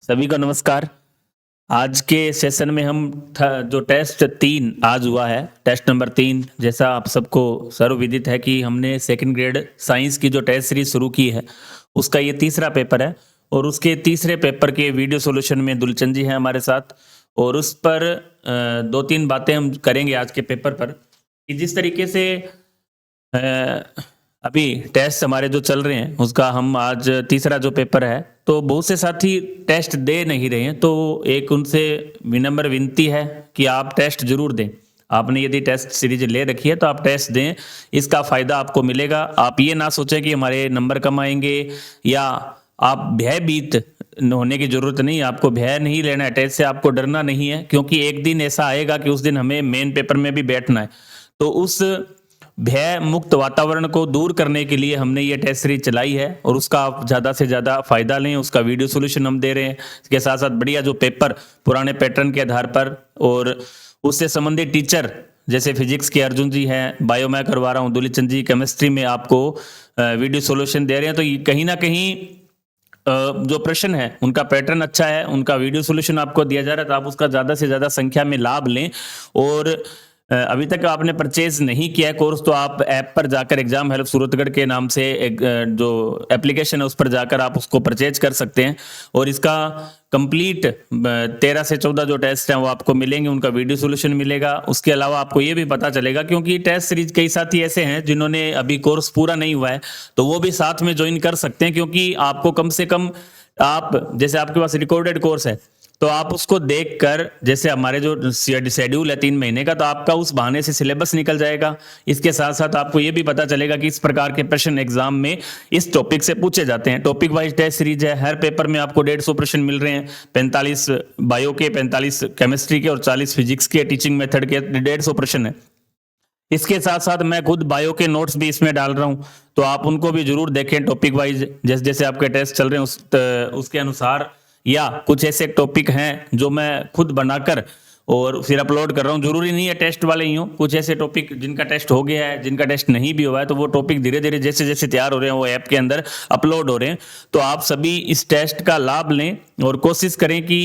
सभी को नमस्कार। आज के सेशन में हम जो टेस्ट 3 आज हुआ है, टेस्ट नंबर 3, जैसा आप सबको सर्वविदित है कि हमने सेकंड ग्रेड साइंस की जो टेस्ट सीरीज शुरू की है, उसका ये तीसरा पेपर है। और उसके तीसरे पेपर के वीडियो सॉल्यूशन में दुलचंद जी हैं हमारे साथ। और उस पर 2-3 बातें हम करेंगे आज के पेपर पर कि जिस तरीके से अभी टेस्ट हमारे जो चल रहे हैं उसका हम आज तीसरा जो पेपर है, तो बहुत से साथी टेस्ट दे नहीं रहे हैं। तो एक उनसे विनम्र विनती है कि आप टेस्ट जरूर दें। आपने यदि टेस्ट सीरीज ले रखी है तो आप टेस्ट दें, इसका फ़ायदा आपको मिलेगा। आप ये ना सोचें कि हमारे नंबर कम आएंगे, या आप भयभीत होने की ज़रूरत नहीं। आपको भय नहीं लेना है, टेस्ट से आपको डरना नहीं है, क्योंकि एक दिन ऐसा आएगा कि उस दिन हमें मेन पेपर में भी बैठना है। तो उस भय मुक्त वातावरण को दूर करने के लिए हमने ये टेस्ट सीरीज चलाई है, और उसका आप ज़्यादा से ज़्यादा फायदा लें। उसका वीडियो सॉल्यूशन हम दे रहे हैं, इसके साथ साथ बढ़िया जो पेपर पुराने पैटर्न के आधार पर, और उससे संबंधित टीचर जैसे फिजिक्स के अर्जुन जी हैं, बायो मैं करवा रहा हूँ, दुलीचंद जी केमिस्ट्री में आपको वीडियो सॉल्यूशन दे रहे हैं। तो कहीं ना कहीं जो प्रश्न है उनका पैटर्न अच्छा है, उनका वीडियो सॉल्यूशन आपको दिया जा रहा है, तो आप उसका ज़्यादा से ज़्यादा संख्या में लाभ लें। और अभी तक आपने परचेज नहीं किया है कोर्स, तो आप ऐप पर जाकर एग्जाम हेल्प सूरतगढ़ के नाम से एक जो एप्लीकेशन है उस पर जाकर आप उसको परचेज कर सकते हैं। और इसका कंप्लीट 13 से 14 जो टेस्ट हैं वो आपको मिलेंगे, उनका वीडियो सॉल्यूशन मिलेगा। उसके अलावा आपको ये भी पता चलेगा, क्योंकि टेस्ट सीरीज कई साथी ऐसे हैं जिन्होंने अभी कोर्स पूरा नहीं हुआ है, तो वो भी साथ में ज्वाइन कर सकते हैं। क्योंकि आपको कम से कम, आप जैसे आपके पास रिकॉर्डेड कोर्स है, तो आप उसको देखकर, जैसे हमारे जो शेड्यूल है 3 महीने का, तो आपका उस बहाने से सिलेबस निकल जाएगा। इसके साथ साथ आपको ये भी पता चलेगा कि इस प्रकार के प्रश्न एग्जाम में इस टॉपिक से पूछे जाते हैं। टॉपिक वाइज टेस्ट सीरीज है, हर पेपर में आपको 150 प्रश्न मिल रहे हैं। 45 बायो के, 45 केमिस्ट्री के और 40 फिजिक्स के, टीचिंग मेथड के 150 प्रश्न है। इसके साथ साथ मैं खुद बायो के नोट्स भी इसमें डाल रहा हूं, तो आप उनको भी जरूर देखें टॉपिक वाइज। जैसे जैसे आपके टेस्ट चल रहे हैं उसके अनुसार, या कुछ ऐसे टॉपिक हैं जो मैं खुद बनाकर और फिर अपलोड कर रहा हूँ। जरूरी नहीं है टेस्ट वाले ही हो, कुछ ऐसे टॉपिक जिनका टेस्ट हो गया है, जिनका टेस्ट नहीं भी हुआ है, तो वो टॉपिक धीरे धीरे जैसे जैसे तैयार हो रहे हैं वो ऐप के अंदर अपलोड हो रहे हैं। तो आप सभी इस टेस्ट का लाभ लें और कोशिश करें कि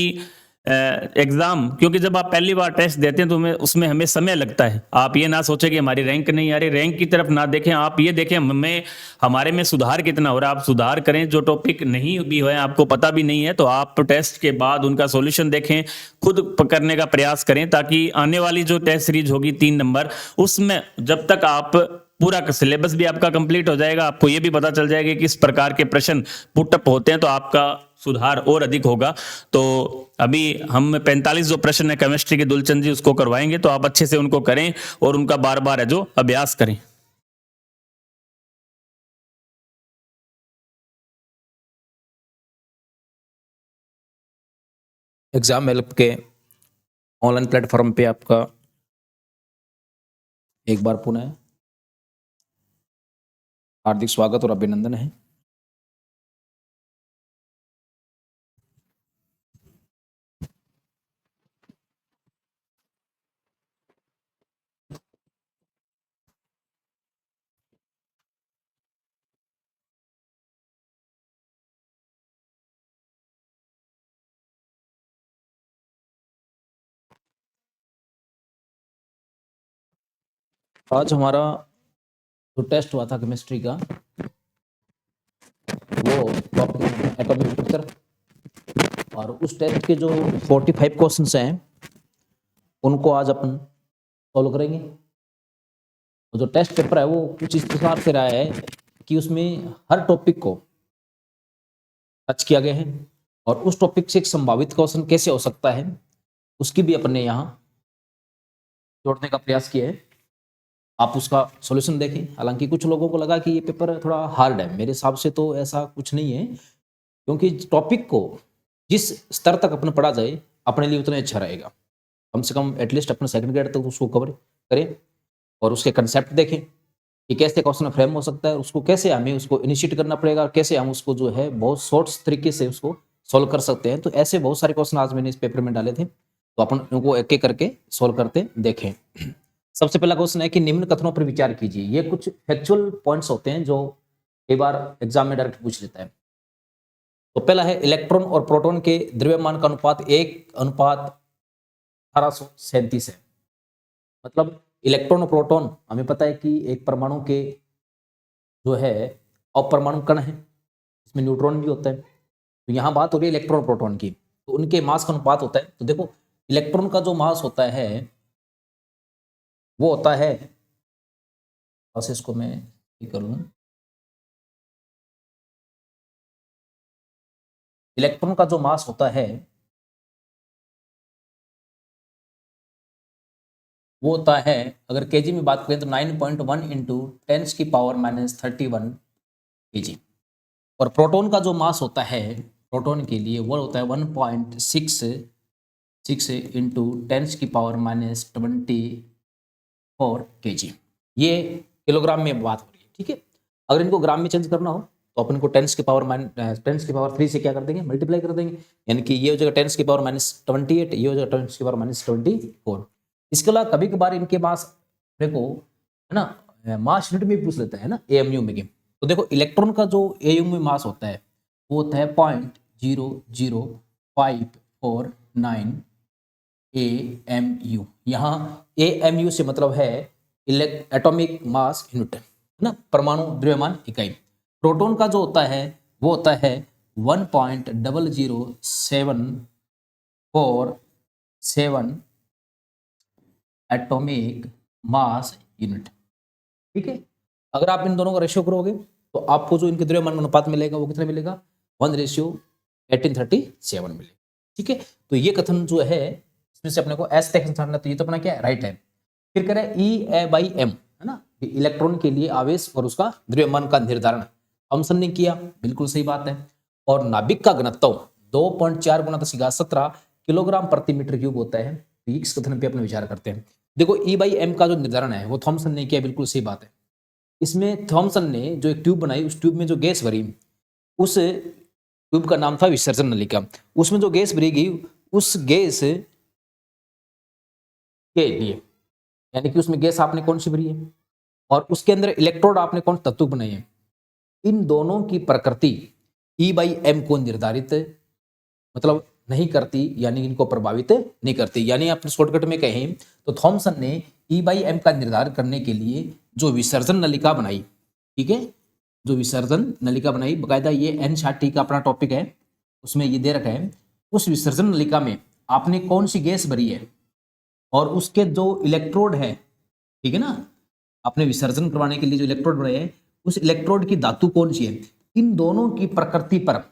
एग्जाम, क्योंकि जब आप पहली बार टेस्ट देते हैं तो उसमें हमें समय लगता है। आप ये ना सोचें कि हमारी रैंक नहीं आ रही, रैंक की तरफ ना देखें, आप ये देखें हमें, हमारे में सुधार कितना हो रहा है। आप सुधार करें। जो टॉपिक नहीं भी हुए, आपको पता भी नहीं है, तो आप टेस्ट के बाद उनका सॉल्यूशन देखें, खुद करने का प्रयास करें, ताकि आने वाली जो टेस्ट सीरीज होगी 3 नंबर, उसमें जब तक आप पूरा सिलेबस भी आपका कंप्लीट हो जाएगा, आपको ये भी पता चल जाएगा कि किस प्रकार के प्रश्न पुटअप होते हैं, तो आपका सुधार और अधिक होगा। तो अभी हम 45 जो प्रश्न है केमिस्ट्री के दुलचंद जी उसको करवाएंगे, तो आप अच्छे से उनको करें और उनका बार बार है जो अभ्यास करें। एग्जाम हेल्प के ऑनलाइन प्लेटफॉर्म पे आपका एक बार पुनः हार्दिक स्वागत और अभिनंदन है। आज हमारा जो टेस्ट हुआ था केमिस्ट्री का, वो टॉपिक एटॉमिक स्ट्रक्चर, और उस टेस्ट के जो 45 क्वेश्चंस हैं उनको आज अपन सॉल्व करेंगे। जो टेस्ट पेपर है वो कुछ इस प्रकार से रहा है कि उसमें हर टॉपिक को टच किया गया है, और उस टॉपिक से एक संभावित क्वेश्चन कैसे हो सकता है उसकी भी अपन ने यहाँ जोड़ने का प्रयास किया है। आप उसका सॉल्यूशन देखें। हालांकि कुछ लोगों को लगा कि ये पेपर थोड़ा हार्ड है, मेरे हिसाब से तो ऐसा कुछ नहीं है, क्योंकि टॉपिक को जिस स्तर तक अपन पढ़ा जाए अपने लिए उतना अच्छा रहेगा। कम से कम एटलीस्ट अपने सेकंड ग्रेड तक उसको कवर करें और उसके कंसेप्ट देखें कि कैसे क्वेश्चन फ्रेम हो सकता है, उसको कैसे हमें उसको इनिशिएट करना पड़ेगा, कैसे हम उसको जो है बहुत शॉर्ट तरीके से उसको सॉल्व कर सकते हैं। तो ऐसे बहुत सारे क्वेश्चन आज मैंने इस पेपर में डाले थे, तो अपन उनको एक एक करके सॉल्व करते देखें। सबसे पहला क्वेश्चन है कि निम्न कथनों पर विचार कीजिए। ये कुछ फैक्चुअल पॉइंट्स होते हैं जो कई बार एग्जाम में डायरेक्ट पूछ लेता है। तो पहला है इलेक्ट्रॉन और प्रोटॉन के द्रव्यमान का अनुपात 1:1837 है। मतलब इलेक्ट्रॉन और प्रोटॉन हमें पता है कि एक परमाणु के जो है अपरमाणु कण है, इसमें न्यूट्रॉन भी होता है। तो यहाँ बात हो रही है इलेक्ट्रॉन प्रोटॉन की, तो उनके मास का अनुपात होता है। तो देखो इलेक्ट्रॉन का जो मास होता है वो होता है, प्रोसेस को मैं ये कर लूं, इलेक्ट्रॉन का जो मास होता है वो होता है, अगर केजी में बात करें तो 9.1 इंटू 10⁻31 केजी। और प्रोटॉन का जो मास होता है प्रोटॉन के लिए वो होता है 1.66 इंटू 10⁻24 केजी। ये किलोग्राम में बात हो रही है, ठीक है। अगर इनको ग्राम में चेंज करना हो तो अपन को 10⁻3 से क्या कर देंगे, मल्टीप्लाई कर देंगे, यानी कि ये हो जाएगा 10⁻28, ये हो जाएगा 10⁻24। इसके अलावा कभी कभार इनके मास देखो है ना, मास यूनिट में पूछ लेता है ना, एएमयू में। तो देखो इलेक्ट्रॉन का जो एएमयू में मास होता है वो होता है 0.00549 AMU। यहाँ AMU से मतलब है एटॉमिक मास यूनिट, है ना, परमाणु द्रव्यमान इकाई। प्रोटॉन का जो होता है वो होता है 1.00747 एटॉमिक मास यूनिट, ठीक है। अगर आप इन दोनों का रेशियो करोगे तो आपको जो इनके द्रव्यमान अनुपात मिलेगा वो कितना मिलेगा, 1:1837 मिलेगा, ठीक है। तो ये कथन जो है इसमें से अपने को एस तक समझना, तो ये तो अपना क्या है, राइट है। फिर कह रहे हैं E/M, है ना, इलेक्ट्रॉन के लिए आवेश और उसका द्रव्यमान का निर्धारण थॉमसन ने किया, बिल्कुल सही बात है। और नाभिक का घनत्व 2.4 × 10⁻17 किलोग्राम प्रति मीटर क्यूब होता है। तो इस कथन पे अपने विचार करते हैं। देखो E/M का जो निर्धारण है वो थॉमसन ने किया, बिल्कुल सही बात है। इसमें थॉमसन ने जो एक ट्यूब बनाई, उस ट्यूब में जो गैस भरी, उस ट्यूब का नाम था विसर्जन नलिका। उसमें जो गैस भरी गई उस गैस के लिए, यानी कि उसमें गैस आपने कौन सी भरी है और उसके अंदर इलेक्ट्रोड आपने कौन तत्व बनाए हैं, इन दोनों की प्रकृति E/M को निर्धारित मतलब नहीं करती, यानी इनको प्रभावित नहीं करती। यानी आप शॉर्टकट में कहें तो थॉमसन ने E/M का निर्धारण करने के लिए जो विसर्जन नलिका बनाई, ठीक है, जो विसर्जन नलिका बनाई, बकायदा ये NCERT का अपना टॉपिक है, उसमें ये दे रखा है। उस विसर्जन नलिका में आपने कौन सी गैस भरी है और उसके जो इलेक्ट्रोड है, ठीक है ना, आपने विसर्जन करवाने के लिए जो इलेक्ट्रोड बनाए हैं उस इलेक्ट्रोड की धातु कौन सी है, इन दोनों की प्रकृति पर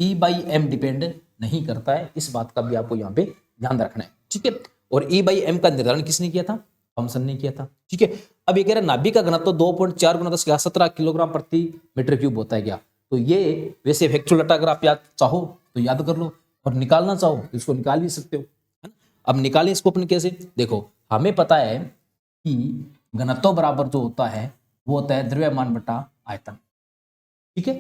E/M डिपेंड नहीं करता है। इस बात का भी आपको यहाँ पे ध्यान रखना है, ठीक है। और E/M का निर्धारण किसने किया था, थॉमसन ने किया था, ठीक है। अब ये कह रहा नाभिक का घनत्व 2.4 × 10⁻17 किलोग्राम प्रति मीटर क्यूब होता है क्या, तो ये वैसे फैक्चुअल डाटा अगर आप याद चाहो तो याद कर लो और निकालना चाहो तो इसको निकाल भी सकते हो, है ना। अब निकालें इसको अपन कैसे, देखो हमें पता है कि घनत्व बराबर जो होता है वो होता है द्रव्यमान बटा आयतन, ठीक है।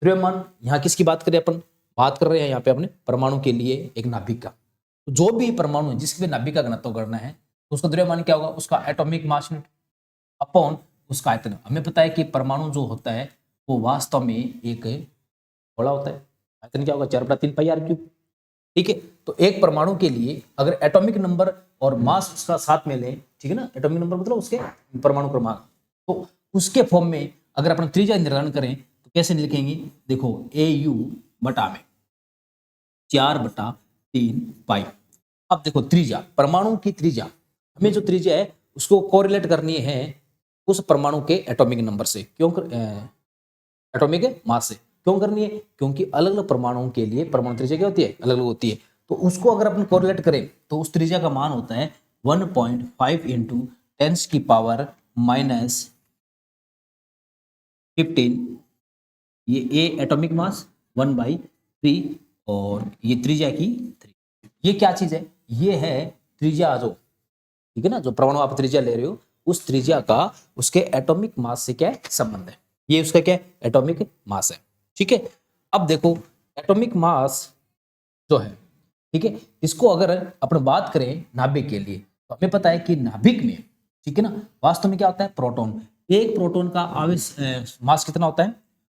द्रव्यमान यहाँ किसकी बात करें, अपन बात कर रहे हैं यहाँ पे अपने परमाणु के लिए एक नाभिक का। तो जो भी परमाणु है जिसके भी नाभिक का घनत्व करना है तो उसका द्रव्यमान क्या होगा, उसका एटॉमिक मास यूनिट अपॉन उसका आयतन। हमें पता है कि परमाणु जो होता है वो वास्तव में एक गोला होता है, आयतन क्या होगा 4/3 πr³, ठीक है। तो एक परमाणु के लिए अगर एटॉमिक नंबर और मास उसका साथ में लें, ठीक है ना, एटॉमिक नंबर मतलब उसके परमाणु क्रमांक, तो उसके फॉर्म में अगर अपन त्रिज्या निर्धारण करें तो कैसे लिखेंगे, देखो AU बटा में 4/3 पाई। अब देखो त्रिज्या, परमाणु की त्रिज्या, हमें जो त्रिज्या है उसको कोरिलेट करनी है उस परमाणु के एटॉमिक नंबर से, क्यों एटॉमिक मास से क्यों करनी है, क्योंकि अलग अलग परमाणुओं के लिए परमाणु त्रिज्या क्या होती है, अलग अलग होती है। तो उसको अगर अपन कोरिलेट करें तो उस त्रिज्या का मान होता है 1.5 × 10⁻15, ये A एटॉमिक मास 1/3 और ये त्रिज्या की 3। ये क्या चीज है, ये है त्रिज्या जो, ठीक है ना, जो परमाणु आप त्रिज्या ले रहे हो उस त्रिज्या का उसके एटॉमिक मास से क्या संबंध है, ये उसका क्या एटॉमिक मास है, ठीक है। अब देखो एटॉमिक मास जो है, ठीक है, इसको अगर अपन बात करें नाभिक के लिए तो हमें पता है कि नाभिक में, ठीक है ना, वास्तव में क्या होता है, प्रोटॉन। एक प्रोटॉन का आवेश मास कितना होता है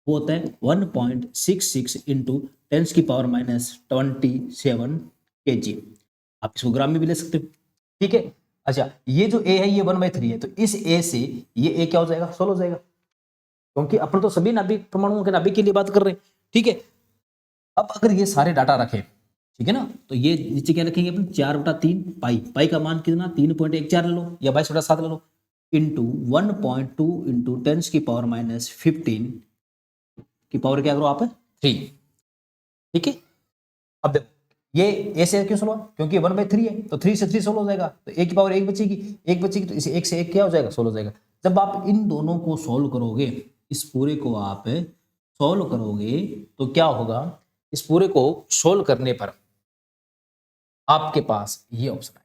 वो होता है 1.66 इंटू 10⁻⁻27 kg। आप इसको ग्राम में भी ले सकते हो, ठीक है। अच्छा, ये जो a है ये 1/3 है, तो इस a से ये a क्या हो जाएगा, 16 हो जाएगा, क्योंकि अपन तो सभी नाभिक परमाणुओं के नाभिक के लिए बात कर रहे हैं, ठीक है। अब अगर ये सारे डाटा रखें, ठीक है ना, तो ये नीचे क्या रखेंगे अपन, 4/3 पाई, पाई का मान कितना 3.14 ले लो या 22/7 ले लो, इंटू 1.2 इंटू 10⁻⁻15 की पावर क्या करो आप 3, ठीक है। अब देखो ये ए से क्यों 16, क्योंकि 1/3 है, तो 3 से 3 16 हो जाएगा, तो ए की पावर 1 बचेगी, 1 बचेगी, तो इसे 1 से 1 क्या हो जाएगा, 16 हो जाएगा। जब आप इन दोनों को सोल्व करोगे, इस पूरे को आप सोल्व करोगे, तो क्या होगा, इस पूरे को सोल्व करने पर आपके पास ये ऑप्शन है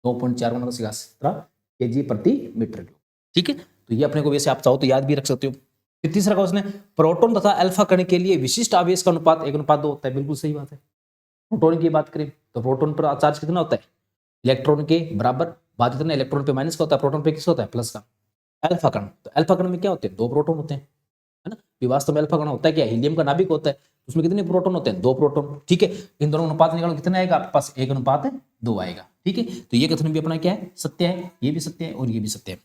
2.41 kg प्रति मीटर क्यूब, ठीक है। तो ये अपने को वैसे आप चाहो तो याद भी रख सकते हो। फिर तीसरा क्वेश्चन है, प्रोटॉन तथा अल्फा कण के लिए विशिष्ट आवेश का अनुपात 1:2 होता है। बिल्कुल सही बात है। प्रोटॉन की बात करें तो प्रोटॉन पर चार्ज कितना होता है, इलेक्ट्रॉन के बराबर, बाद इतना इलेक्ट्रॉन पे माइनस का होता है, प्रोटॉन पे किस होता है, प्लस का। अल्फा कण, तो अल्फा कण में क्या होते हैं, 2 प्रोटॉन होते हैं, है ना। वास्तव में अल्फा कण होता है क्या, हीलियम का नाभिक होता है, उसमें कितने प्रोटॉन होते हैं, 2 प्रोटॉन, ठीक है। इन दोनों अनुपात निकालो, कितना आएगा आपके पास, 1:2 आएगा, ठीक है। तो ये कथन भी अपना क्या है, सत्य है, ये भी सत्य है और ये भी सत्य है।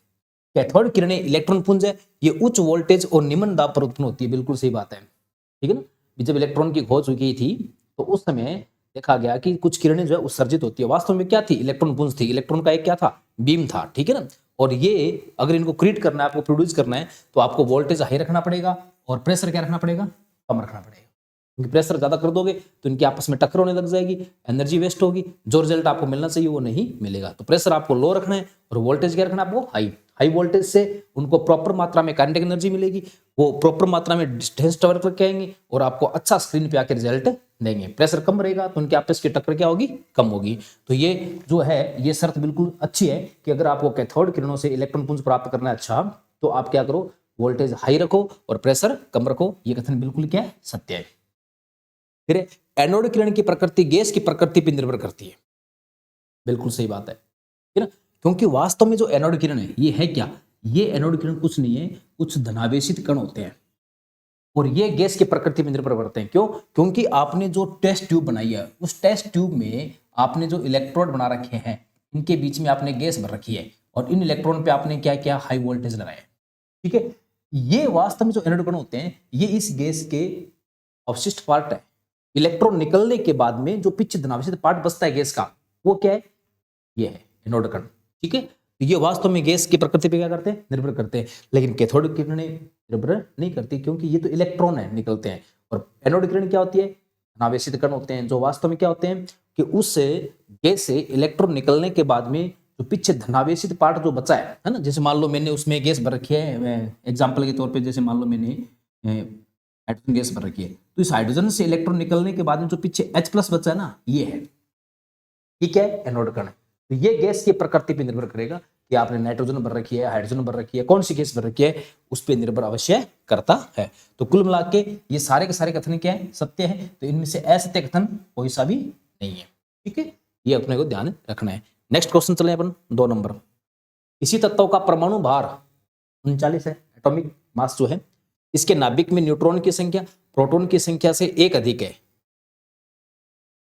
कैथोड किरणें इलेक्ट्रॉन पुंज है, ये उच्च वोल्टेज और निम्न दाब पर उत्पन्न होती है। बिल्कुल सही बात है, ठीक है ना। जब इलेक्ट्रॉन की खोज हुई थी तो उस समय देखा गया कि कुछ किरणें जो है उत्सर्जित होती है, वास्तव में क्या थी, इलेक्ट्रॉन पुंज थी, इलेक्ट्रॉन का एक क्या था, बीम था, ठीक है ना। और ये अगर इनको क्रिएट करना है, आपको प्रोड्यूस करना है, तो आपको वोल्टेज हाई रखना पड़ेगा और प्रेशर क्या रखना पड़ेगा, कम रखना पड़ेगा, क्योंकि प्रेशर ज्यादा कर दोगे तो इनकी आपस में टक्कर होने लग जाएगी, एनर्जी वेस्ट होगी, जो रिजल्ट आपको मिलना चाहिए वो नहीं मिलेगा। तो प्रेशर आपको लो रखना है और वोल्टेज क्या रखना है आपको, हाई। हाई वोल्टेज से उनको प्रॉपर मात्रा में काइनेटिक एनर्जी मिलेगी, वो प्रॉपर मात्रा में डिस्टेंस कवर करके आएंगे और आपको अच्छा स्क्रीन पे आके रिजल्ट देंगे। प्रेशर कम रहेगा तो उनके आपस की टक्कर क्या होगी, कम होगी। तो ये जो है ये शर्त बिल्कुल अच्छी है कि अगर आपको कैथोड किरणों से इलेक्ट्रॉन पुंज प्राप्त करना है अच्छा, तो आप क्या करो, वोल्टेज हाई रखो और प्रेशर कम रखो। ये कथन बिल्कुल क्या है, सत्य है। फिर एनोड किरण की प्रकृति गैस की प्रकृति पर निर्भर करती है। बिल्कुल सही बात है ना, क्योंकि वास्तव में जो एनोड किरण है ये है क्या, ये एनोड किरण कुछ नहीं है, कुछ धनावेशित कण होते हैं और ये गैस की प्रकृति पर निर्भर करते हैं। क्यों, क्योंकि आपने जो टेस्ट ट्यूब बनाई है, उस टेस्ट ट्यूब में आपने जो इलेक्ट्रोड बना रखे हैं, इनके बीच में आपने गैस भर रखी है और इन इलेक्ट्रॉन पे आपने क्या किया, हाई वोल्टेज लगाया, ठीक है। ये वास्तव में जो एनोड कण होते हैं ये इस गैस के अवशिष्ट पार्ट है। इलेक्ट्रॉन निकलने के बाद में जो पिछ धनावेशित पार्ट बचता है गैस का, वो क्या है, ये है एनोड कण, ठीक है। तो ये वास्तव में गैस की प्रकृति पे क्या करते हैं, निर्भर करते हैं। लेकिन कैथोड किरणें निर्भर नहीं करती, क्योंकि ये तो इलेक्ट्रॉन है निकलते हैं। और एनोड किरण क्या होती है, धनावेशित कण होते हैं, जो वास्तव में क्या होते हैं कि उस गैस से इलेक्ट्रॉन निकलने के बाद में जो पीछे धनावेशित पार्ट जो बचा है ना, जैसे मान लो मैंने उसमें गैस भर रखी है, एग्जाम्पल के तौर पर जैसे मान लो मैंने हाइड्रोजन गैस भर रखी है, तो इस हाइड्रोजन से इलेक्ट्रॉन निकलने के बाद में जो पीछे H+ बचा है ना, ये है, ठीक है, एनोड कण। तो ये गैस की प्रकृति पर निर्भर करेगा कि आपने नाइट्रोजन भर रखी है, हाइड्रोजन भर रखी है, कौन सी गैस भर रखी है, उस पर निर्भर अवश्य करता है। तो कुल मिला के ये सारे के सारे कथन क्या है, सत्य है। तो इनमें से असत्य कथन कोई सा भी नहीं है, ठीक है। ये अपने को ध्यान रखना है। नेक्स्ट क्वेश्चन चले अपन 2 नंबर। इसी तत्व का परमाणु भार 39 है, एटॉमिक मास जो है, इसके नाभिक में न्यूट्रॉन की संख्या प्रोटॉन की संख्या से 1 अधिक है।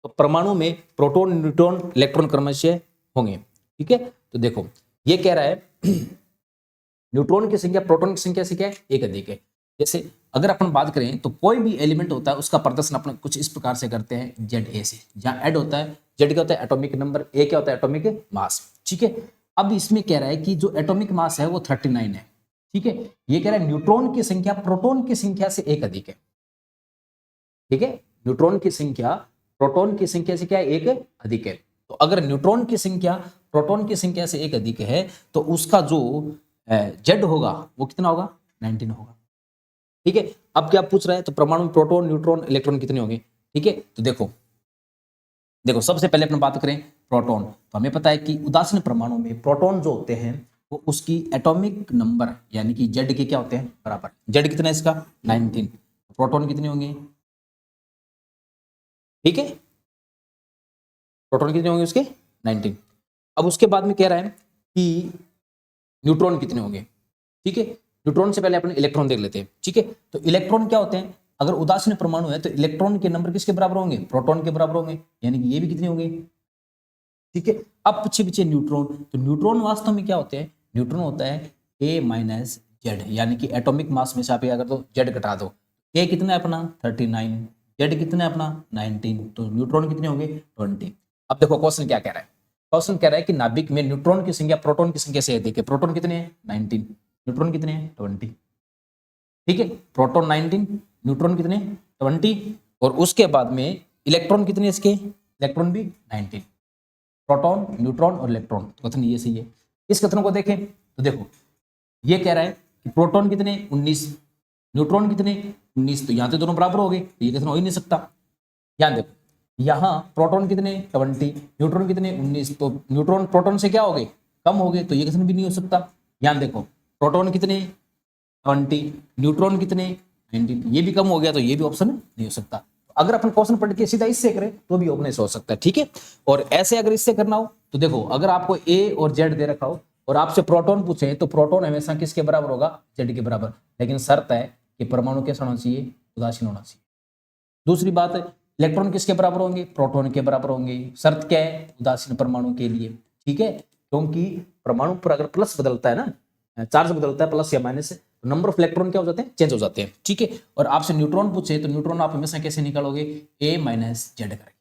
तो परमाणु में प्रोटॉन, न्यूट्रॉन, इलेक्ट्रॉन क्रमशः होंगे, ठीक है। तो देखो ये कह रहा है न्यूट्रॉन की संख्या प्रोटॉन की संख्या से क्या है, 1 अधिक है। जैसे अगर अपन बात करें तो कोई भी एलिमेंट होता है उसका प्रदर्शन अपन कुछ इस प्रकार से करते हैं, ZA से, जहां ऐड होता है, Z क्या होता है, एटॉमिक नंबर, A क्या होता है, एटॉमिक मास, ठीक है। अब इसमें कह रहा है कि जो एटॉमिक मास है वो 39 है, ठीक है। ये कह रहा है न्यूट्रॉन की संख्या प्रोटॉन की संख्या से 1 अधिक है, ठीक है। न्यूट्रॉन की संख्या प्रोटॉन की संख्या से क्या है, 1 अधिक है। तो अगर न्यूट्रॉन की संख्या प्रोटॉन की संख्या से 1 अधिक है तो उसका जो Z होगा वो कितना होगा, 19 होगा, ठीक है। अब क्या पूछ रहा है, तो परमाणु में प्रोटॉन, न्यूट्रॉन, इलेक्ट्रॉन कितने होंगे, ठीक है। तो देखो सबसे पहले अपन बात करें प्रोटॉन, तो हमें पता है कि उदासीन परमाणु में प्रोटॉन जो होते हैं वो उसकी एटॉमिक नंबर यानी कि Z के क्या होते हैं, बराबर। Z कितना है इसका, 19, प्रोटॉन कितने होंगे, ठीक है, प्रोटॉन कितने होंगे उसके, 19। अब उसके बाद में कह रहा है कि न्यूट्रॉन कितने होंगे, ठीक है। न्यूट्रॉन से पहले अपन इलेक्ट्रॉन देख लेते हैं, ठीक है। तो इलेक्ट्रॉन क्या होते हैं, अगर उदासीन परमाणु है तो इलेक्ट्रॉन के नंबर किसके बराबर होंगे, प्रोटॉन के बराबर होंगे, यानी कि ये भी कितने होंगे, ठीक है। अब पीछे पीछे न्यूट्रॉन, तो न्यूट्रॉन वास्तव में क्या होते हैं, न्यूट्रॉन होता है A माइनस जेड, यानी कि एटॉमिक मास में से आप अगर तो जेड घटा दो, A कितना है अपना 39, जेड कितना है अपना 19, तो न्यूट्रॉन कितने होंगे 20। अब देखो क्वेश्चन क्या कह रहा है, क्वेश्चन कह रहा है कि नाभिक में न्यूट्रॉन की संख्या प्रोटॉन की संख्या से अधिक है। प्रोटॉन कितने हैं 19, न्यूट्रॉन कितने हैं 20, ठीक है। प्रोटॉन 19, न्यूट्रॉन कितने 20, और उसके बाद में इलेक्ट्रॉन कितने इसके, इलेक्ट्रॉन भी 19, प्रोटॉन न्यूट्रॉन और इलेक्ट्रॉन, तो कथन ये सही है। इस कथन को देखें तो देखो ये कह रहा है कि प्रोटॉन कितने 19, न्यूट्रॉन कितने 19, तो यहाँ तो दोनों बराबर हो गए, तो ये कथन हो ही नहीं सकता। यहाँ देखो यहाँ प्रोटॉन कितने 20, न्यूट्रॉन कितने 19, तो न्यूट्रॉन प्रोटॉन से क्या हो गए, कम हो गए, तो ये कथन भी नहीं हो सकता। यहाँ देखो प्रोटॉन कितने 20, न्यूट्रॉन कितने 19, ये भी कम हो गया, तो ये भी ऑप्शन नहीं हो सकता। अगर अपन क्वेश्चन पढ़ के सीधा इससे करें तो भी ओपन हो सकता है, ठीक है। और ऐसे अगर इससे करना हो तो देखो अगर आपको A और Z दे रखा हो और आपसे प्रोटॉन पूछे तो प्रोटॉन हमेशा किसके बराबर होगा, Z के बराबर, लेकिन शर्त है कि परमाणु कैसा होना चाहिए, उदासीन होना चाहिए। दूसरी बात, इलेक्ट्रॉन किसके बराबर होंगे, प्रोटॉन के बराबर होंगे। शर्त क्या है, उदासीन परमाणु के लिए, ठीक है, क्योंकि परमाणु पर अगर प्लस बदलता है ना, चार्ज बदलता है प्लस या माइनस से, तो नंबर ऑफ इलेक्ट्रॉन क्या हो जाते हैं, चेंज हो जाते हैं, ठीक है। और आपसे न्यूट्रॉन पूछे तो न्यूट्रॉन आप हमेशा कैसे निकालोगे, A माइनस जेड करके,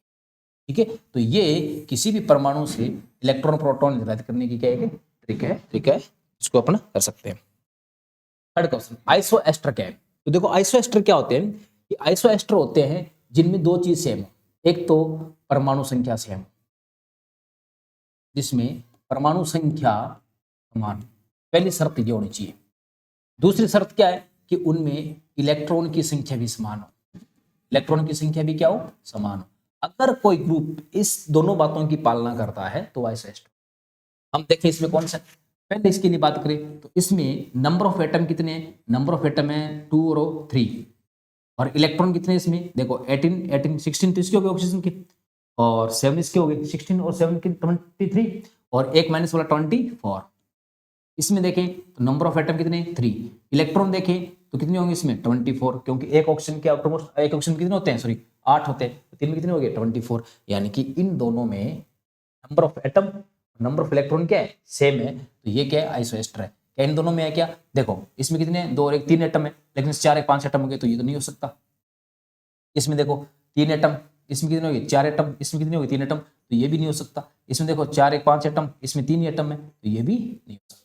ठीक है। तो ये किसी भी परमाणु से इलेक्ट्रॉन प्रोटॉन निर्धारित करने की क्या है, ट्रिक है, ठीक है, इसको अपन कर सकते हैं। थर्ड क्वेश्चन, आइसोएस्टर क्या है। तो देखो आइसोएस्टर क्या होते हैं, कि आइसोएस्टर होते हैं जिनमें दो चीज सेम हो, एक तो परमाणु संख्या सेम, जिसमें परमाणु संख्या समान, पहली शर्त ये होनी चाहिए। दूसरी शर्त क्या है कि उनमें इलेक्ट्रॉन की संख्या भी समान हो, इलेक्ट्रॉन की संख्या भी क्या हो, समान हो। अगर कोई ग्रुप इस दोनों बातों की पालना करता है तो आइसोएस्टर। हम देखें इसमें कौन सा, पहले इसके लिए बात करें तो इसमें नंबर ऑफ एटम कितने हैं, नंबर ऑफ एटम है 2 और 3, और इलेक्ट्रॉन कितने इसमें देखो 18 16 तो इसके हो गए ऑक्सीजन के, और 7 इसके हो गए 16 और 7 के 23, और एक माइनस वाला 24। इसमें देखें तो नंबर ऑफ एटम कितने 3, इलेक्ट्रॉन देखें तो कितने होंगे इसमें 24, क्योंकि एक ऑक्सीजन के ऑलमोस्ट एक ऑक्सीजन कितने होते हैं, सॉरी 8 होते हैं, तो 3 में कितने हो गए 24, यानी कि इन दोनों में number of atom number of electron क्या है, सेम है, तो ये क्या है आइसोएस्टर है। क्या इन दोनों में है क्या, देखो इसमें कितने 2 और 1 3 एटम है, लेकिन 4 1 5 एटम हो गए, तो ये तो नहीं हो सकता। इसमें देखो 3 एटम, इसमें कितने हो गए 4 एटम, इसमें कितने हो गए 3 एटम, तो ये भी नहीं हो सकता। इसमें देखो 4 1 5 एटम, इसमें 3 एटम है, तो ये भी नहीं हो सकता।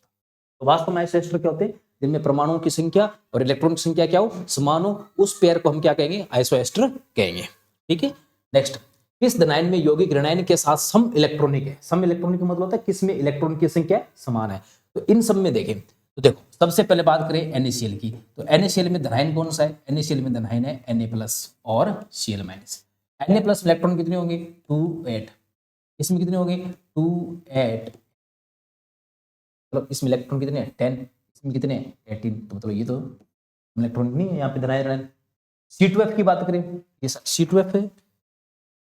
तो वास्तव में आइसोएस्टर क्या होते हैं, जिनमें परमाणुओं की संख्या और इलेक्ट्रॉन की संख्या क्या हो, समान हो, उस पेयर को हम क्या कहेंगे, आइसोएस्टर कहेंगे, ठीक है। नेक्स्ट, किस धनायन में यौगिक ऋणायन के साथ सम इलेक्ट्रॉनिक है। सम इलेक्ट्रॉनिक का मतलब होता है किसमें इलेक्ट्रॉन की संख्या समान है। तो इन सब में देखें तो देखो सबसे पहले बात करें NaCl की, तो NaCl में धनायन कौन सा है, NaCl में धनायन है Na+ और Cl-। Na+ इलेक्ट्रॉन कितने होंगे 2 8, इसमें कितने होंगे 2 8, मतलब इसमें इलेक्ट्रॉन कितने हैं 10, इसमें कितने हैं 18, तो मतलब ये तो इलेक्ट्रॉनिक नहीं है, यहाँ पे धनायन। C2F की बात करें, ये C2F है,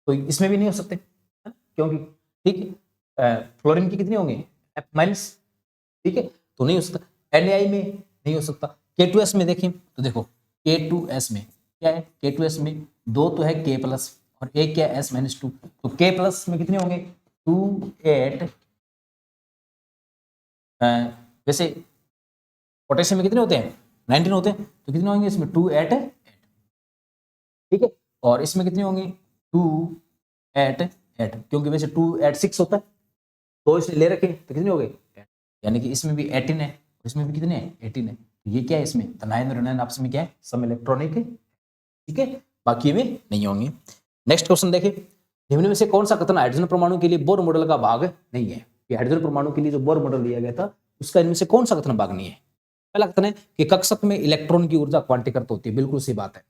तो इसमें भी नहीं हो सकते, क्योंकि ठीक है फ्लोरीन की कितने होंगे F-, ठीक है, तो नहीं हो सकता। Na में नहीं हो सकता। K2S में देखें तो देखो K2S में क्या है, K2S में 2 तो है K+ और एक क्या है S-2, तो K+ में कितने होंगे 2 8, वैसे पोटेशियम में कितने होते हैं 19 होते हैं, तो कितने होंगे इसमें 2 8 8, ठीक है, और इसमें कितने होंगे 2 8 8, क्योंकि वैसे 2 8 6 होता है, तो इसने ले रखे तो कितने हो गए 8, यानी कि इसमें भी 18 है, इसमें भी कितने हैं 18 है, तो ये क्या है इसमें धनायन और ऋणायन आपस में क्या है सम इलेक्ट्रॉनिक है, ठीक है, बाकी में नहीं होंगे। नेक्स्ट क्वेश्चन देखिए, निम्न में से कौन सा कथन हाइड्रोजन परमाणु के लिए बोर मॉडल का भाग नहीं है। कि हाइड्रोजन परमाणु के लिए जो बोर मॉडल दिया गया था उसका इनमें से कौन सा कथन भाग नहीं है। पहला कथन है कि कक्षक में इलेक्ट्रॉन की ऊर्जा क्वांटीकृत होती है, बिल्कुल सही बात है,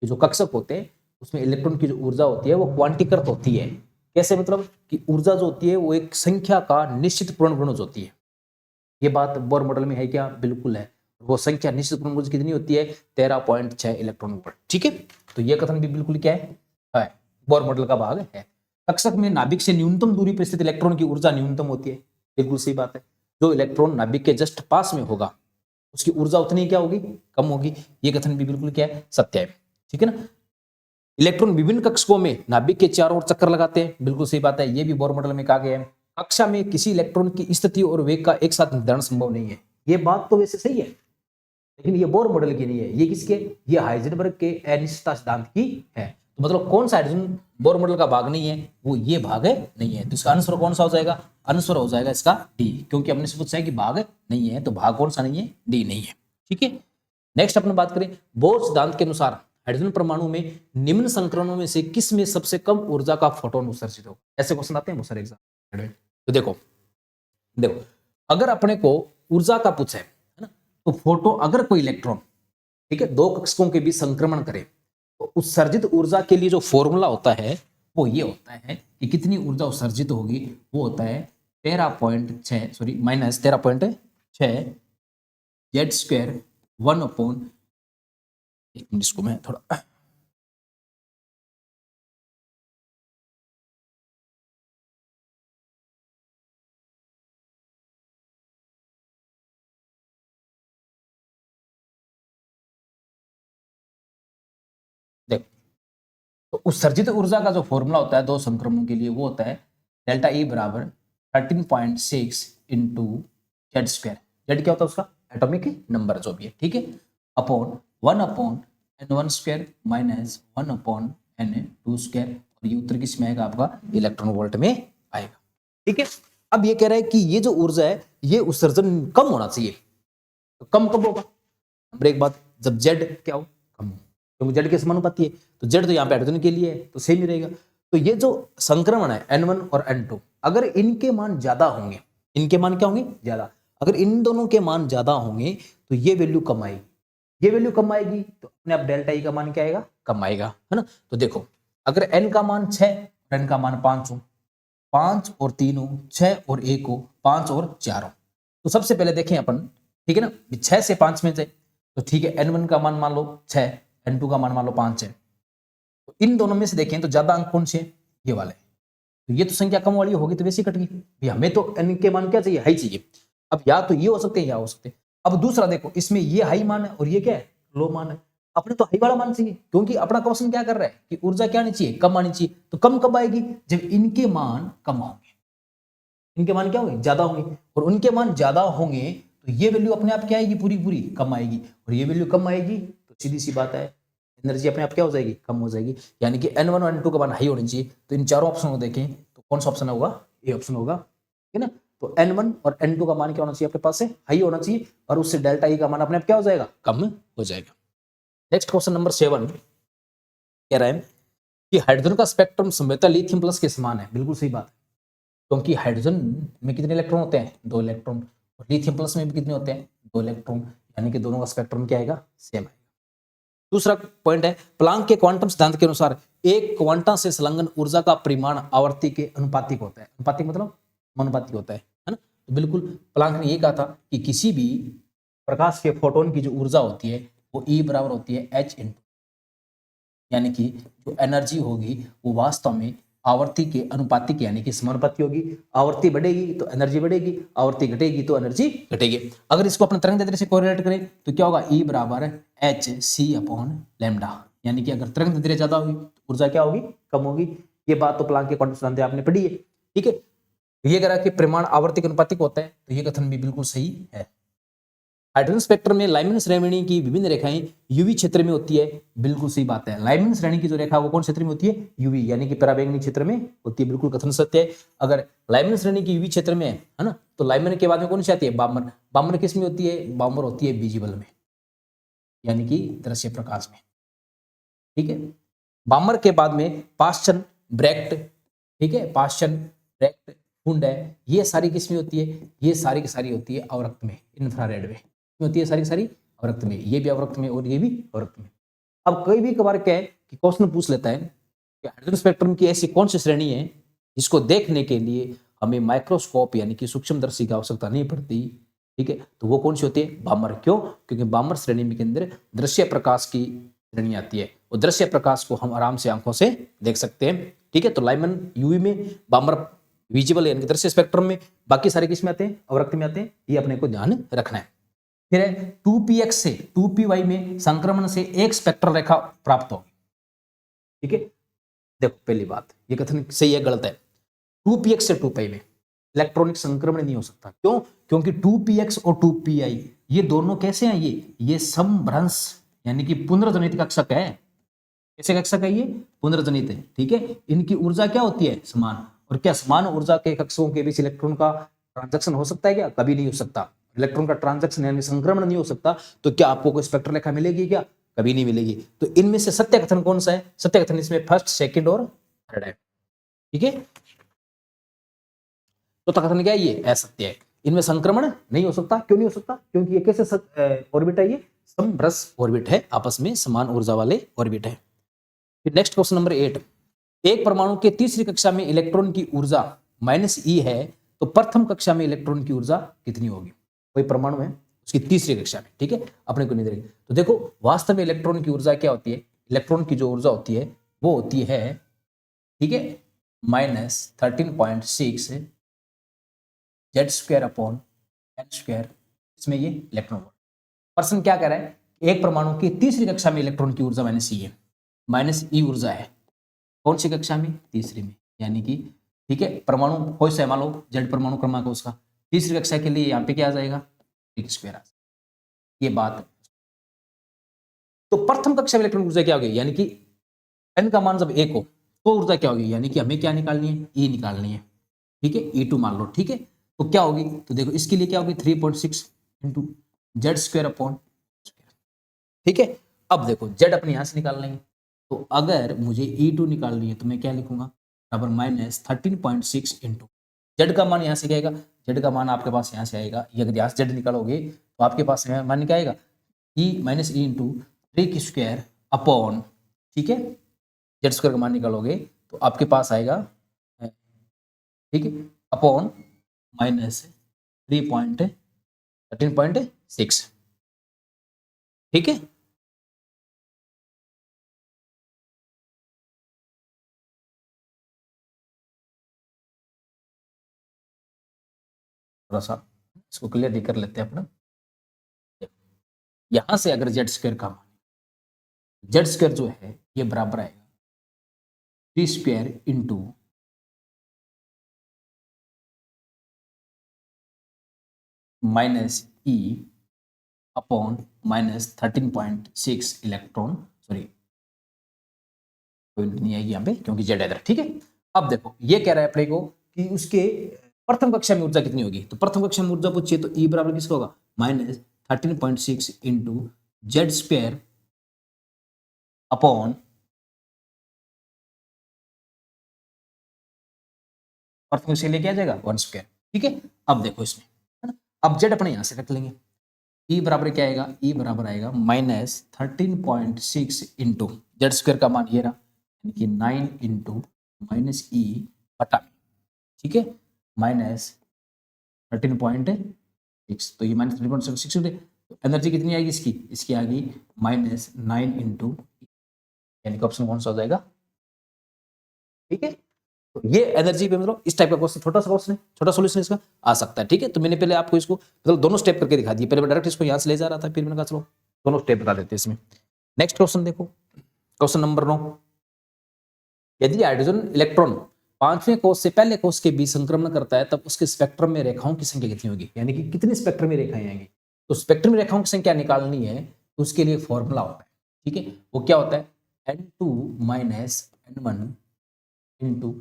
कि जो कक्षक होते हैं उसमें इलेक्ट्रॉन की जो ऊर्जा होती है वो क्वांटीकृत होती है। कैसे, मतलब कि ऊर्जा जो होती है वो एक संख्या का निश्चित पूर्णांक होती है। ये बात बोर मॉडल में है क्या, बिल्कुल है, वो संख्या निश्चित पूर्णांक कितनी होती है 13.6 इलेक्ट्रॉन वोल्ट, ठीक है, तो ये कथन भी बिल्कुल क्या है बोर मॉडल का भाग है। कक्षक में नाभिक से न्यूनतम दूरी पर स्थित इलेक्ट्रॉन की ऊर्जा न्यूनतम होती है, बिल्कुल सही बात है, जो इलेक्ट्रॉन नाभिक के जस्ट पास में होगा उसकी ऊर्जा उतनी क्या होगी, कम होगी। ये कथन भी बिल्कुल क्या है, सत्य है। ठीक है ना। इलेक्ट्रॉन विभिन्न कक्षकों में नाभिक के चारों ओर चक्कर लगाते हैं, बिल्कुल सही बात है। ये भी बोर मॉडल में कहा गया है। कक्षा में किसी इलेक्ट्रॉन की स्थिति और वेग का एक साथ निर्धारण संभव नहीं है। ये बात तो वैसे सही है, लेकिन ये बोर मॉडल की नहीं है। ये किसके, ये हाइजेनबर्ग के अनिश्चितता सिद्धांत की है। तो मतलब कौन सा हाइड्रोजन बोर मॉडल का भाग नहीं है, वो ये भाग है नहीं है। तो इसका आंसर कौन सा हो जाएगा, आंसर हो जाएगा इसका डी, क्योंकि हमने से पूछा है कि भाग नहीं है, तो भाग कौन सा नहीं है, डी नहीं है। ठीक है। नेक्स्ट अपन बात करें, बोर सिद्धांत के अनुसार हाइड्रोजन परमाणु में निम्न संक्रमणों में से किस में सबसे कम ऊर्जा का फोटोन उत्सर्जित हो। ऐसे क्वेश्चन आते हैं बहुत सारे एग्जाम में। तो देखो अगर अपने को ऊर्जा का पूछे है ना, तो फोटो अगर कोई इलेक्ट्रॉन, ठीक है, दो कक्षकों के बीच संक्रमण करे तो उत्सर्जित ऊर्जा के लिए जो फॉर्मूला होता है वो ये होता है कि कितनी ऊर्जा उत्सर्जित होगी, वो होता है 13.6 सॉरी माइनस 13.6 जेड स्क्वायर 1/, एक मिनट इसको मैं थोड़ा देखो, तो उत्सर्जित ऊर्जा का जो फॉर्मूला होता है दो संक्रमणों के लिए वो होता है डेल्टा ई बराबर 13.6 इंटू जेड स्क्वायर। जेड क्या होता है उसका एटॉमिक नंबर जो भी है, ठीक है, upon 1/n1 square minus 1/n2 square. और ये उत्तर किस में आएगा, आपका इलेक्ट्रॉन वोल्ट में आएगा। ठीक है। अब ये कह रहा है कि ये जो ऊर्जा है ये उत्सर्जन कम होना चाहिए। तो कम कब होगा, नंबर एक बात, जब जेड क्या हो, कम हो, क्योंकि जेड के समानुपाती है। तो जेड तो यहाँ पे हाइड्रोजन के लिए है तो सेम ही रहेगा। तो ये जो संक्रमण है n1 और n2, अगर इनके मान ज्यादा होंगे, इनके मान क्या होंगे, ज्यादा, अगर इन दोनों के मान ज्यादा होंगे तो ये वैल्यू कम आएगी। ये वैल्यू कम आएगी तो अपने आप डेल्टा ई का मान क्या आएगा, कम आएगा, है ना। तो देखो अगर n का मान 6 और n का मान 5 हो, 5 और 3 हो, 6 और 1 हो, 5 और 4 हो, तो सबसे पहले देखें अपन, ठीक है ना, 6 से 5 में से, तो ठीक है n1 का मान मान लो 6, n2 का मान मान लो 5 है। तो इन दोनों में से देखें तो ज्यादा अंक कौन से, ये वाले। तो ये तो संख्या कम वाली होगी तो वैसे ही कट गई। हमें तो n के मान क्या चाहिए, हाई चाहिए। अब या तो ये हो सकते हैं या हो सकते हैं। अब दूसरा देखो, इसमें ये हाई मान है और ये क्या है, लो मान है। अपने तो हाई वाला मान चाहिए, क्योंकि अपना क्वेश्चन क्या कर रहा है कि ऊर्जा क्या आनी चाहिए, कम आनी चाहिए। तो कम कब आएगी, जब इनके मान कम होंगे, इनके मान क्या होंगे, ज्यादा होंगे। और उनके मान ज्यादा होंगे तो ये वैल्यू अपने आप क्या आएगी, पूरी पूरी कम आएगी। और ये वैल्यू कम आएगी तो सीधी सी बात है एनर्जी अपने आप क्या हो जाएगी, कम हो जाएगी। यानी कि n1 और n2 का मान हाई होनी चाहिए। तो इन चारों ऑप्शन को देखें तो कौन सा ऑप्शन होगा, ए ऑप्शन होगा, ठीक है ना। तो n1 और n2 का मान क्या होना चाहिए आपके पास से, हाई होना चाहिए, और उससे डेल्टा ई का मान अपने आप क्या हो जाएगा, कम हो जाएगा। नेक्स्ट क्वेश्चन नंबर 7 कह रहा है कि हाइड्रोजन का स्पेक्ट्रम संभवतः लिथियम प्लस के समान है। बिल्कुल सही बात है, क्योंकि हाइड्रोजन में कितने इलेक्ट्रॉन होते हैं, 2 इलेक्ट्रॉन, और लिथियम प्लस में भी कितने होते हैं, 2 इलेक्ट्रॉन। यानी कि दोनों का स्पेक्ट्रम क्या आएगा, सेम आएगा। दूसरा पॉइंट है, प्लांक के क्वांटम सिद्धांत के अनुसार एक क्वांटा से संलग्न ऊर्जा का परिमाण आवर्ती के अनुपातिक होता है। अनुपातिक मतलब समानुपातिक होता है ना। तो बिल्कुल प्लांक ने यह कहा था कि किसी भी प्रकाश के फोटोन की जो ऊर्जा होती है वो E बराबर होती है H इंटू, यानी कि जो एनर्जी होगी वो वास्तव में आवर्ती के अनुपातिक यानी कि समानुपाती होगी। आवर्ती बढ़ेगी तो एनर्जी बढ़ेगी, आवर्ती घटेगी तो एनर्जी घटेगी। अगर इसको अपने तरंग दैर्ध्य से कोरिलेट करें तो क्या होगा, E बराबर hc/λ, यानी कि अगर तरंग दैर्ध्य ज्यादा होगी तो ऊर्जा क्या होगी, कम होगी। ये बात तो प्लांक के क्वांटम सिद्धांत आपने पढ़ी है, ठीक है। ये कह रहा कि परिमाण आवर्ती के अनुपातिक होता है, तो ये कथन भी बिल्कुल सही है। हाइड्रोजन स्पेक्ट्रम में लाइमन श्रेणी की विभिन्न रेखाएं यूवी क्षेत्र में होती है। बिल्कुल सही बात है, लाइमन श्रेणी की जो रेखा वो कौन क्षेत्र में होती है, यूवी, यानी कि पराबैंगनी क्षेत्र में होती है। बिल्कुल कथन सत्य है। अगर लाइमन श्रेणी की यूवी क्षेत्र में है ना, तो लाइमन के बाद में कौन सी आती है, बामर। बामर किस में होती है, बामर होती है विजिबल में, यानी कि दृश्य प्रकाश में, ठीक है। बामर के बाद में पाश्चन, ब्रैक्ट, ठीक है, पाश्चन, ब्रैक्ट, फुंड है, ये सारी किस में होती है, ये सारी की सारी होती है अवरक्त में, इंफ्रारेड में होती है, सारी की सारी अवरक्त में। ये भी अवरक्त में और ये भी अवरक्त में। अब कई भी कबार क्या है कि क्वेश्चन पूछ लेता है कि हाइड्रोजन स्पेक्ट्रम की ऐसी कौन सी श्रेणी है जिसको देखने के लिए हमें माइक्रोस्कोप यानी कि सूक्ष्मदर्शी की आवश्यकता नहीं पड़ती, ठीक है। तो वो कौन सी होती है, बामर। क्यों, क्योंकि बामर श्रेणी के अंदर दृश्य प्रकाश की श्रेणी आती है, और दृश्य प्रकाश को हम आराम से आंखों से देख सकते हैं, ठीक है। तो लाइमन यूवी में, बामर विजिबल यानी कि दृश्य स्पेक्ट्रम में, बाकी सारे किस में आते हैं, अवरक्त में आते हैं। ये अपने को ध्यान रखना है। फिर है 2px से 2py में संक्रमण से एक स्पेक्ट्रल रेखा प्राप्त होगी। ठीक है, देखो पहली बात, ये कथन सही है गलत है? 2px से 2py में इलेक्ट्रॉनिक संक्रमण नहीं हो सकता। क्यों? क्योंकि 2px और 2py ये दोनों कैसे हैं? ये समभ्रंश यानी कि पुनर्जनित कक्षक है। कैसे कक्षक है? ये पुनर्जनित है। ठीक है, इनकी ऊर्जा क्या होती है? समान। और क्या समान ऊर्जा के कक्षकों के बीच इलेक्ट्रॉन का ट्रांजैक्शन हो सकता है क्या? कभी नहीं हो सकता। इलेक्ट्रॉन का ट्रांजैक्शन यानी संक्रमण नहीं हो सकता, तो क्या आपको कोई स्पेक्ट्रल रेखा मिलेगी क्या? कभी नहीं मिलेगी। तो इनमें से सत्य कथन कौन सा है? सत्य कथन इसमें फर्स्ट, सेकंड और थर्ड है। ठीक है, तो कथन क्या है? ये असत्य है, इनमें संक्रमण नहीं हो सकता। क्यों नहीं हो सकता? क्योंकि ये कैसे ऑर्बिट है? ये समभ्रंश ऑर्बिट है, आपस में समान ऊर्जा वाले ऑर्बिट है। फिर नेक्स्ट क्वेश्चन नंबर 8, एक परमाणु के तीसरी कक्षा में इलेक्ट्रॉन की ऊर्जा -e है, तो प्रथम कक्षा में इलेक्ट्रॉन की ऊर्जा कितनी होगी? कोई परमाणु है, उसकी तीसरी कक्षा में। ठीक है, अपने को नहीं देगी। तो देखो वास्तव में इलेक्ट्रॉन की ऊर्जा क्या होती है? इलेक्ट्रॉन की जो ऊर्जा होती है वो होती है, ठीक है, -13.6 Z² अपॉन N²। इसमें ये इलेक्ट्रॉन वोल्ट। प्रश्न क्या कह रहा है? एक परमाणु की तीसरी कक्षा में इलेक्ट्रॉन की ऊर्जा -e है, -e ऊर्जा है। कौन सी कक्षा में? तीसरी में। यानी कि ठीक है, परमाणु कोई सा मान लो Z परमाणु क्रमांक उसका, तीसरी कक्षा के लिए यहाँ पे क्या आ जाएगा? (3)² आ। ये बात है। तो प्रथम कक्षा में इलेक्ट्रॉन ऊर्जा क्या होगी? यानी कि n का मान जब 1 हो तो ऊर्जा क्या होगी? यानी कि हमें क्या निकालनी है? E निकालनी है। ठीक है, E2 मान लो। ठीक है, तो क्या होगी? तो देखो इसके लिए क्या होगी? 3.6 इंटू Z² अपॉन। ठीक है, अब देखो Z अपने यहां से निकाल लेंगे, तो अगर मुझे E2 निकालनी है तो मैं क्या लिखूंगा? बराबर -13.6 इंटू Z का मान यहां से क्या आएगा? Z का मान आपके पास यहां से आएगा, ये अगर यहां से Z निकालोगे तो आपके पास मान क्या आएगा? E इंटू 3² अपॉन, ठीक है, Z² का मान निकालोगे तो आपके पास आएगा, ठीक है, अपॉन -13.6। ठीक है, थोड़ा सा इसको क्लियर नहीं कर लेते हैं अपना। यहां से अगर Z² का मान, Z² जो है ये बराबर आएगा 3² into -e upon -13.6 electron, sorry कोई नहीं आएगी यहाँ पे क्योंकि Z इधर। ठीक है, अब देखो ये कह रहा है अपने को कि उसके प्रथम कक्षा में ऊर्जा कितनी होगी? तो प्रथम कक्षा में ऊर्जा पूछिए तो E बराबर किसका होगा? -13.6 इंटू Z² अपॉन प्रथम कक्षा लेके आ जाएगा 1²। ठीक है, अब देखो इसमें, है ना, अब Z अपने यहां से रख लेंगे। E बराबर क्या आएगा? E बराबर आएगा -13.6 इंटू Z² का मान ये रहा, यानी कि 9 इंटू -e बटा, ठीक है, -13.6, तो ये -13.6 तो एनर्जी कितनी आएगी इसकी? इसकी आ गई -9 इंटू, यानी कि ऑप्शन कौन सा हो जाएगा? ठीक है, तो ये एनर्जी पे मतलब इस टाइप का क्वेश्चन, छोटा सा क्वेश्चन है, छोटा सॉल्यूशन इसका आ सकता है। ठीक है, तो मैंने पहले आपको इसको मतलब दोनों स्टेप करके दिखा दिए। पहले मैं डायरेक्ट इसको यहां से ले जा रहा था, फिर मैंने कहा चलो दोनों स्टेप बता देते हैं इसमें। नेक्स्ट क्वेश्चन देखो, क्वेश्चन नंबर 9, यदि हाइड्रोजन इलेक्ट्रॉन पांचवें कोष से पहले कोष के बीच संक्रमण करता है तब उसके स्पेक्ट्रम में रेखाओं की संख्या कितनी होगी? यानी कि कितनी स्पेक्ट्रम में रेखाएं आएंगी? तो स्पेक्ट्रम में रेखाओं की संख्या निकालनी है तो उसके लिए फॉर्मूला होता है। ठीक है, वो क्या होता है? N2 minus N1 into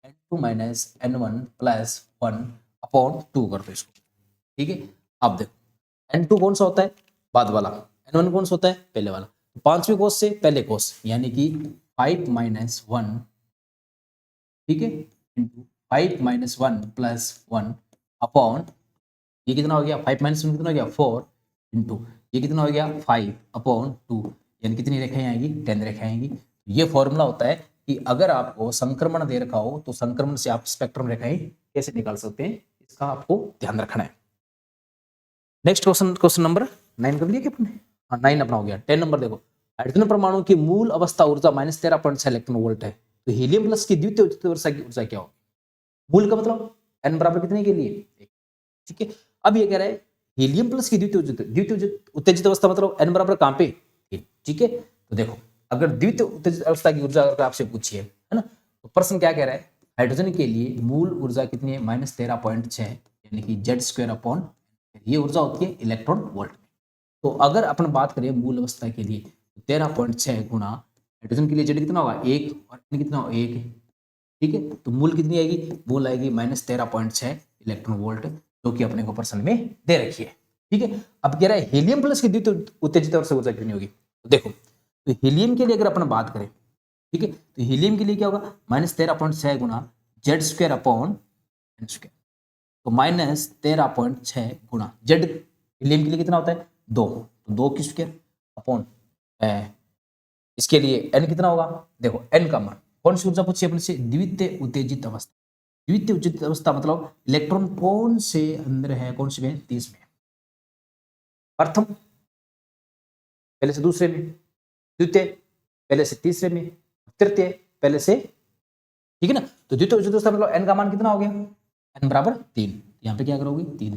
N2 minus N1 plus 1 upon 2 कर दो इसको। ठीक है, अब देखो N2 कौन सा होता है? बाद वाला। N1 कौन सा होता है? पहले वाला। पांचवें कोष से पहले कोष यानी कि 5 माइनस 1, ठीक है, इंटू 5 माइनस 1 प्लस 1 अपॉन, ये कितना हो गया? 5 माइनस 1 कितना हो गया? 4 इंटू ये कितना हो गया? 5 अपॉन 2, यानी कितनी रेखाएं आएंगी? 10 रेखाएं आएंगी। ये फॉर्मूला होता है कि अगर आपको संक्रमण दे रखा हो तो संक्रमण से आप स्पेक्ट्रम रेखाएं कैसे निकाल सकते हैं, इसका आपको ध्यान रखना है। नेक्स्ट क्वेश्चन, क्वेश्चन नंबर 9 कर लिया क्या अपने? हाँ 9 अपना हो गया। 10 नंबर देखो, हाइड्रोजन परमाणु की मूल अवस्था ऊर्जा -13.6 इलेक्ट्रॉन वोल्ट है, तो हीलियम प्लस की द्वितीय अवस्था की ऊर्जा क्या होगी? मूल का मतलब n बराबर कितने के लिए? ठीक है, अब ये कह रहा है हीलियम प्लस की द्वितीय उत्तेजित अवस्था मतलब n बराबर कहां पे 3, ठीक है। तो देखो अगर द्वितीय उत्तेजित अवस्था की ऊर्जा अगर आपसे पूछिए, है ना, तो प्रश्न क्या कह रहा है, हाइड्रोजन के लिए मूल ऊर्जा कितनी है, -13.6, यानी कि Z² ये ऊर्जा होती है इलेक्ट्रॉन वोल्ट। तो अगर अपन बात करें मूल अवस्था के लिए, 13.6 गुणा हाइड्रोजन के लिए Z कितना होगा 1 और N कितना होगा 1, ठीक है। तो मूल कितनी आएगी, मूल आएगी -13.6 इलेक्ट्रॉन वोल्ट, जो कि अपने को प्रश्न में दे रखी है, ठीक है। अब कह रहा है हीलियम प्लस की द्वितीय उत्तेजित अवस्था ऊर्जा कितनी होगी। तो देखो, तो हीलियम के लिए अगर अपन बात करें, ठीक है, तो हीलियम के लिए क्या होगा, -13.6 गुणा Z²/N², तो -13.6 गुणा Z हीलियम के लिए कितना होता है 2, तो 2 की स्क्वायर अपॉन इसके लिए n कितना होगा, देखो n का मान, कौन सी ऊर्जा पूछी अपने से, द्वितीय उत्तेजित अवस्था। द्वितीय उत्तेजित अवस्था मतलब इलेक्ट्रॉन कौन से अंदर है, कौन से में, 30 में, प्रथम पहले से दूसरे में, द्वितीय पहले से तीसरे में, तृतीय पहले से, ठीक है ना। तो द्वितीय उत्तेजित अवस्था मतलब n का मान कितना हो गया, n बराबर 3, यहाँ पे क्या करोगे 3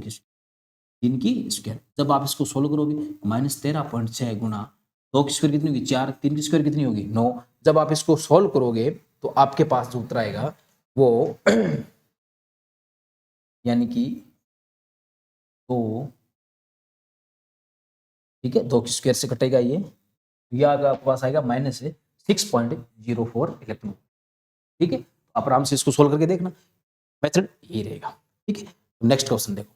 की स्क्वायर। जब आप इसको सोल्व करोगे -13.6 गुणा 2 की स्क्वायर कितनी होगी 4, 3 की स्क्वायर कितनी होगी 9। जब आप इसको सोल्व करोगे तो आपके पास जो उत्तर आएगा वो यानी कि 2, ठीक है, 2 की स्क्वायर से कटेगा ये, या आपके पास आएगा -6.04 इलेक्ट्रॉन, ठीक है। आप आराम से इसको सोल्व करके देखना, मेथड ये रहेगा, ठीक है। नेक्स्ट क्वेश्चन देखो,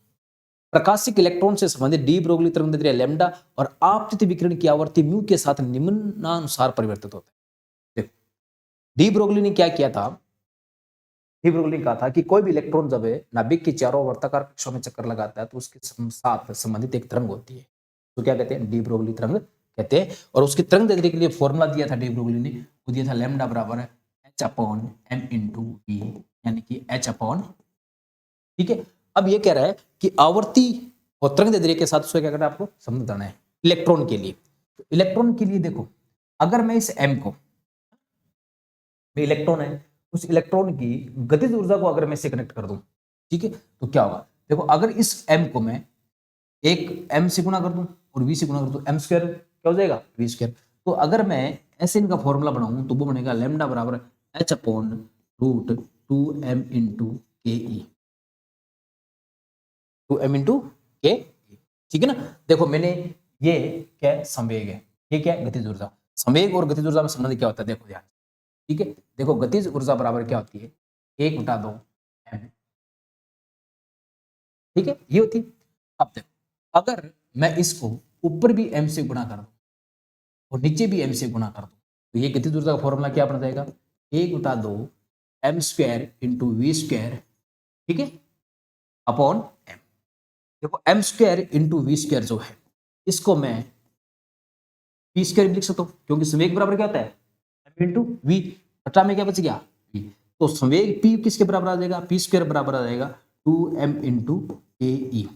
प्रकाशिक इलेक्ट्रॉन से संबंधित डी ब्रोगली तरंगदैर्घ्य लैम्डा और आपतित विकिरण की आवृत्ति म्यू के साथ निम्नानुसार परिवर्तित होता है। देखो डी ब्रोगली ने क्या किया था, डी ब्रोगली ने कहा था कि कोई भी इलेक्ट्रॉन जब नाभिक के चारों वर्ताकार कक्षों में चक्कर लगाता है तो उसके साथ संबंधित एक तरंग होती है, तो क्या कहते हैं, डी ब्रोगली तरंग कहते हैं। और उसकी तरंगदैर्घ्य के लिए फॉर्मूला दिया था डी ब्रोगली ने, वो दिया था लैम्डा बराबर h/m/v, यानी कि h/, ठीक है। अब ये कह रहा है कि आवर्ती और तरंगदैर्घ्य के साथ उसको क्या करना है, आपको समझना है। इलेक्ट्रॉन के लिए, तो इलेक्ट्रॉन के लिए देखो, अगर मैं इस m को, इलेक्ट्रॉन है, उस इलेक्ट्रॉन की गतिज ऊर्जा को अगर मैं इससे कनेक्ट कर दूं, ठीक है, तो क्या होगा, देखो अगर इस m को मैं एक m से गुणा कर दूं और v से गुणा कर दूं, m² क्या हो जाएगा v²। तो अगर मैं ऐसे इनका फॉर्मूला बनाऊं तो वो बनेगा लैम्डा बराबर h/√2m into ke, 2m into के, ठीक है ना। देखो मैंने, ये क्या है, संवेग है, ये क्या है, गतिज ऊर्जा। संवेग और गतिज ऊर्जा में संबंध क्या होता है, देखो ध्यान, ठीक है। देखो गतिज ऊर्जा बराबर क्या होती है, 1/2 m, ठीक है, ये होती है। अब देखो अगर मैं इसको ऊपर भी m से गुणा कर दूं और नीचे भी m से गुणा कर दूं, तो ये गतिज ऊर्जा का फॉर्मूला क्या बन जाएगा, 1/2 m² इंटू v², ठीक है, अपॉन m। देखो m² इंटू v² जो है, इसको मैं p² भी लिख सकता हूं, क्योंकि संवेग बराबर क्या होता है m इंटू v, बटा में क्या बच गया v। तो संवेग p किसके बराबर आ जाएगा, p² बराबर आ जाएगा 2m इंटू ke।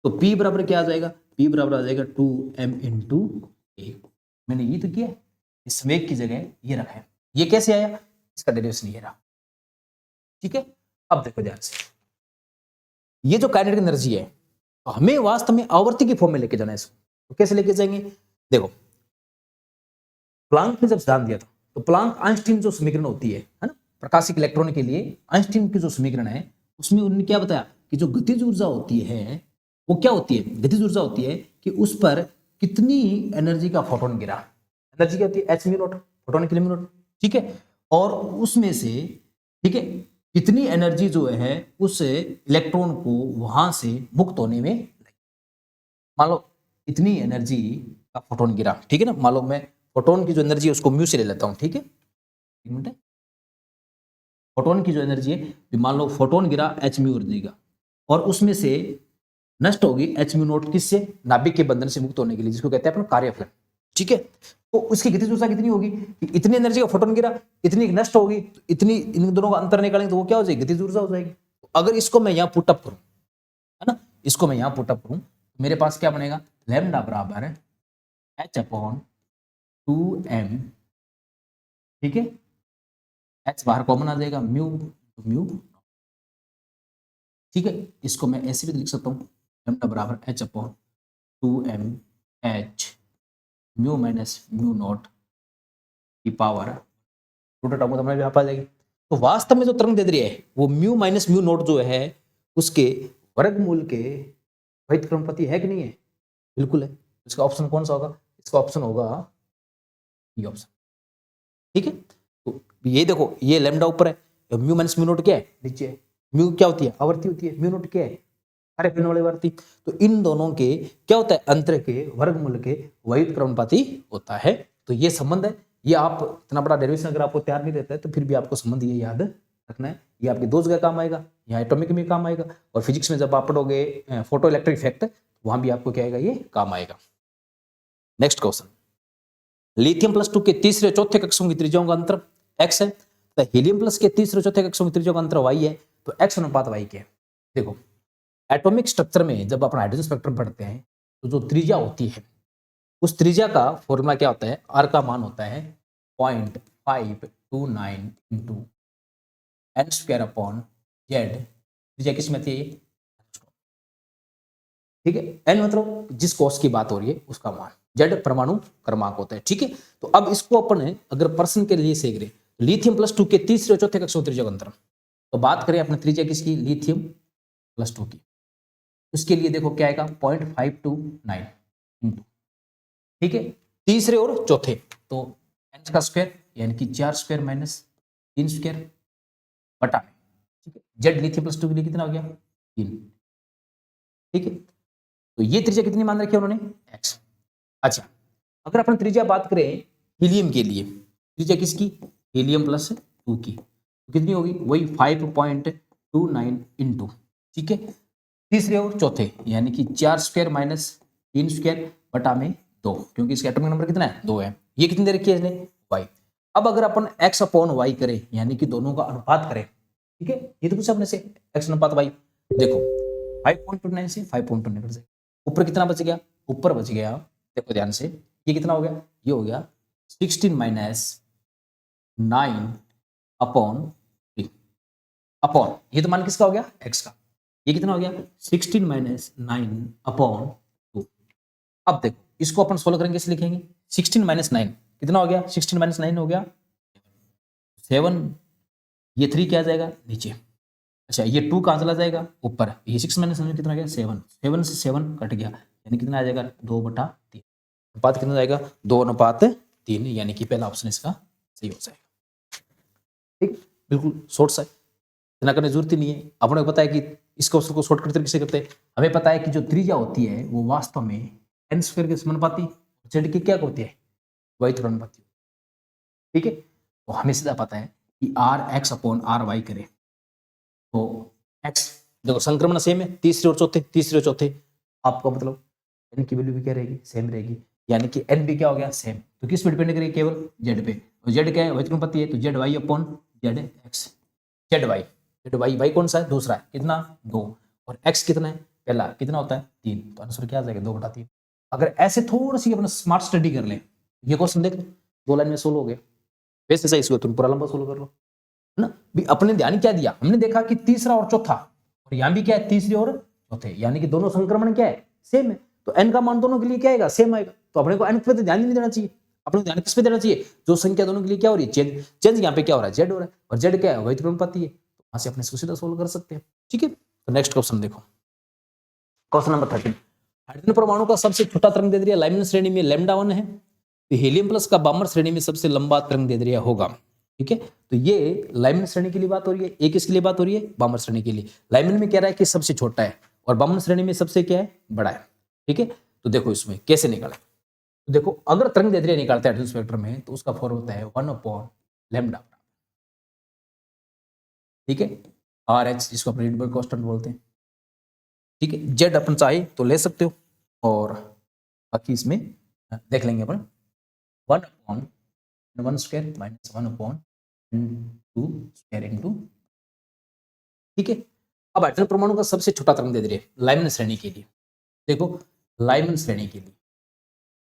तो p बराबर क्या आ जाएगा, p बराबर आ जाएगा 2m इंटू के। मैंने ये तो किया, इस संवेग की जगह ये रखा है। ये कैसे आया, इसका डेरिवेशन ये रहा, ठीक है। अब देखो ध्यान से, ये जो काइनेटिक एनर्जी है, तो हमें वास्तव में आवर्ती की फॉर्म में लेके जाना है इसको। तो कैसे लेके जाएंगे, देखो प्लांक ने जब सिद्धांत दिया था, तो प्लांक आइंस्टीन जो समीकरण होती है ना, प्रकाशिक इलेक्ट्रॉन के लिए आइंस्टीन की जो समीकरण है, उसमें उन्होंने क्या बताया कि जो गतिज ऊर्जा होती है वो क्या होती है, गतिज ऊर्जा होती है कि उस पर कितनी एनर्जी का फोटोन गिरा, एनर्जी क्या होती है h/μ0, फोटोन के लिए μ0, ठीक है। और उसमें से, ठीक है, कितनी एनर्जी जो है उस इलेक्ट्रॉन को वहां से मुक्त होने में लगी। मान लो इतनी एनर्जी का फोटोन गिरा, ठीक है ना, मान लो मैं फोटोन की जो एनर्जी है उसको म्यू से ले लेता हूं, ठीक है, एक मिनट। फोटोन की जो एनर्जी है, मान लो फोटोन गिरा h/μ एनर्जी का, और उसमें से नष्ट होगी h/μ0 किससे, नाभिक के बंधन से मुक्त होने के लिए, जिसको कहते हैं अपन कार्यफलन, ठीक है। तो उसकी गतिज ऊर्जा कितनी होगी, इतनी एनर्जी का फोटोन गिरा, इतनी नष्ट होगी, तो इतनी, इन दोनों का अंतर निकालेंगे तो वो क्या हो जाएगी, गतिज ऊर्जा हो जाएगी। तो अगर इसको मैं यहाँ पुटअप करूं, है ना, इसको मैं यहाँ पुटअप करूं, मेरे पास क्या बनेगा, लैम्डा बराबर है h/2m, ठीक है, h बाहर कॉमन आ जाएगा, म्यू, ठीक है। इसको मैं ऐसे भी लिख सकता हूँ, लैम्डा बराबर h/2m 2mh mu minus mu naught की पावर रूट टर्म तो यहाँ पर आ जाएगी। तो वास्तव में जो तरंग दैर्ध्य है वो म्यू माइनस म्यू नॉट जो है उसके वर्गमूल के वैध क्रमपति है कि नहीं है? बिल्कुल है। इसका ऑप्शन कौन सा होगा? इसका ऑप्शन होगा ये ऑप्शन। ठीक है, तो ये देखो ये लैम्डा ऊपर है, म्यू माइनस म्यू नॉट क्या है? नीचे है। म्यू क्या होती है? आवर्ती होती है। म्यू नॉट क्या है? कार्य करने वाली आवर्ती। तो इन दोनों के क्या होता है? अंतर के वर्गमूल के वैध क्रमपति होता है। तो ये संबंध है। ये आप इतना बड़ा डेरिवेशन अगर आपको तैयार नहीं रहता है तो फिर भी आपको संबंध ये याद रखना है। ये आपके दो जगह काम आएगा, यहाँ एटॉमिक में काम आएगा और फिजिक्स में जब आप पढ़ोगे फोटो इलेक्ट्रिक इफेक्ट वहां भी आपको क्या आएगा? ये काम आएगा। नेक्स्ट क्वेश्चन, लिथियम प्लस 2 के तीसरे और चौथे कक्षों की त्रिज्याओं का अंतर x है, तो हीलियम प्लस के तीसरे और चौथे कक्षों की त्रिज्याओं का अंतर y है, तो x अनुपात y क्या है? देखो एटॉमिक स्ट्रक्चर में जब अपन हाइड्रोजन स्पेक्ट्रम पढ़ते हैं तो जो त्रिज्या होती है उस त्रिज्या का फॉर्मूला क्या होता है? r का मान होता है 0.529 into n square upon z। त्रिज्या किस में थी? ठीक है, n मतलब जिस कोश की बात हो रही है उसका मान, z परमाणु क्रमांक होता है। ठीक है, तो अब इसको अपन अगर प्रश्न के लिए सीख रहे लिथियम प्लस 2 के तीसरे और चौथे कक्षों त्रिज्या का अंतर, तो बात करें अपने त्रिज्या किसकी? लिथियम प्लस 2 की। उसके लिए देखो क्या आएगा? 0.529 इंटू, ठीक है, तीसरे और चौथे तो n का स्क्वायर यानी कि 4 स्क्वायर माइनस 3 स्क्वायर बटा में, ठीक है, z लिथियम प्लस 2 के लिए कितना हो गया? 3। ठीक है, तो ये त्रिज्या कितनी मान रखी है उन्होंने? x। अच्छा, अगर अपन त्रिज्या बात करें हीलियम के लिए, त्रिज्या किसकी? हीलियम प्लस 2 की, तो कितनी होगी? वही 5.29 इंटू, ठीक है, तीसरे और चौथे यानी कि 4 स्क्वायर माइनस 3 स्क्वायर बटा में 2, क्योंकि इसका एटॉमिक नंबर कितना है? 2 है। ये कितनी दे रखी है इसने? y। अब अगर अपन x अपॉन y करें यानी कि दोनों का अनुपात करें, ठीक है, ये तो कुछ अपने से x अनुपात y, देखो 5.29 से 5.29 कट जाएगा, ऊपर कितना बच गया? ऊपर बच गया, देखो ध्यान से, ये कितना हो गया? ये हो गया 16 माइनस 9 अपॉन 3 अपॉन, ये तो मान किसका हो गया? x का। ये कितना हो गया? 16 माइनस 9 अपॉन 2। अब देखो इसको अपन सोल्व करेंगे, कैसे लिखेंगे? 16 माइनस 9 कितना हो गया? 16 माइनस 9 हो गया 7, ये 3 क्या आ जाएगा? नीचे। अच्छा, ये 2 कहाँ चला जाएगा? ऊपर। ये 6 माइनस 9 कितना गया? 7। 7 से 7 कट गया यानी कितना आ जाएगा? 2/3। अनुपात कितना जाएगा? 2:3, यानी कि पहला ऑप्शन इसका सही हो जाएगा। ठीक, बिल्कुल शॉर्ट सा, इतना करने की जरूरत ही नहीं है। आपने पता है कि इस क्वेश्चन को शॉर्टकट तरीके से करते हैं। हमें पता है कि जो त्रिज्या होती है वो वास्तव में n स्क्वायर के समानुपाती, z की क्या होती है? वही समानुपाती। ठीक है, तो हमें सीधा पता है कि r(x) अपॉन r(y) करें तो x, देखो संक्रमण सेम है, तीसरे और चौथे आपका मतलब n की वैल्यू भी क्या रहेगी? सेम रहेगी, यानी कि n भी क्या हो गया? सेम। तो किस पे डिपेंड करेगी? केवल z पे। और z क्या है? वही क्रमपति है, तो zy अपॉन zx। zy कौन सा है? दूसरा है, कितना? 2। और x कितना है? पहला कितना होता है? 3। तो आंसर क्या आ जाएगा? 2/3। अगर ऐसे थोड़ी सी अपना स्मार्ट स्टडी कर ले, ये क्वेश्चन देख लो, 2 लाइन में सोल्व हो गया। वैसे सही इसको तुम पूरा लंबा सोल्व कर लो, है ना? भी अपने ध्यान क्या दिया? हमने देखा कि तीसरा और चौथा, और यहाँ भी क्या है? तीसरे और चौथे, यानी कि दोनों संक्रमण क्या है? सेम है। तो n का मान दोनों के लिए क्या आएगा? सेम आएगा। तो अपने को n पे ध्यान ही नहीं देना चाहिए, अपने को ध्यान किस पे देना चाहिए? जो संख्या दोनों के लिए क्या हो रही है? चेंज यहाँ पे क्या हो रहा है? z हो रहा है, और z क्या है? वही क्रमपति है। तो वहां से अपने इसको सीधा सोल्व कर सकते हैं। ठीक है, तो नेक्स्ट क्वेश्चन देखो, क्वेश्चन नंबर 13। हाइड्रोजन परमाणु का सबसे छोटा तरंग दैर्ध्य लाइमन श्रेणी में λ1 है, तो हीलियम प्लस का बामर श्रेणी में सबसे लंबा तरंग दैर्ध्य होगा। ठीक है, तो ये लाइमन श्रेणी के लिए बात हो रही है, एक किसके लिए बात हो रही है? बामर श्रेणी के लिए। लाइमन में कह रहा है कि सबसे छोटा है और बामर श्रेणी में सबसे क्या है? बड़ा है। ठीक है, तो देखो इसमें कैसे निकाले, तो देखो अगर तरंग दैर्ध्य निकालते हैं हाइड्रोजन स्पेक्ट्रम में तो उसका फॉर्मूला होता है 1/λ। ठीक है, RH जिसको अपन रीडबर्ग कांस्टेंट बोलते हैं। ठीक है, जेड अपन चाहे तो ले सकते हो, और बाकी इसमें देख लेंगे अपन 1/(1 स्क्वायर माइनस 1/(2 स्क्वायर इंटू). ठीक है, अब हाइड्रोजन परमाणु का सबसे छोटा तरंग दैर्ध्य लाइमन श्रेणी के लिए, देखो लाइमन श्रेणी के लिए,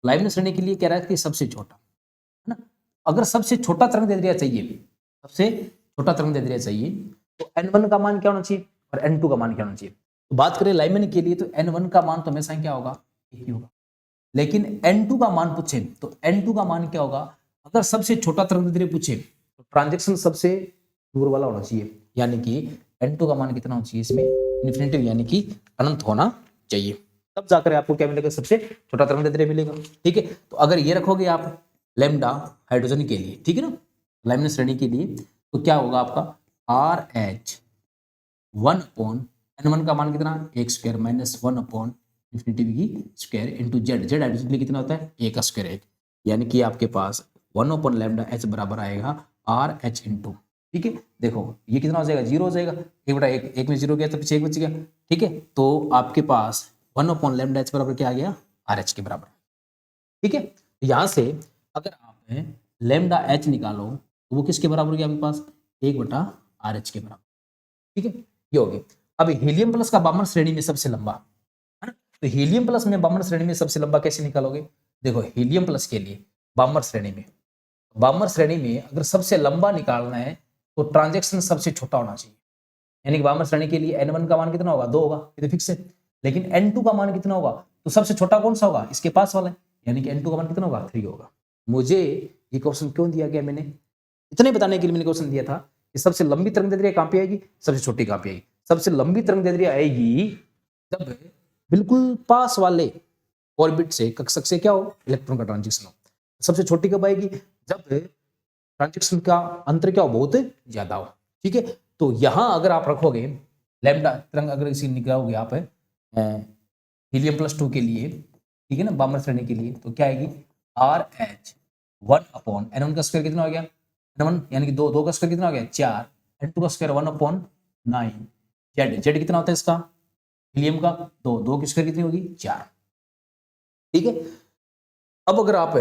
लाइमन श्रेणी के लिए कह रहा है कि सबसे छोटा, है ना? अगर सबसे छोटा तरंग दैर्ध्य चाहिए, सबसे छोटा तरंग दैर्ध्य चाहिए तो n1 का मान क्या होना चाहिए और n2 का मान क्या होना चाहिए? तो बात करें लाइमन के लिए तो n1 का मान तो हमेशा क्या होगा? एक ही होगा। लेकिन n2 का मान पूछे तो n2 का मान क्या होगा, अगर सबसे छोटा तरंगदैर्घ्य पूछे तो ट्रांजैक्शन सबसे दूर वाला होना चाहिए, यानी कि n2 का मान कितना होना चाहिए इसमें, इन्फिनिटी यानी कि अनंत होना चाहिए, तब जाकर आपको क्या मिलेगा, सबसे छोटा तरंगदैर्घ्य मिलेगा। ठीक है, तो अगर ये रखोगे आप लैम्डा हाइड्रोजन के लिए, ठीक है ना, लैमिनस श्रेणी के लिए, तो क्या होगा आपका RH 1/n1 का मान कितना, एक स्क्वायर माइनस 1/इंफिनिटी की square into Z, Z hydrogen के लिए कितना होता है, एक स्क्वायर एक, यानी कि आपके पास 1/λh बराबर आएगा RH इंटू, ठीक है, देखो ये कितना हो जाएगा, जीरो हो जाएगा, एक बटा एक, एक में जीरो गया तो पीछे एक बच गया। ठीक है, तो आपके पास 1/λh बराबर क्या आ गया, RH के बराबर। ठीक है, यहां से अगर आप लैम्डा एच निकालो तो वो किसके बराबर हो गया आपके पास, 1/RH के बराबर। ठीक है, ये हो गया। अब हीलियम प्लस का बामर श्रेणी में सबसे लंबा है ना, तो हीलियम प्लस में बामर श्रेणी में सबसे लंबा कैसे निकालोगे, देखो हीलियम प्लस के लिए बामर श्रेणी में अगर सबसे लंबा निकालना है तो ट्रांजैक्शन सबसे छोटा होना चाहिए, यानी कि बामर श्रेणी के लिए n1 का मान कितना होगा, 2 होगा, ये तो फिक्स है। लेकिन n2 का मान कितना होगा, तो सबसे छोटा कौन सा होगा, इसके पास वाला है, यानी कि n2 का मान कितना होगा, 3 होगा। मुझे ये क्वेश्चन क्यों दिया गया, मैंने इतने बताने के लिए मैंने क्वेश्चन दिया था कि सबसे लंबी तरंगदैर्घ्य कहां पे आएगी, सबसे छोटी कहां पे आएगी, सबसे लंबी तरंगदैर्घ्य आएगी जब बिल्कुल पास वाले ऑर्बिट से कक्षक से क्या हो, इलेक्ट्रॉन का ट्रांजिशन हो। सबसे छोटी कब आएगी, जब ट्रांजिशन का अंतर क्या हो, बहुत ज्यादा हो। ठीक है, तो यहां अगर आप रखोगे लैम्डा तरंग, अगर इसी निकालोगे आप हीलियम प्लस 2 के लिए, ठीक है ना, बामर श्रेणी के लिए, तो क्या आएगी, RH 1/n1 का स्क्वायर कितना हो गया, n1 यानी कि 2 का स्क्वायर कितना हो गया, 4, n2 का स्क्वायर 1/9, जेड, जेड कितना होता है इसका, हीलियम का 2 की स्क्वायर कितनी होगी, 4। ठीक है, अब अगर आप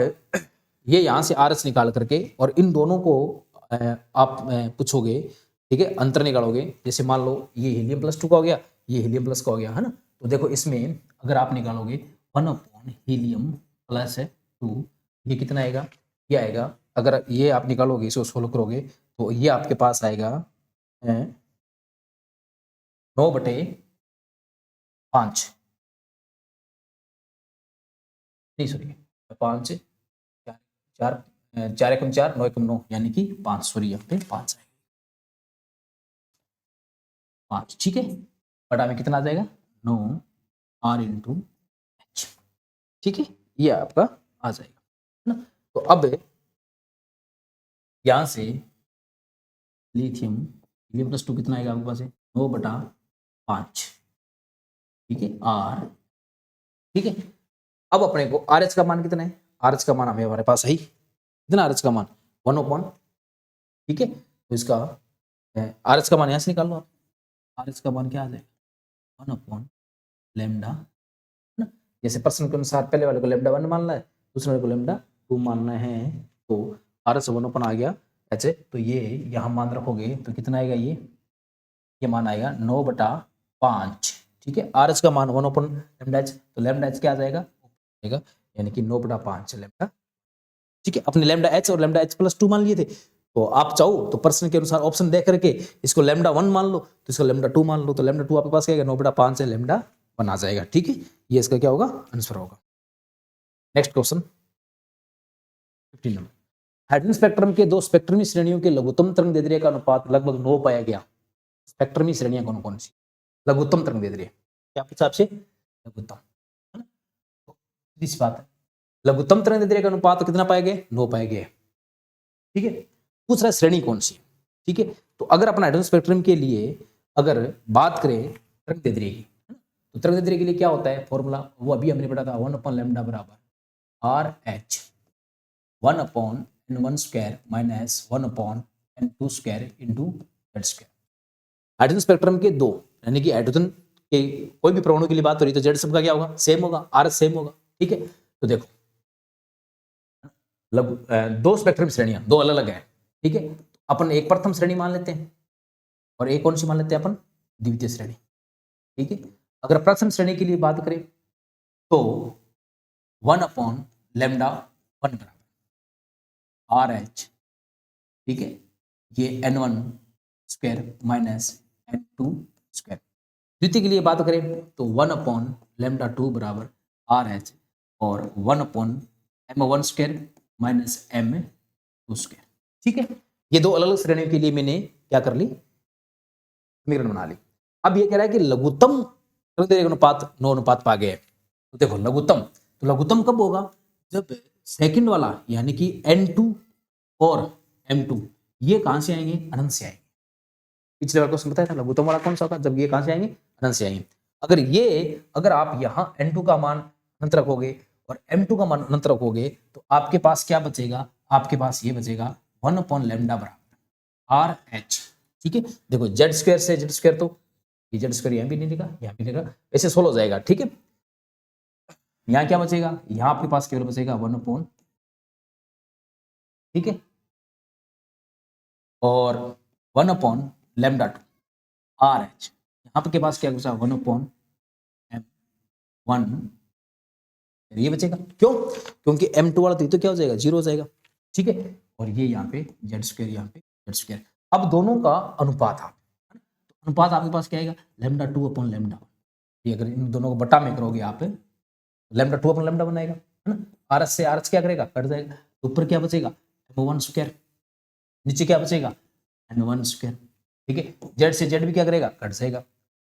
ये यहां से RS निकाल करके और इन दोनों को आप पूछोगे, ठीक है, अंतर निकालोगे, जैसे मान लो ये हीलियम प्लस 2 का हो गया, ये हीलियम प्लस का हो गया, है ना, तो देखो इसमें अगर आप निकालोगे 1/हीलियम प्लस 2, ये कितना आएगा, ये आएगा, अगर ये आप निकालोगे, इसको सोल्व करोगे तो ये आपके पास आएगा 9/5, नहीं सॉरी 5, 4, 4 एकम 4, 9 एकम 9, यानी कि 5, सॉरी यहाँ पे 5 आएगा, 5। ठीक है, बटा में कितना आ जाएगा, 9 R इंटू H। ठीक है, ये आपका आ जाएगा, है ना। तो अब यहां से लिथियम, हीलियम प्लस 2 कितना आएगा आपके पास है, 9/5, ठीक है, R। ठीक है, अब अपने को RH का मान कितना है, RH का मान हमें हमारे पास है ही, कितना RH का मान 1/, ठीक है, तो इसका RH का मान यहां से निकाल लो आप, RH का मान क्या आ जाएगा, 1/λ, है ना। जैसे प्रश्न के अनुसार पहले वाले को लैम्डा 1 मानना है, दूसरे वाले को लैम्डा 2 मानना है, तो RH 1/, आ गया ऐसे, तो ये यहाँ मान रखोगे तो कितना आएगा, ये मान आएगा 9/5। ठीक है, RH का मान 1/λh, तो λh क्या आ जाएगा, यानी कि 9/5 लैम्डा। ठीक है, अपने लैम्डा h और लैम्डा h प्लस 2 मान लिए थे, तो आप चाहो तो प्रश्न के अनुसार ऑप्शन देख करके इसको लैम्डा 1 मान लो, तो इसको लैम्डा 2 मान लो, तो लैम्डा 2 आपके पास क्या आएगा, 9/5 से लैम्डा 1 आ जाएगा। ठीक है, ये इसका क्या होगा, आंसर होगा। Next question 15 number, hydrogen spectrum के दो स्पेक्ट्रमी श्रेणियों के लघुत्तम तरंगदैर्घ्य का अनुपात लगभग 9 पाया गया। स्पेक्ट्रमी श्रेणियां कौन कौन सी, लघुत्तम तरंगदैर्घ्य, क्या पूछा आपसे, लघुत्तम, है ना, तो इस बात है, लघुत्तम तरंगदैर्घ्य का अनुपात कितना पाया गया, 9 पाया गया। ठीक है, पूछ रहा है श्रेणी कौन सी। ठीक है, तो अगर अपना हाइड्रोजन स्पेक्ट्रम के लिए अगर बात करें तरंगदैर्घ्य की, तो तरंगदैर्घ्य के लिए क्या होता है फॉर्मूला, वो अभी हमने पढ़ा था, 1/λ बराबर RH 1/n1 square minus 1/n2 square into Z square. Hydrogen spectrum के दो, यानी कि हाइड्रोजन के कोई भी परमाणु के लिए बात हो रही तो जेड सबका क्या होगा, सेम होगा, RH सेम होगा। ठीक है, तो देखो दो स्पेक्ट्रम श्रेणियां, दो अलग अलग है। ठीक है, अपन एक प्रथम श्रेणी मान लेते हैं और एक कौन सी मान लेते हैं अपन, द्वितीय श्रेणी। ठीक है, अगर प्रथम श्रेणी के लिए बात करें तो 1/λ1 बराबर RH, ठीक है, ये n1 square minus n2 square. द्वितीय के लिए बात करें तो 1/λ2 बराबर आर एच और 1/m1² माइनस m2²। ठीक है, ये दो अलग अलग श्रेणियों के लिए मैंने क्या कर ली, समीकरण बना ली। अब ये कह रहा है कि लघुत्तम अनुपात 9:5 है। तो देखो लघुत्तम, तो लघुत्तम कब होगा, जब सेकंड वाला यानी कि n2 और m2 ये कहां से आएंगे, अनंत से आएंगे। पिछले बार क्वेश्चन बताया था लघुत्तम वाला कौन सा होगा, जब ये कहां से आएंगे, अनंत से आएंगे। अगर आप यहां n2 का मान अनंत रखोगे और m2 का मान अनंत रखोगे तो आपके पास क्या बचेगा, आपके पास ये बचेगा 1/λ बराबर आर एच। ठीक है, देखो z² से z² तो ये z² यहां भी नहीं लिखा, यहां भी लिखा, ऐसे सोल्व हो जाएगा। ठीक है, यहां क्या बचेगा, यहां आपके पास केवल बचेगा 1/, ठीक है, और 1/λ2 आर एच। यहां पे के पास क्या बचा, 1/m1, ये बचेगा। क्यों, क्योंकि m2 वाला तो क्या हो जाएगा, 0 हो जाएगा। ठीक है, और ये यहाँ पे z², यहाँ पे z²। अब दोनों का अनुपात अनुपात आपके पास क्या आएगा, λ2/λ। ये अगर इन दोनों को बटा में करोगे आप, λ2/λ बनाएगा, है ना। आर एच से आर एच क्या करेगा, कट जाएगा। ऊपर क्या बचेगा, m1², नीचे क्या बचेगा, n1²। ठीक है, z से z भी क्या करेगा, कट जाएगा।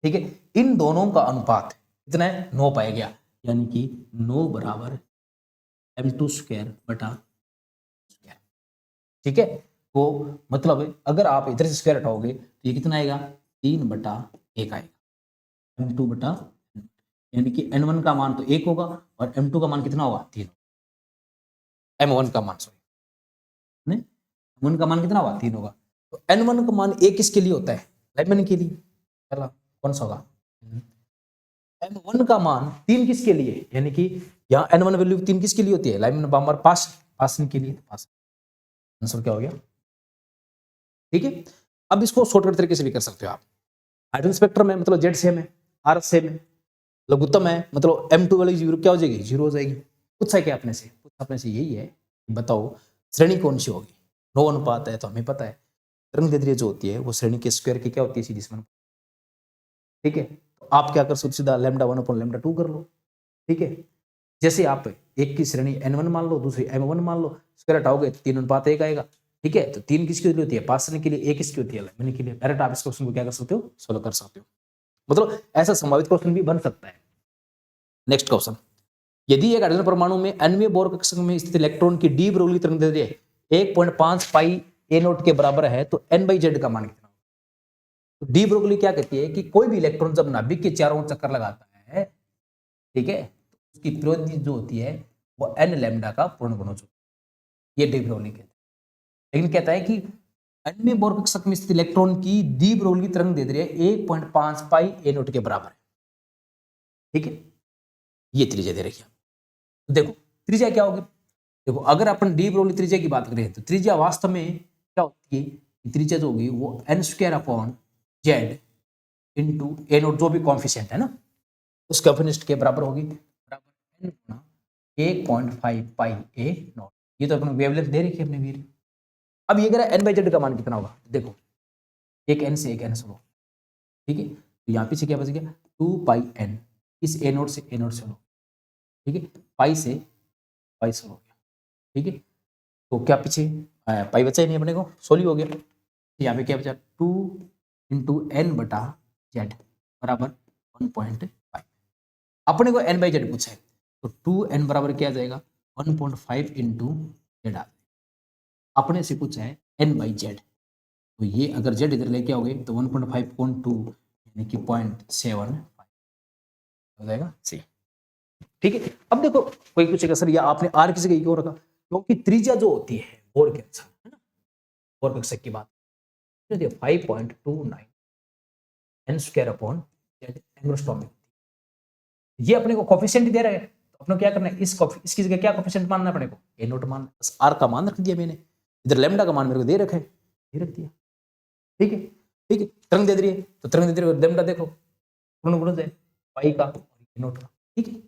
ठीक है, इन दोनों का अनुपात कितना है, 9 पाया गया, यानी कि 9 बराबर m2² बटा स्क्वायर। ठीक है, तो मतलब अगर आप इधर से स्क्वायर हटाओगे तो ये कितना आएगा, 3/1 आएगा, m2 बटा, यानी कि n1 का मान तो 1 होगा और m2 का मान कितना होगा, 3। m1 का मान सॉरी, m1 का मान कितना होगा, 3 होगा। तो n1 का मान 1 किसके लिए होता है, लेमन के लिए, पहला कौन सा होगा, m1 का मान 3 किसके लिए, यानी कि यहाँ n1 वैल्यू 3 किसके लिए होती है, लाइमन बामर पासन के लिए। आंसर क्या हो गया। ठीक है, अब इसको शॉर्टकट तरीके से भी कर सकते हो आप। हाइड्रोजन स्पेक्ट्रम है मतलब जेड सेम है, आर सेम है, लघुत्तम है मतलब m2 वाली जीरो क्या हो जाएगी, 0 हो जाएगी। पूछा क्या अपने से यही है, बताओ श्रेणी कौन सी होगी। 9 अनुपात है तो हमें पता है, तरंग दैर्ध्य जो होती है वो श्रेणी के स्क्वायर की क्या होती है, सीधी सी। ठीक है, तो आप क्या कर सकते, सीधा λ1/λ2 कर लो। ठीक है, जैसे आप एक की श्रेणी n1 मान लो, दूसरी m1 मान लो, स्क्वायर हटाओगे तो 3:1 आएगा। ठीक है, तो 3 किसकी होती है, पासन के लिए, 1 किसकी होती है, लेमन के लिए। डायरेक्ट आप इस क्वेश्चन को क्या कर सकते हो, सोल्व कर सकते हो। मतलब ऐसा संभावित क्वेश्चन भी बन सकता है। नेक्स्ट क्वेश्चन, यदि एक हाइड्रोजन परमाणु में अन्य बोर कक्षक में स्थित इलेक्ट्रॉन की डी ब्रोगली तरंग दैर्ध्य 1.5 पाई a0 के बराबर है तो n/z का मान कितना। तो डी ब्रोगली क्या कहती है कि कोई भी इलेक्ट्रॉन जब नाभिक के चारों ओर चक्कर लगाता है, ठीक है, तो उसकी प्रवृत्ति जो होती है वो n λ का पूर्ण गुणज होता है। ये डी ब्रोगली कहता है। लेकिन कहता है कि अन्य बोर कक्षक में स्थित इलेक्ट्रॉन की डी ब्रोगली तरंग दैर्ध्य 1.5 पाई a0 के बराबर है। ठीक है, ये त्रिज्या दे रखी है। तो देखो त्रिज्या क्या होगी, देखो अगर अपन डी ब्रोगली त्रिज्या की बात करें तो त्रिज्या वास्तव में क्या होती है, त्रिज्या जो होगी वो n² इंटू a0 जो भी कॉन्फिशिएंट है ना, उस कॉन्फिशिएंट के बराबर होगी, बराबर n गुना 1.5 पाई a0। ये तो अपन वेवलेंथ दे रखी है अपने वीर। अब ये कह रहा है n/z का मान कितना होगा, देखो एक n से एक n सो। ठीक है, तो यहाँ पीछे क्या बच गया, 2 पाई n, इस a0 से a0 से लो। ठीक है, पाई से पाई से हो गया। ठीक है, तो क्या पीछे पाई बचा ही नहीं अपने को, सोली हो गया। यहाँ पे क्या बचा, 2 इंटू n बटा z बराबर 1.5। अपने को n/z पूछा है तो 2n बराबर क्या आ जाएगा, 1.5 इंटू z। अपने से पूछा है n/z, तो ये अगर z इधर लेके आओगे तो 1.5 यानी कि 0.75 हो जाएगा सी। ठीक है, अब देखो कोई पूछेगा सर या आपने आर किसी का क्यों रखा, क्योंकि त्रिज्या जो होती है बोर के अनुसार, है ना, बोर कक्षक की बात 5.29 n² एंग्स्ट्रॉम। ये अपने को कोफिशिएंट दे रहा है, तो अपने को क्या करना है, इसकी जगह क्या कोफिशिएंट मानना है अपने को, a0 मान, बस r का मान रख दिया मैंने, इधर लैम्डा का मान मेरे को दे रखा है, ये रख दिया। ठीक है, ठीक है, तरंग दे रही है तो तरंग दे रही है, लैम्डा देखो पूर्ण गुणज है पाई का a0 का। ठीक है,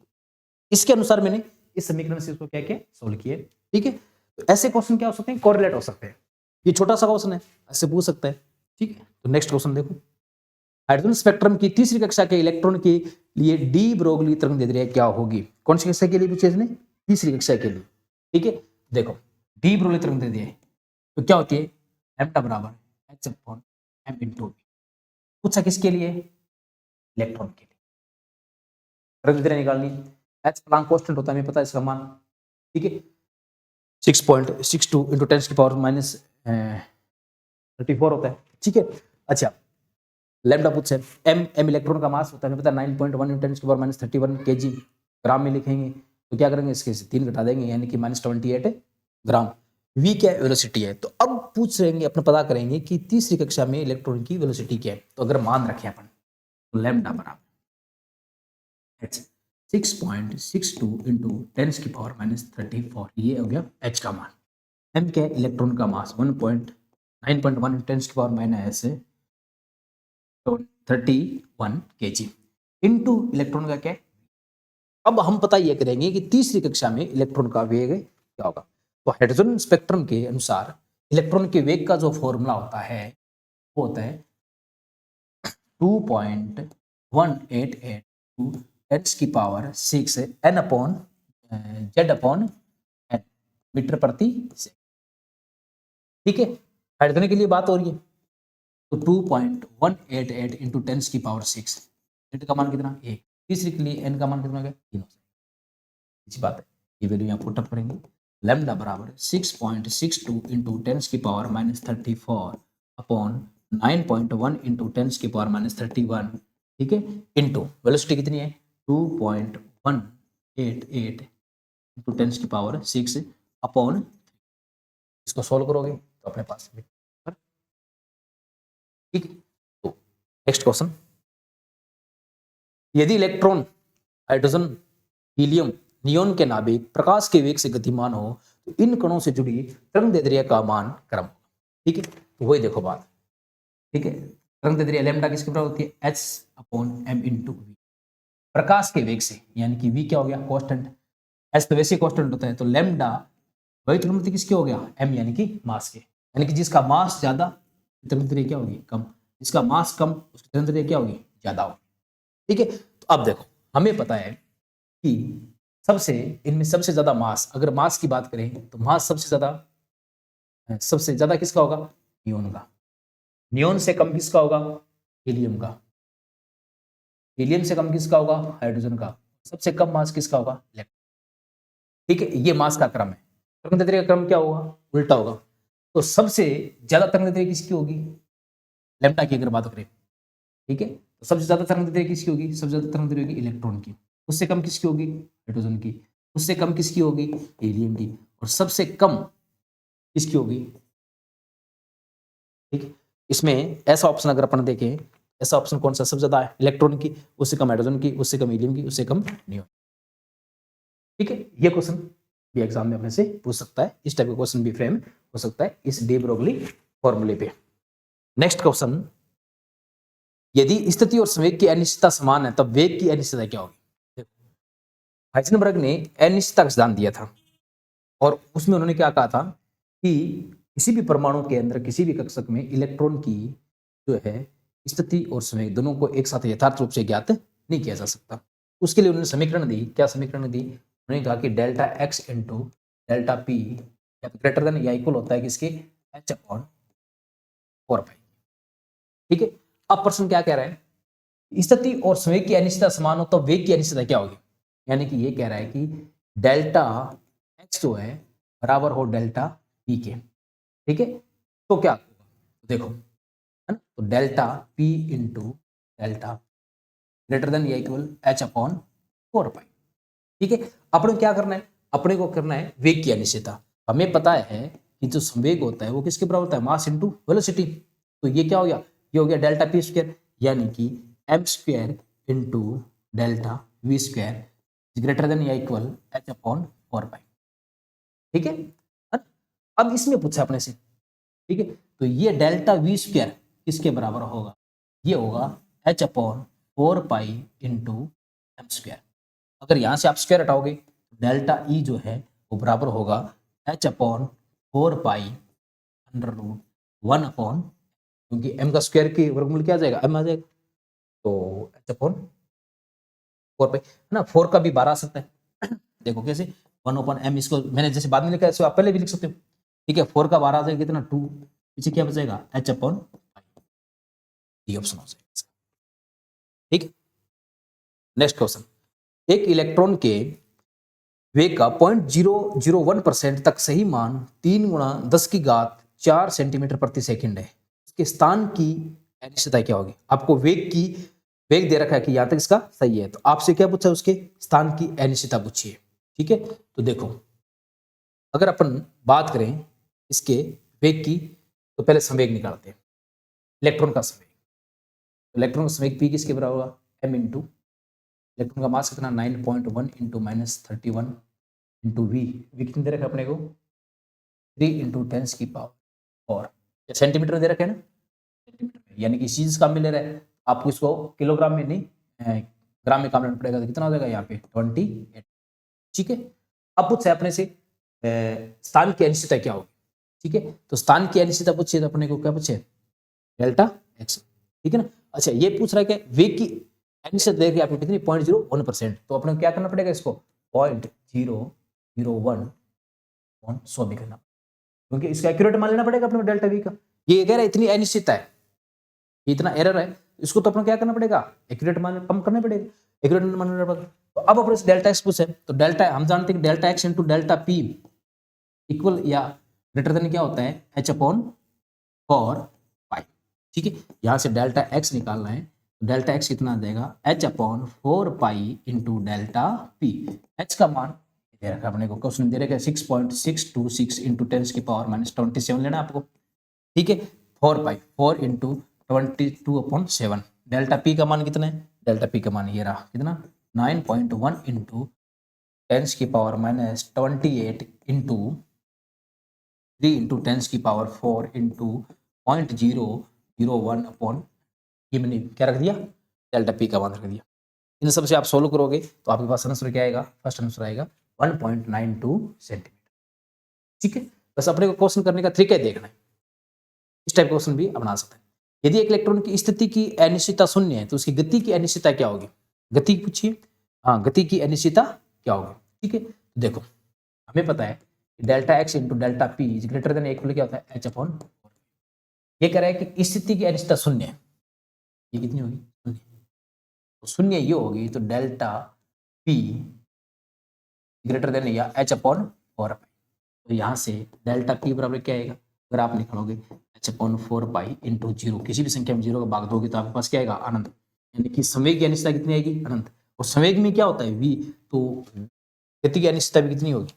इसके अनुसार मैंने इस समीकरण से इसको क्या किया, सोल्व किया। ठीक है, तो ऐसे क्वेश्चन क्या हो सकते हैं, कोरिलेट हो सकते हैं। ये छोटा सा क्वेश्चन है, ऐसे पूछ सकता है। ठीक है, तो नेक्स्ट क्वेश्चन देखो, हाइड्रोजन स्पेक्ट्रम की तीसरी कक्षा के इलेक्ट्रॉन के लिए डी ब्रोगली तरंग दैर्ध्य क्या होगी? कौन सी कक्षा के लिए पूछे इसने? तीसरी कक्षा के लिए। ठीक है, देखो डी ब्रोगली तरंग दैर्ध्य तो क्या होती है? लैम्डा बराबर h upon m into v। पूछा किसके लिए? इलेक्ट्रॉन के लिए। तरंग दैर्ध्य निकालनी, h प्लांक कांस्टेंट होता है, हमें पता है इसका मान। ठीक है, 6.62 इंटू 10 की पावर माइनस 34 होता है। ठीक है, अच्छा लैम्डा पूछे, m इलेक्ट्रॉन का मास होता है, हमें पता है 9.1 इंटू 10 की पावर माइनस 31 kg। ग्राम में लिखेंगे तो क्या करेंगे, इसके से 3 घटा देंगे यानी कि -28 ग्राम। v क्या वेलोसिटी है? तो अब पूछ रहेंगे, अपने पता करेंगे कि तीसरी कक्षा में इलेक्ट्रॉन की वेलोसिटी क्या है। तो अगर मान रखें अपन तो लैम्डा बराबर h 6.62 इंटू 10 की पावर माइनस 34, ये हो गया h का मान। m क्या है? इलेक्ट्रॉन का मास 9.1 इंटू 10 की power minus 31 kg into electron का क्या है? अब हम पता यह करेंगे कि तीसरी कक्षा में इलेक्ट्रॉन का वेग क्या होगा। तो हाइड्रोजन स्पेक्ट्रम के अनुसार इलेक्ट्रॉन के वेग का जो फॉर्मूला होता है वो होता है 2.188 10 की power 6 n upon z upon n metre प्रति सेकंड। ठीक है, हाइड्रोजन के लिए बात हो रही है तो 2.188 इंटू 10 की पावर 6, z का मान कितना? 1। तीसरी के लिए n का मान कितना हो गया? 3। अच्छी बात है, ये वैल्यू यहाँ पुट अप करेंगे। लैम्डा बराबर 6.62 इंटू 10 की पावर माइनस 34 अपॉन 9.1 इंटू 10 की पावर माइनस 31। ठीक है, इंटू वेलोसिटी कितनी है? 2.188 इंटू 10 की पावर 6 अपॉन, इसको सोल्व करोगे तो अपने पास। ठीक है, तो नेक्स्ट क्वेश्चन, यदि इलेक्ट्रॉन, हाइड्रोजन, हीलियम, नियोन के नाभिक प्रकाश के वेग से गतिमान हो तो इन कणों से जुड़ी तरंग दैर्ध्य का मान क्रम। ठीक है, तो वही देखो बात। ठीक है, तरंग दैर्ध्य लैम्डा किसके बराबर होती है? h upon m into V. प्रकाश के वेग से यानी कि v क्या हो गया? कांस्टेंट। h तो वैसे कांस्टेंट होता है, तो लैम्डा वही तरंग दैर्ध्य किसके हो गया? m यानी कि मास के। यानी कि जिसका मास ज्यादा तरंग दैर्ध्य क्या होगी? कम। जिसका मास कम उसकी तरंग दैर्ध्य क्या होगी? ज्यादा होगी। ठीक है, तो अब देखो हमें पता है कि सबसे इनमें सबसे ज्यादा मास, अगर मास की बात करें तो मास सबसे ज्यादा किसका होगा? नियोन का। नियोन से कम किसका होगा? हीलियम का। हीलियम से कम किसका होगा? हाइड्रोजन का। सबसे कम मास किसका होगा? इलेक्ट्रॉन। ठीक है, ये मास का क्रम है। तरंग दैर्ध्य का क्रम क्या होगा? उल्टा होगा। तो सबसे ज्यादा तरंग दैर्ध्य किसकी होगी? लैम्डा की अगर बात करें। ठीक है, तो सबसे ज्यादा तरंग दैर्ध्य किसकी होगी? सबसे ज्यादा तरंग दैर्ध्य होगी इलेक्ट्रॉन की। उससे कम किसकी होगी? हाइड्रोजन की। उससे कम किसकी होगी? हीलियम की। और सबसे कम किसकी होगी? ठीक है, इसमें ऐसा ऑप्शन अगर अपन देखें, ऐसा ऑप्शन कौन सा? सबसे ज्यादा इलेक्ट्रॉन की, उससे कम हाइड्रोजन की, उससे कम हीलियम की, उससे कम नियोन। ठीक है, ये क्वेश्चन भी एग्जाम में अपने से पूछ सकता है। इस टाइप का क्वेश्चन भी फ्रेम हो सकता है इस डी ब्रोगली फॉर्मूले पे। नेक्स्ट क्वेश्चन, यदि स्थिति और संवेग की अनिश्चितता समान है तब वेग की अनिश्चितता क्या होगी? हाइजेनबर्ग ने अनिश्चितता का सिद्धांत दिया था और उसमें उन्होंने क्या कहा था कि किसी भी परमाणु के अंदर, किसी भी कक्षक में इलेक्ट्रॉन की जो है स्थिति और संवेग दोनों को एक साथ यथार्थ रूप से ज्ञात नहीं किया जा सकता। उसके लिए उन्होंने समीकरण दी। क्या समीकरण दी? उन्होंने कहा कि delta x into delta P greater than या इक्वल होता है किसके? h अपॉन 4 पाई। ठीक है, अब प्रश्न क्या कह रहा है? स्थिति और संवेग की अनिश्चितता समान हो तो वेग की अनिश्चितता क्या होगी? यानी कि ये कह रहा है कि डेल्टा एक्स जो है बराबर हो डेल्टा पी के। ठीक है, तो क्या देखो, है ना, तो delta P into delta greater than या इक्वल h अपॉन 4 पाई। ठीक है, अपने क्या करना है? अपने को करना है वेग की अनिश्चितता। हमें पता है कि जो संवेग होता है वो किसके बराबर होता है? Mass into velocity. तो ये क्या हो गया? ये हो गया डेल्टा पी स्क्वायर, यानी कि m square into delta we square greater than या इक्वल h अपॉन 4 पाई। ठीक है, अब इसमें पूछा अपने से। ठीक है, तो ये डेल्टा वी स्क्वायर किसके बराबर होगा? ये होगा h upon 4 pi into M square. अगर यहां से आप स्क्वायर हटाओगे डेल्टा ई जो है वो बराबर होगा h upon 4 pi under root 1 upon, क्योंकि m का स्क्वायर की वर्गमूल क्या आ जाएगा? m आ जाएगा। तो H/4 पे ना 4 का भी 12 आ सकता है देखो कैसे 1/m, इसको मैंने जैसे बाद में लिखा है इसको आप पहले भी लिख सकते हो, ठीक है। 4 का 12 आ जाएगा कितना 2, पीछे क्या बचेगा H/5, ये ऑप्शन हो जाएगा, ठीक है। नेक्स्ट क्वेश्चन, एक इलेक्ट्रॉन के वेग का 0.001% तक सही मान 3 गुणा 10 की घात 4 सेंटीमीटर प्रति सेकंड है, उसके स्थान की अनिश्चितता क्या होगी। आपको वेग दे रखा है कि यहां तक इसका सही है, तो आपसे क्या पूछा है, उसके स्थान की अनिश्चितता पूछिए, ठीक है। तो देखो अगर अपन बात करें इसके वेग की, तो पहले संवेग निकालते हैं, इलेक्ट्रॉन का संवेग। इलेक्ट्रॉन का संवेग P किसके बराबर होगा, m इंटू इलेक्ट्रॉन का मास कितना 9.1 इंटू -31 इंटू वी कितने दे रखा है अपने को 3 इंटू 10 की पावर, और सेंटीमीटर में दे रखे है ना, सेंटीमीटर में, यानी कि इस चीज का मिल रहा है आपको, इसको किलोग्राम में नहीं ग्राम में काम लेना पड़ेगा, तो कितना हो जाएगा यहाँ पे 28, ठीक है। अब पूछे अपने से स्थान की अनिश्चितता क्या होगी, ठीक है। तो स्थान की अनिश्चितता पूछिए तो अपने को क्या पूछे डेल्टा एक्स, ठीक है ना। अच्छा ये पूछ रहा है कि वेग की अनिश्चितता देखिए आपको कितनी 0.01%, तो अपने को क्या करना पड़ेगा इसको 0.001 100 भी करना, क्योंकि इसका एक्यूरेट मान लेना पड़ेगा अपने को डेल्टा वी का। ये कह रहा है इतनी अनिश्चितता है, इतना एरर है, इसको तो अपने क्या करना पड़ेगा एक्यूरेट मान कम करना पड़ेगा, एक्यूरेट मान लेना पड़ेगा। तो अब अपने डेल्टा एक्स पूछे, तो डेल्टा हम जानते हैं कि delta x into delta P equal या ग्रेटर देन क्या होता है H/4 पाई, ठीक है। यहां से डेल्टा एक्स निकालना है, डेल्टा एक्स कितना देगा H/4 pi into delta P. H का मान दे रखा अपने को, क्वेश्चन दे रखा है 6.626 इंटू 10 की पावर -27 लेना आपको, ठीक है। 4 पाई 4 इंटू 22/7, डेल्टा पी का मान कितना है, डेल्टा पी का मान ये रहा कितना 9.1 इंटू 10 की पावर -28 इंटू 3 इंटू 10 की पावर 4 इंटू 0.001 अपॉन ये मैंने क्या रख दिया डेल्टा पी का मान रख दिया। इन सब से आप सोल्व करोगे तो आपके पास आंसर क्या आएगा, फर्स्ट आंसर आएगा 1.92 सेंटीमीटर, ठीक है। बस अपने को क्वेश्चन करने का तरीका देखना है, इस टाइप का क्वेश्चन भी बना सकते हैं। यदि एक इलेक्ट्रॉन की स्थिति की अनिश्चितता शून्य है तो उसकी गति की अनिश्चितता क्या होगी, गति पूछिए, हाँ गति की अनिश्चितता क्या होगी, ठीक है। देखो हमें पता है delta x into delta P is greater than equal क्या होता है H/4, ये कह रहा है कि स्थिति की अनिश्चितता शून्य है, ये कितनी होगी शून्य, तो शून्य ये होगी, तो डेल्टा पी ग्रेटर देन या H/4, तो यहाँ से डेल्टा पी बराबर क्या आएगा, अगर आप निकालोगे H/4 पाई इंटू 0, किसी भी संख्या में 0 का भाग दोगे तो आपके पास क्या आएगा अनंत, यानी कि संवेग की अनिश्चितता कितनी आएगी अनंत, और संवेग में क्या होता है v, तो गति की अनिश्चितता भी कितनी होगी,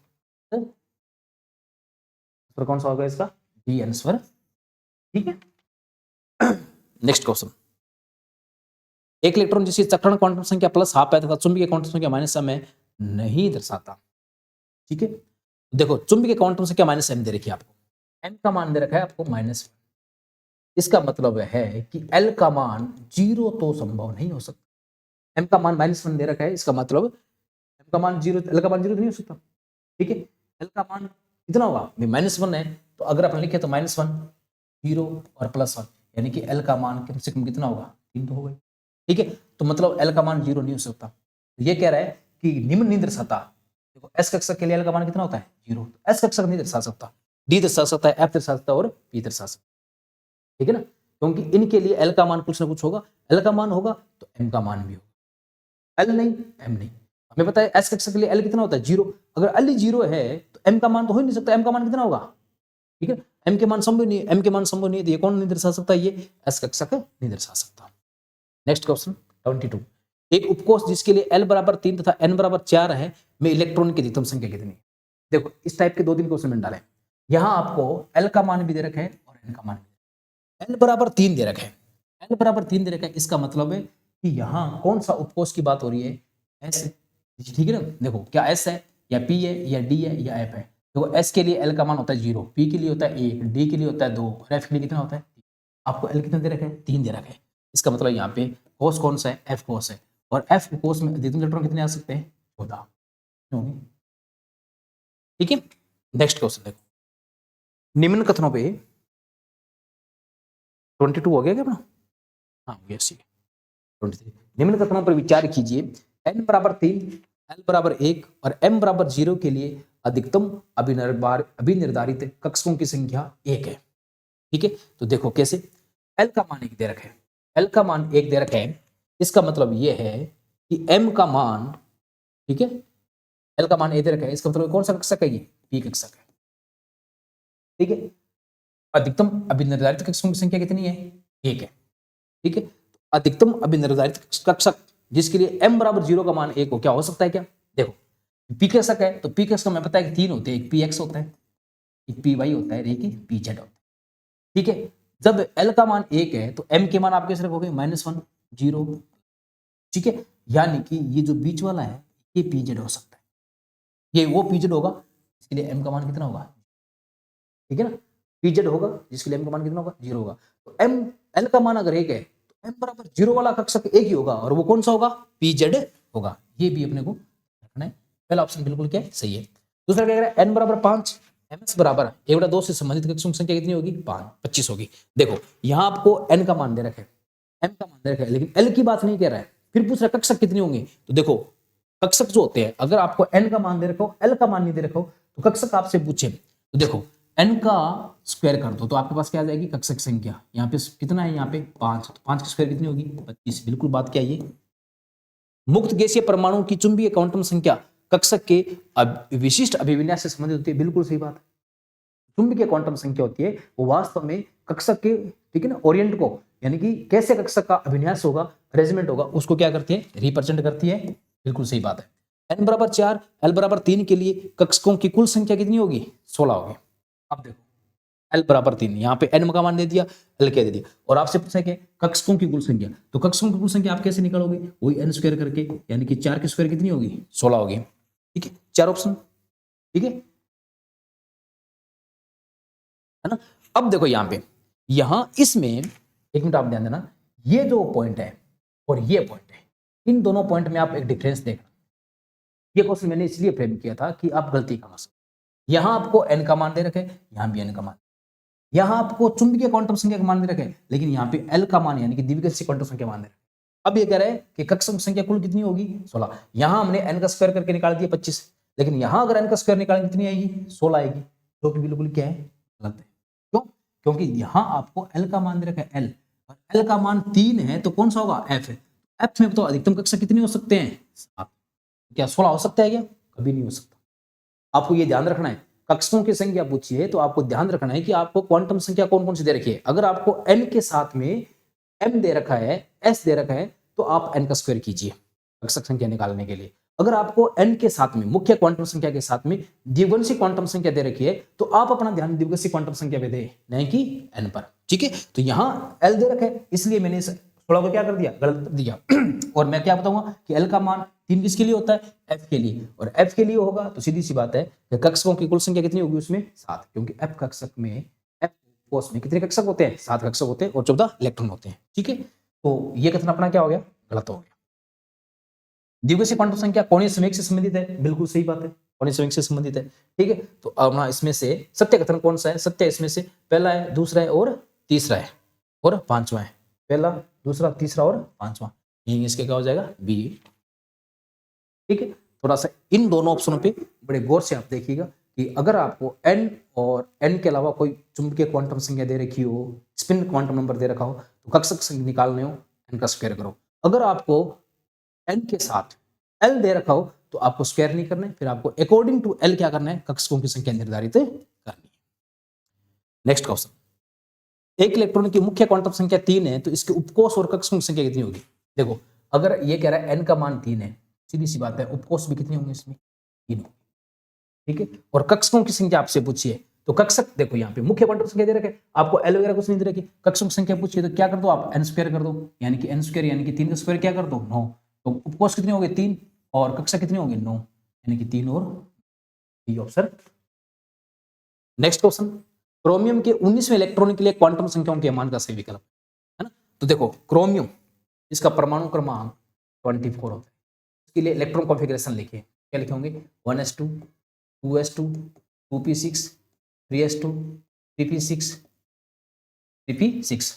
तो कौन सा होगा इसका v आंसर, ठीक है। नेक्स्ट क्वेश्चन, एक इलेक्ट्रॉन जिसकी चक्रण क्वांटम संख्या ½ है तथा चुंबकीय क्वांटम संख्या -m है नहीं दर्शाता, ठीक है। देखो चुंबकीय क्वांटम संख्या -m दे रखी है आपको, m का मान दे रखा है आपको -1, इसका मतलब है कि L का मान 0 तो संभव नहीं हो सकता, m का मान -1 दे रखा है, इसका मतलब m का मान 0, L का मान 0 तो नहीं हो सकता, ठीक है। L का मान कितना होगा -1 है, तो अगर अपन लिखे तो -1 0 और +1, यानी कि L का मान कम से कम कितना होगा 3 तो होगा, ठीक है। तो मतलब L का मान 0 नहीं हो सकता, तो ये कह रहा है कि निम्न नहीं दर्शाता। देखो S कक्षक के लिए L का मान कितना होता है 0, S कक्षक नहीं दर्शा सकता, D दर्शा सकता है, F दर्शा सकता है और P दर्शा सकता है, ठीक है ना, क्योंकि इनके लिए L का मान कुछ ना कुछ होगा, L का मान होगा तो M का मान भी होगा, L नहीं M नहीं। हमें पता है S कक्षक के लिए L कितना होता है 0, अगर L 0 है तो M का मान तो हो ही नहीं सकता, M का मान कितना होगा, ठीक है। M के मान संभव नहीं है, M के मान संभव नहीं है, तो ये कौन नहीं दर्शा सकता, ये S कक्षक नहीं दर्शा सकता। नेक्स्ट क्वेश्चन 22, एक उपकोष जिसके लिए L बराबर 3 तथा N बराबर 4 है में इलेक्ट्रॉन की अधिकतम संख्या कितनी है। देखो इस टाइप के 2-3 क्वेश्चन मैंने डाले, यहां आपको L का मान भी दे रखा है और N का मान भी, L बराबर 3 दे रखा है, L बराबर 3 दे रखा है, इसका मतलब है कि यहाँ कौन सा उपकोष की बात हो रही है, S, ठीक है ना। देखो क्या S है या P है या D है या F है, देखो S के लिए L का मान होता है 0, P के लिए होता है 1, D के लिए होता है 2 और F के लिए कितना होता है, आपको L कितना दे रखा है 3 दे रखा है, इसका मतलब यहाँ पे कोष कौन सा है F कोष है, और F कोष में अधिकतम इलेक्ट्रॉन कितने आ सकते हैं 14, ठीक है। नेक्स्ट क्वेश्चन देखो, निम्न कथनों पे 22 हो गया क्या अपना, हाँ यस ठीक है 23। निम्न कथनों पर विचार कीजिए। n बराबर 3, l बराबर 1 और m बराबर 0 के लिए अधिकतम अभिनिर्धारित कक्षकों की संख्या 1 है। ठीक है, तो देखो कैसे। l का मान 1 दे रखा है, l का मान 1 दे रखा है, इसका मतलब यह है कि m का मान, ठीक है, l का मान 1 दे रखा है, इसका मतलब कौन सा कक्षक है ये? p कक्षक है। ठीक है, अधिकतम अभिनिर्धारित कक्षकों की संख्या कितनी है? 1 है। ठीक है, तो अधिकतम अभिनिर्धारित कक्षक जिसके लिए m बराबर 0 का मान 1 हो, क्या हो सकता है? क्या देखो, p कक्षक है तो p कक्षक हमें पता है कि 3 होते हैं, एक px होता है, एक py होता है, एक pz होता है। ठीक है, जब l का मान 1 है तो m के मान आप कैसे रखोगे? -1 0। ठीक है, यानी कि ये जो बीच वाला है ये pz हो सकता है, ये वो pz होगा इसके लिए m का मान कितना होगा? ठीक है ना, pz होगा जिसके लिए m का मान कितना होगा? 0 होगा। तो m l का मान अगर 1 है तो m बराबर 0 वाला कक्षक 1 ही होगा, और वो कौन सा होगा? pz होगा। ये भी अपने को रखना है। पहला ऑप्शन बिल्कुल क्या है? सही है। दूसरा क्या कह रहा है? n बराबर 5, ms बराबर 1/2 से संबंधित कक्षकों की संख्या कितनी होगी? 25 होगी। देखो यहां आपको n का मान दे रखा है, m का मान दे रखा है, लेकिन l की बात नहीं कह रहा है। फिर पूछ रहा है कक्षक कितने होंगे, तो देखो कक्षक जो होते हैं, अगर आपको n का मान दे रखा हो, l का मान नहीं दे रखा हो, तो कक्षक आपसे पूछे तो देखो n का स्क्वायर कर दो तो आपके पास क्या आ जाएगी? कक्षक संख्या। यहाँ पे कितना है? यहाँ पे 5, तो 5 की स्क्वायर कितनी होगी? 25। बिल्कुल बात क्या है ये? मुक्त गैसीय परमाणु की चुंबकीय क्वांटम संख्या कक्षक के विशिष्ट अभिविन्यास से संबंधित होती है। बिल्कुल सही बात है। चुंबकीय क्वांटम संख्या होती है वो वास्तव में कक्षक के, ठीक है ना, ओरिएंट को, यानी कि कैसे कक्षक का अभिन्यास होगा, अरेंजमेंट होगा, उसको क्या करती है? रिप्रेजेंट करती है। बिल्कुल सही बात है। n बराबर 4, l बराबर 3 के लिए कक्षकों की कुल संख्या कितनी होगी? 16 होगी। अब देखो l बराबर 3, यहाँ पे n का मान दे दिया, l क्या दे दिया, और आपसे पूछा क्या? कक्षकों की कुल संख्या। तो कक्षकों की कुल संख्या आप कैसे निकालोगे? वही n स्क्वायर करके, यानी कि 4 की स्क्वायर कितनी होगी? 16 होगी। ठीक है, 4 ऑप्शन। ठीक है ना। अब देखो यहां पे, यहां इसमें एक मिनट आप ध्यान देना, ये जो पॉइंट है और ये पॉइंट है, इन दोनों पॉइंट में आप एक डिफरेंस देखना। ये क्वेश्चन मैंने इसलिए फ्रेम किया था कि आप गलती का मत, यहां आपको n का मान दे रखे, यहां भी n का मान, यहां आपको चुंबकीय क्वांटम संख्या का मान दे रखे, लेकिन यहां पे l का मान यानी कि द्विविकल्पीय क्वांटम संख्या मान दे रखे। अब ये कह रहे हैं कि कक्षक संख्या कुल कितनी होगी? 16। यहां हमने n का स्क्वायर करके निकाल दिया 25, लेकिन यहां अगर n का स्क्वायर निकालेंगे कितनी आएगी? 16 आएगी, जो कि बिल्कुल क्या है? गलत है। क्यों? क्योंकि यहां आपको l का मान दे रखा है l, और l का मान 3 है तो कौन सा होगा? f है। f में तो अधिकतम कक्षक कितने हो सकते हैं? 7। क्या 16 हो सकता है क्या? कभी नहीं हो सकता। आपको ये ध्यान रखना है, कक्षकों की संख्या पूछी है तो आपको ध्यान रखना है कि आपको क्वांटम संख्या कौन कौन सी दे रखी है। अगर आपको n के साथ में m दे रखा है, s दे रखा है, तो आप n का स्क्वायर कीजिए कक्षक संख्या निकालने के लिए। अगर आपको n के साथ में, मुख्य क्वांटम संख्या के साथ में द्विवंशी क्वांटम संख्या दे रखी है, तो आप अपना ध्यान द्विवंशी क्वांटम संख्या पे दे, नहीं कि n पर। ठीक है, तो यहां l दे रखा है, इसलिए मैंने 16 को क्या कर दिया? गलत कर दिया। और मैं क्या बताऊंगा कि l का मान 3 किसके लिए होता है? f के लिए, और f के लिए होगा तो सीधी सी बात है कि कक्षकों की कुल संख्या कितनी होगी? उसमें 7, क्योंकि f कक्षक में, f कोष में कितने कक्षक होते हैं? 7 कक्षक होते हैं और 14 इलेक्ट्रॉन होते हैं। ठीक है, तो ये कथन अपना क्या हो गया? गलत हो गया। द्विविकल्पीय क्वांटम संख्या कोणीय संवेग से संबंधित है। बिल्कुल सही बात है, कोणीय संवेग से संबंधित है। ठीक है, तो अपना इसमें से सत्य कथन कौन सा है? सत्य इसमें से पहला है, दूसरा है और तीसरा है, और पांचवा है। पहला, दूसरा, तीसरा और पांचवा, यही इसके क्या हो जाएगा? बी। ठीक है, थोड़ा सा इन दोनों ऑप्शनों पे बड़े गौर से आप देखिएगा कि अगर आपको n और n के अलावा कोई चुंबकीय क्वांटम संख्या दे रखी हो, स्पिन क्वांटम नंबर दे रखा हो, तो कक्षक संख्या निकालने हो, n का स्क्वायर करो। अगर आपको n के साथ l दे रखा हो तो आपको स्क्वायर नहीं करना है, फिर आपको अकॉर्डिंग टू l क्या करना है? कक्षकों की संख्या निर्धारित करनी है। नेक्स्ट क्वेश्चन, एक इलेक्ट्रॉन की मुख्य क्वांटम संख्या 3 है तो इसके उपकोष और कक्षकों की संख्या कितनी होगी? देखो अगर ये कह रहा है n का मान 3 है, सीधी सी बात है उपकोष भी कितने होंगे? इसमें 3 होंगे। ठीक है, और कक्षकों की संख्या आपसे पूछी है तो कक्षक देखो यहाँ पे मुख्य क्वांटम संख्या दे रखे, आपको l वगैरह कुछ नहीं दे रखी, कक्षकों की संख्या पूछी है तो क्या कर दो आप? n स्क्वायर कर दो, यानी कि n स्क्वायर यानी कि 3 का स्क्वायर क्या कर दो? 9। तो उपकोष कितने होंगे? 3, और कक्षक कितने होंगे? 9, यानी कि 3 और B option. Next question, chromium के 19वें इलेक्ट्रॉन के लिए क्वांटम संख्याओं के मान का सही विकल्प है ना। तो देखो क्रोमियम, इसका परमाणु क्रमांक 24 होता है, इसके लिए इलेक्ट्रॉन कॉन्फ़िगरेशन लिखिए, क्या लिखे होंगे? 1s2 2s2 2p6 3s2 3p6 3p6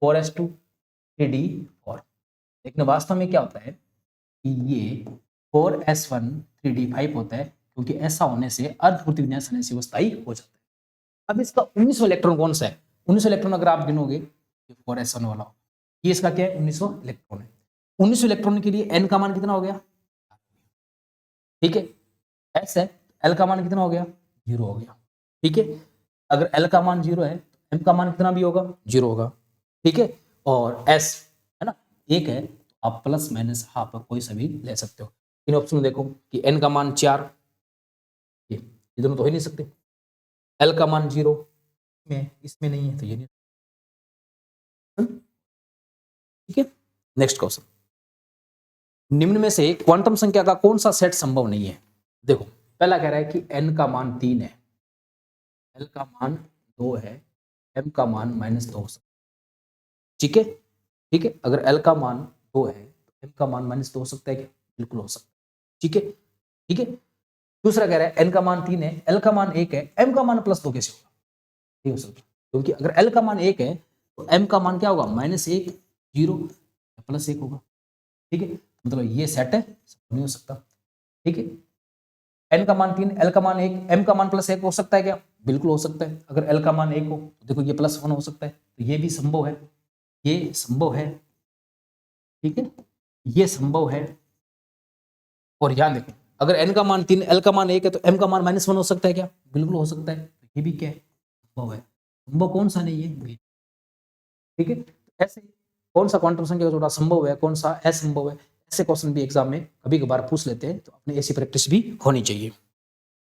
4s2 3d4। लेकिन वास्तव में क्या होता है कि ये 4s1 3d5 होता है, क्योंकि ऐसा होने से अर्धपूर्ति विन्यास होने से वो स्थायी हो जाता है। अब इसका 19वां इलेक्ट्रॉन कौन सा है? 19वां इलेक्ट्रॉन अगर आप गिनोगे ये 4s1 वाला होगा, ये इसका क्या है? 19वां इलेक्ट्रॉन है। 19वें इलेक्ट्रॉन के लिए n का मान कितना हो गया? ठीक है, s है, l का मान कितना हो गया? 0 हो गया। ठीक है, अगर l का मान 0 है तो m का मान कितना भी होगा? 0 होगा। ठीक है, और s है ना 1 है, तो आप प्लस माइनस हाफ कोई सा भी ले सकते हो। इन ऑप्शन में देखो कि n का मान 4, ये दोनों तो हो ही नहीं सकते। l का मान 0 में, इसमें नहीं है तो ये नहीं। ठीक है, नेक्स्ट क्वेश्चन, निम्न में से क्वांटम संख्या का कौन सा सेट संभव नहीं है? देखो पहला कह रहा है कि n का मान 3 है, l का मान 2 है, m का मान -2 हो सकता है। ठीक है, ठीक है, अगर l का मान 2 है तो m का मान -2 हो सकता है क्या? बिल्कुल हो सकता है। ठीक है, ठीक है। दूसरा कह रहा है n का मान 3 है, l का मान 1 है, m का मान +2 कैसे होगा? नहीं हो सकता, क्योंकि अगर l का मान 1 है तो m का मान क्या होगा? -1 0 +1 होगा। ठीक है, मतलब ये सेट है, नहीं हो सकता। ठीक है, n का मान 3, l का मान 1, m का मान +1 हो सकता है क्या? बिल्कुल हो सकता है। अगर l का मान 1 हो तो देखो ये +1 हो सकता है, तो ये भी संभव है, ये संभव है। ठीक है, ये संभव है। और ध्यान देखो, अगर n का मान 3, l का मान 1 है तो m का मान -1 हो सकता है क्या? बिल्कुल हो सकता है। तो ये भी क्या है? संभव है। संभव कौन सा नहीं है? ठीक है, ऐसे कौन सा क्वांटम संख्या का जोड़ा संभव है, कौन सा असंभव है, ऐसे क्वेश्चन भी एग्जाम में कभी कभार पूछ लेते हैं, तो अपनी ऐसी प्रैक्टिस भी होनी चाहिए।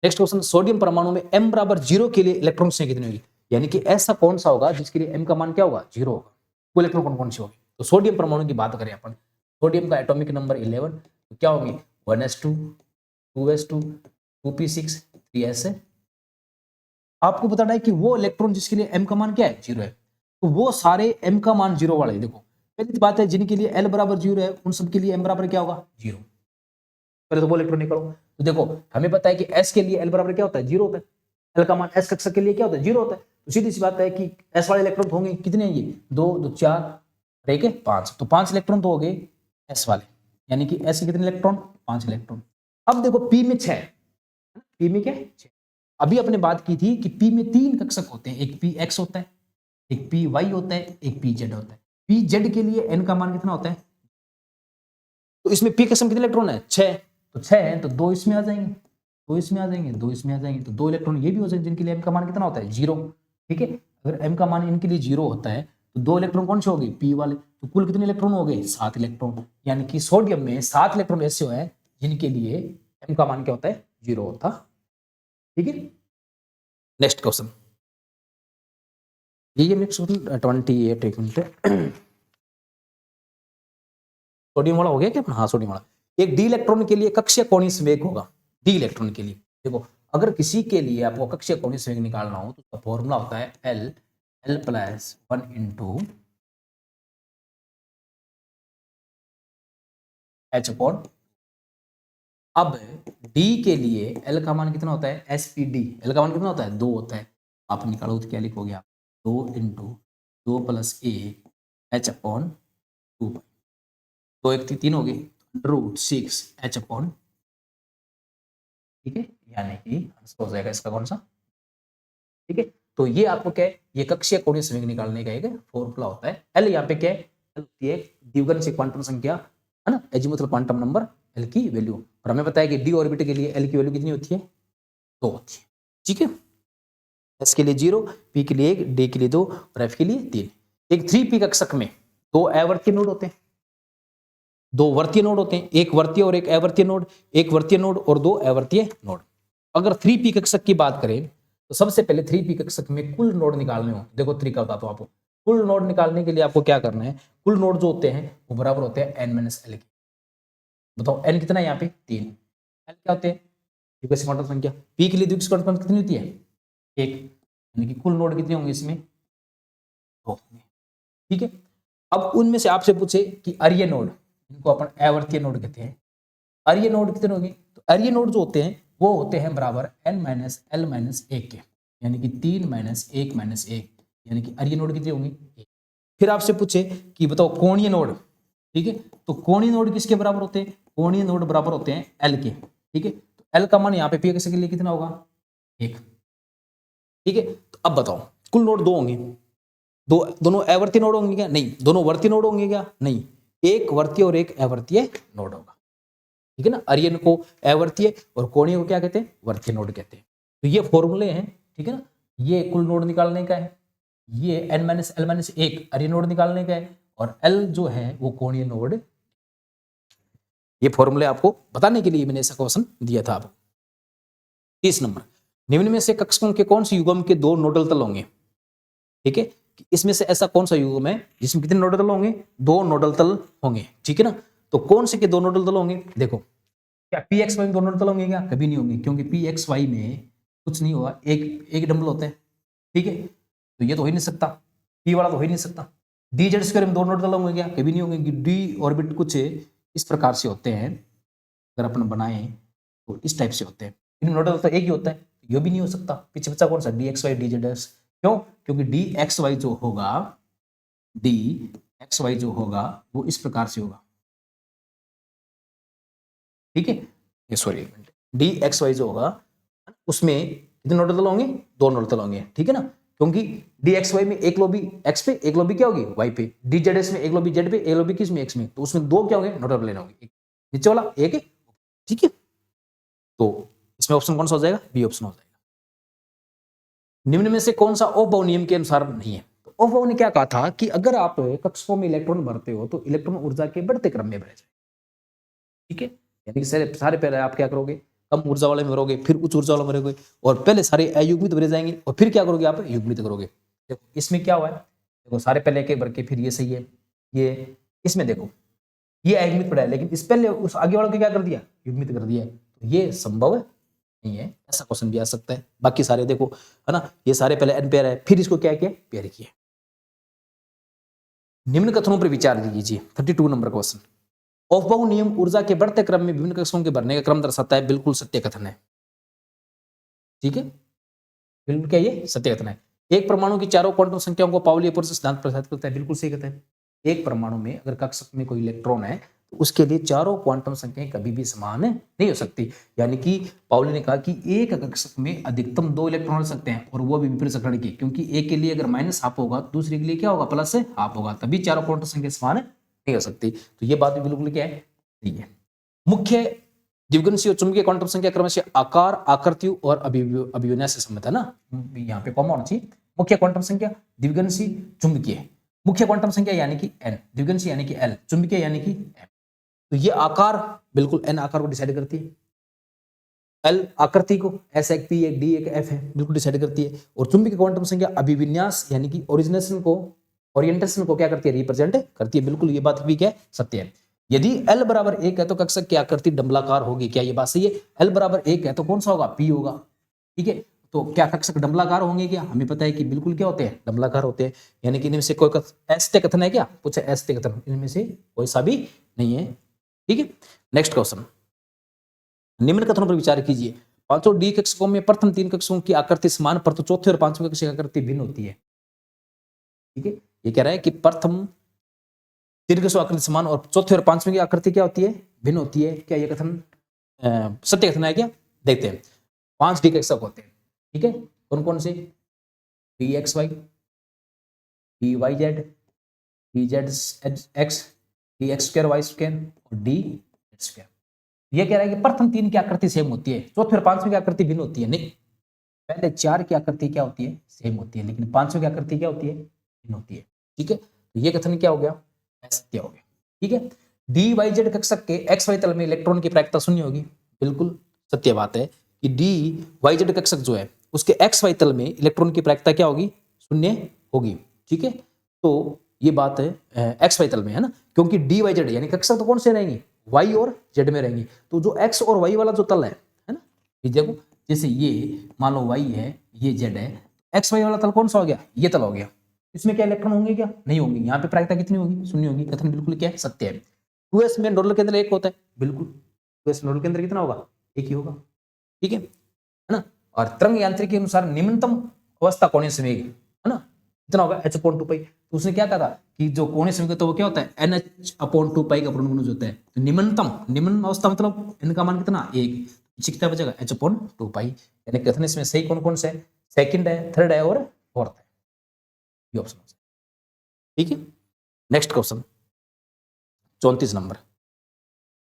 नेक्स्ट क्वेश्चन, सोडियम परमाणु में m बराबर 0 के लिए इलेक्ट्रॉन संख्या कितनी होगी? यानी कि ऐसा कौन सा होगा जिसके लिए m का मान क्या होगा? 0 होगा। वो इलेक्ट्रॉन कौन कौन सी होगी? तो सोडियम परमाणु की बात करें अपन, सोडियम का एटॉमिक नंबर 11, तो क्या होगी? 1s2 2s2 2p6 3s है। आपको बताना है कि वो इलेक्ट्रॉन जिसके लिए m का मान क्या है? 0 है। तो वो सारे m का मान 0 वाले, देखो पहली बात है जिनके लिए l बराबर 0 है उन सब के लिए m बराबर क्या होगा? 0। पहले तो वो इलेक्ट्रॉन निकालो। तो देखो हमें पता है कि s के लिए l बराबर क्या होता है? 0 होता है। l का मान s कक्षक के लिए क्या होता है? 0 होता है। तो सीधी सी बात है कि s वाले इलेक्ट्रॉन होंगे कितने हैं? ये 2 2 4 और 1 5, तो 5 इलेक्ट्रॉन तो हो गए s वाले, यानी कि s के कितने इलेक्ट्रॉन? 5 इलेक्ट्रॉन। अब देखो p में 6, p में क्या है? 6। अभी अपने बात की थी कि p में 3 कक्षक होते हैं, एक px होता है, एक पी वाई होता है, एक पी जेड होता है। पी जेड के लिए n का मान कितना होता है? तो इसमें पी कक्षक कितने इलेक्ट्रॉन है? 6। तो 6 है तो 2 इसमें आ जाएंगे, 2 इसमें आ जाएंगे, 2 इसमें आ जाएंगे, तो 2 इलेक्ट्रॉन ये भी हो जाएंगे जिनके लिए m का मान कितना होता है? 0। ठीक है, अगर m का मान इनके लिए 0 होता है तो 2 इलेक्ट्रॉन कौन से हो गए? पी वाले। तो कुल कितने इलेक्ट्रॉन हो गए? 7 इलेक्ट्रॉन। यानी कि सोडियम में 7 इलेक्ट्रॉन ऐसे हैं जिनके लिए m का मान क्या होता है? 0 होता। ठीक है, नेक्स्ट क्वेश्चन, ये नेक्स्ट क्वेश्चन 28, एक मिनट, सोडियम वाला हो गया क्या? हाँ सोडियम वाला। एक डी इलेक्ट्रॉन के लिए कक्षीय कोणीय संवेग होगा, डी इलेक्ट्रॉन के लिए। देखो अगर किसी के लिए आपको कक्षीय कोणीय संवेग निकालना हो तो उसका फॉर्मूला होता है l plus 1 into h upon. अब d के लिए l का मान कितना होता है? spd, l का मान कितना होता है? 2 होता है। आप निकालो तो क्या लिखोगे आप? 2 into 2 plus a h upon 2 पाई, 2 1 3 हो गई, √6 h अपॉन। ठीक है, यानी कि आंसर हो जाएगा इसका कौन सा? ठीक है, तो ये आपको क्या है? ये कक्षीय कोणीय संवेग निकालने का एक फॉर्मूला होता है। एल यहाँ पे क्या है? एल होती है द्विघन से क्वांटम संख्या, है ना, एजीमुथल क्वांटम नंबर एल की वैल्यू। और हमें पता है कि डी ऑर्बिट के लिए एल की वैल्यू कितनी होती है? 2 होती है। ठीक है, एस के लिए 0, पी के लिए 1, डी के लिए 2 और एफ के लिए 3। एक 3p कक्षक में 2 अवर्तीय नोड होते हैं, 2 वर्तीय नोड होते हैं, एक वर्तीय और एक अवर्तीय नोड, एक वर्तीय नोड और 2 अवर्तीय नोड। अगर 3p कक्षक की बात करें तो सबसे पहले 3p कक्षक में कुल नोड निकालने हो, देखो तरीका बताता हूं आपको। कुल नोड निकालने के लिए आपको क्या करना है? कुल नोड जो होते हैं वो बराबर होते हैं n - l के। बताओ n कितना है यहाँ पे? 3। l क्या होते हैं? द्विघात क्वांटम संख्या। p के लिए द्विघात क्वांटम संख्या कितनी होती है? 1, यानी कि कुल नोड कितने होंगे इसमें? 2 होंगे। ठीक है, अब उनमें से आपसे पूछे कि अरीय नोड, इनको अपन अवर्तीय नोड कहते हैं, अरीय नोड कितने होंगे? तो अरीय नोड जो होते हैं वो होते हैं बराबर n - l - 1 के, यानी कि 3 - 1 - 1, यानी कि अरीय नोड कितने होंगे? 1। फिर आपसे पूछे कि बताओ कोणीय नोड, ठीक है। तो कोणीय नोड किसके बराबर होते हैं? कोणीय नोड बराबर होते हैं एल के। ठीक है, तो एल का मान यहाँ पे पी के लिए कितना होगा? 1। ठीक है, तो अब बताओ कुल नोड 2 होंगे, दोनों अवर्तीय नोड होंगे क्या? नहीं। दोनों वर्तीय नोड होंगे क्या? नहीं। एक वर्तीय और एक अवर्तीय नोड होगा। ठीक है ना, आर्यन को अवर्तीय और कोणीय को क्या कहते हैं? वर्तीय नोड कहते हैं। तो ये फॉर्मूले हैं। ठीक है ना, ये कुल नोड निकालने का है, ये n-l-1 आर्य नोड निकालने का है, और l जो है वो कोणीय नोड। ये फॉर्मूले आपको बताने के लिए मैंने ऐसा क्वेश्चन दिया था आपको। 30 नंबर, निम्न में से कक्षकों के कौन से युग्म के 2 नोडल तल होंगे? ठीक है, इसमें से ऐसा कौन सा युग्म है जिसमें कितने नोडल तल होंगे? 2 नोडल तल होंगे। ठीक है ना, तो कौन से के 2 नोडल तल होंगे? देखो, क्या पी एक्स वाई में 2 नोडल तल होंगे क्या? कभी नहीं होंगे, क्योंकि पी एक्स वाई में कुछ नहीं होगा, एक डबल होता है। ठीक है, तो ये तो हो ही नहीं सकता, पी वाला तो हो ही नहीं सकता। डी जेड स्क्वायर में 2 नोडल तल होंगे क्या? कभी नहीं होंगे। डी ऑर्बिट कुछ इस प्रकार से होते हैं, अगर अपन बनाए तो इस टाइप से होते हैं। इन नोडल तो एक ही होता है, ये भी नहीं हो सकता। पीछे बचा कौन सा? D X Y D Z X. क्यों? क्योंकि डी एक्स वाई जो होगा, डी एक्स वाई जो होगा वो इस प्रकार से होगा। ठीक है, ये सॉरी, डी एक्स वाई जो होगा उसमें कितने नोडल तल होंगे? 2 नोडल तल होंगे। ठीक है ना, क्योंकि डी एक्स वाई में एक लोबी एक्स पे, एक लोबी क्या होगी? वाई पे। डी जेड एस में एक लोबी जेड पे, एक लोबी किस में? एक्स में। तो उसमें 2 क्या होंगे? नोडल लेना होंगे, नीचे वाला एक है। ठीक है, तो इसमें ऑप्शन कौन सा हो जाएगा? बी ऑप्शन हो जाएगा। निम्न में से कौन सा ओहम नियम के अनुसार नहीं है? तो ओहम ने क्या कहा था कि अगर आप कक्षकों में इलेक्ट्रॉन भरते हो तो इलेक्ट्रॉन ऊर्जा के बढ़ते क्रम में भरे जाए। ठीक है, यानी कि सारे पहले आप क्या करोगे? कम ऊर्जा वाले में भरोगे, फिर उच्च ऊर्जा वाले में भरोगे, और पहले सारे अयुग्मित भरे जाएंगे, और फिर क्या करोगे? आप युग्मित करोगे। देखो इसमें क्या हुआ है, देखो सारे पहले के भर के, फिर ये सही है, ये इसमें देखो ये अयुग्मित पड़ा है, लेकिन इस पहले उस आगे वालों को क्या कर दिया? युग्मित कर दिया है। तो ये संभव नहीं है, ऐसा क्वेश्चन भी आ सकता है। बाकी सारे देखो, है ना, ये सारे पहले एन पेयर है, फिर इसको क्या किया? पेयर किया। निम्न कथनों पर विचार कीजिए। 32 नंबर क्वेश्चन, ओहम नियम ऊर्जा के बढ़ते क्रम में विभिन्न कक्षकों के भरने का क्रम दर्शाता है। बिल्कुल सत्य कथन है। ठीक है, बिल्कुल क्या ये सत्य कथन है। एक परमाणु की चारों क्वांटम संख्याओं को पाउली अपवर्त सिद्धांत प्रसारित करता है। बिल्कुल सही कथन है। एक परमाणु में अगर कक्षक में कोई इलेक्ट्रॉन है तो उसके लिए चारों क्वांटम संख्याएं कभी भी समान नहीं हो सकती। यानी कि पाउली ने कहा कि एक कक्षक में अधिकतम 2 इलेक्ट्रॉन हो सकते हैं, और वो भी विपरीत सकरण के, क्योंकि एक के लिए अगर माइनस हाफ होगा, दूसरे के लिए क्या होगा? प्लस हाफ होगा, तभी चारों क्वांटम संख्या समान नहीं हो सकती। तो ये बात भी बिल्कुल क्या है? ठीक है। मुख्य द्विगुणीय और चुंबकीय क्वांटम संख्या क्रमशः आकार, आकृति और अभिविन्यास से संबंधित है ना, यहाँ पे कॉमन होना चाहिए। मुख्य क्वांटम संख्या, द्विगुणीय, चुंबकीय। मुख्य क्वांटम संख्या यानी कि n, द्विगुणीय यानी कि l, चुंबकीय यानी कि m। तो ये आकार बिल्कुल n आकार को डिसाइड करती है, l आकृति को, s एक p एक d एक f है, बिल्कुल डिसाइड करती है, और चुंबकीय क्वांटम संख्या अभिविन्यास यानी कि ओरिएंटेशन को क्या करती है? रिप्रेजेंट करती है। बिल्कुल ये बात भी क्या सत्य है। यदि l बराबर 1 है तो कक्षक की आकृति डंबलाकार होगी। क्या ये बात सही है? l बराबर 1 है तो कौन सा होगा? p होगा। ठीक है, तो क्या कक्षक डंबलाकार होंगे क्या? हमें पता है कि बिल्कुल क्या होते हैं? डंबलाकार होते हैं। यानी कि इनमें से कोई असत्य कथन है क्या? पूछे असत्य कथन, इनमें से कोई सा भी नहीं है। ठीक है, नेक्स्ट क्वेश्चन, निम्न कथनों पर विचार कीजिए। पांचों डी कक्षकों में प्रथम 3 कक्षकों की आकृति समान, परंतु चौथे और पांचवें कक्षक की आकृति भिन्न होती है। ठीक है, ये कह रहा है कि प्रथम 3 कक्षकों आकृति समान और चौथे और पांचवें की आकृति क्या होती है? भिन्न होती है। क्या ये कथन सत्य कथन है क्या? देखते हैं। 5 डी कक्षक होते हैं। ठीक है, कौन कौन से? D X Y, D Y Z, D Z X, D X square Y square और डी जेड स्क्वायर। ये कह रहा है कि प्रथम 3 की आकृति सेम होती है, चौथे और पांचवें की आकृति भिन्न होती है। नहीं, पहले 4 की आकृति क्या होती है? सेम होती है, लेकिन पांचवें की आकृति क्या होती है? भिन्न होती है। ठीक है, तो ये कथन क्या हो गया? असत्य हो गया। ठीक है, डी वाई जेड कक्षक के एक्स वाई तल में इलेक्ट्रॉन की प्रायिकता शून्य होगी। बिल्कुल सत्य बात है कि डी वाई जेड कक्षक जो है उसके एक्स वाई तल में इलेक्ट्रॉन की प्रायिकता क्या होगी? शून्य होगी। ठीक है, तो ये बात है एक्स वाई तल में, है ना, क्योंकि डी वाई जेड यानी कक्षक तो कौन से रहेंगे? वाई और जेड में रहेंगी। तो जो एक्स और वाई वाला जो तल है ना, ये देखो, जैसे ये मान लो वाई है, ये जेड है, एक्स वाई वाला तल कौन सा हो गया? ये तल हो गया। इसमें क्या इलेक्ट्रॉन होंगे? क्या नहीं होंगे। यहाँ पे प्रायिकता कितनी होगी? शून्य होगी। कथन बिल्कुल क्या है? सत्य है। 2s में नोडल के अंदर एक होता है। बिल्कुल 2s नोडल के अंदर कितना होगा? एक ही होगा। ठीक है ना, और तरंग यांत्रिकी के अनुसार निम्नतम अवस्था कोणीय संवेग, है ना, कितना होगा h/2 पाई। तो उसने क्या कहा था कि जो कोणीय समीकरण तो वो क्या होता है NH/2 पाई का पूर्णगुणज होता है। तो निम्न अवस्था मतलब n का मान कितना 1, पीछे कितना बचेगा h/2 पाई। यानी कथन इसमें सही कौन कौन सा है, सेकंड है, थर्ड है और फोर्थ है, ये ऑप्शन। ठीक है, नेक्स्ट क्वेश्चन 34 नंबर,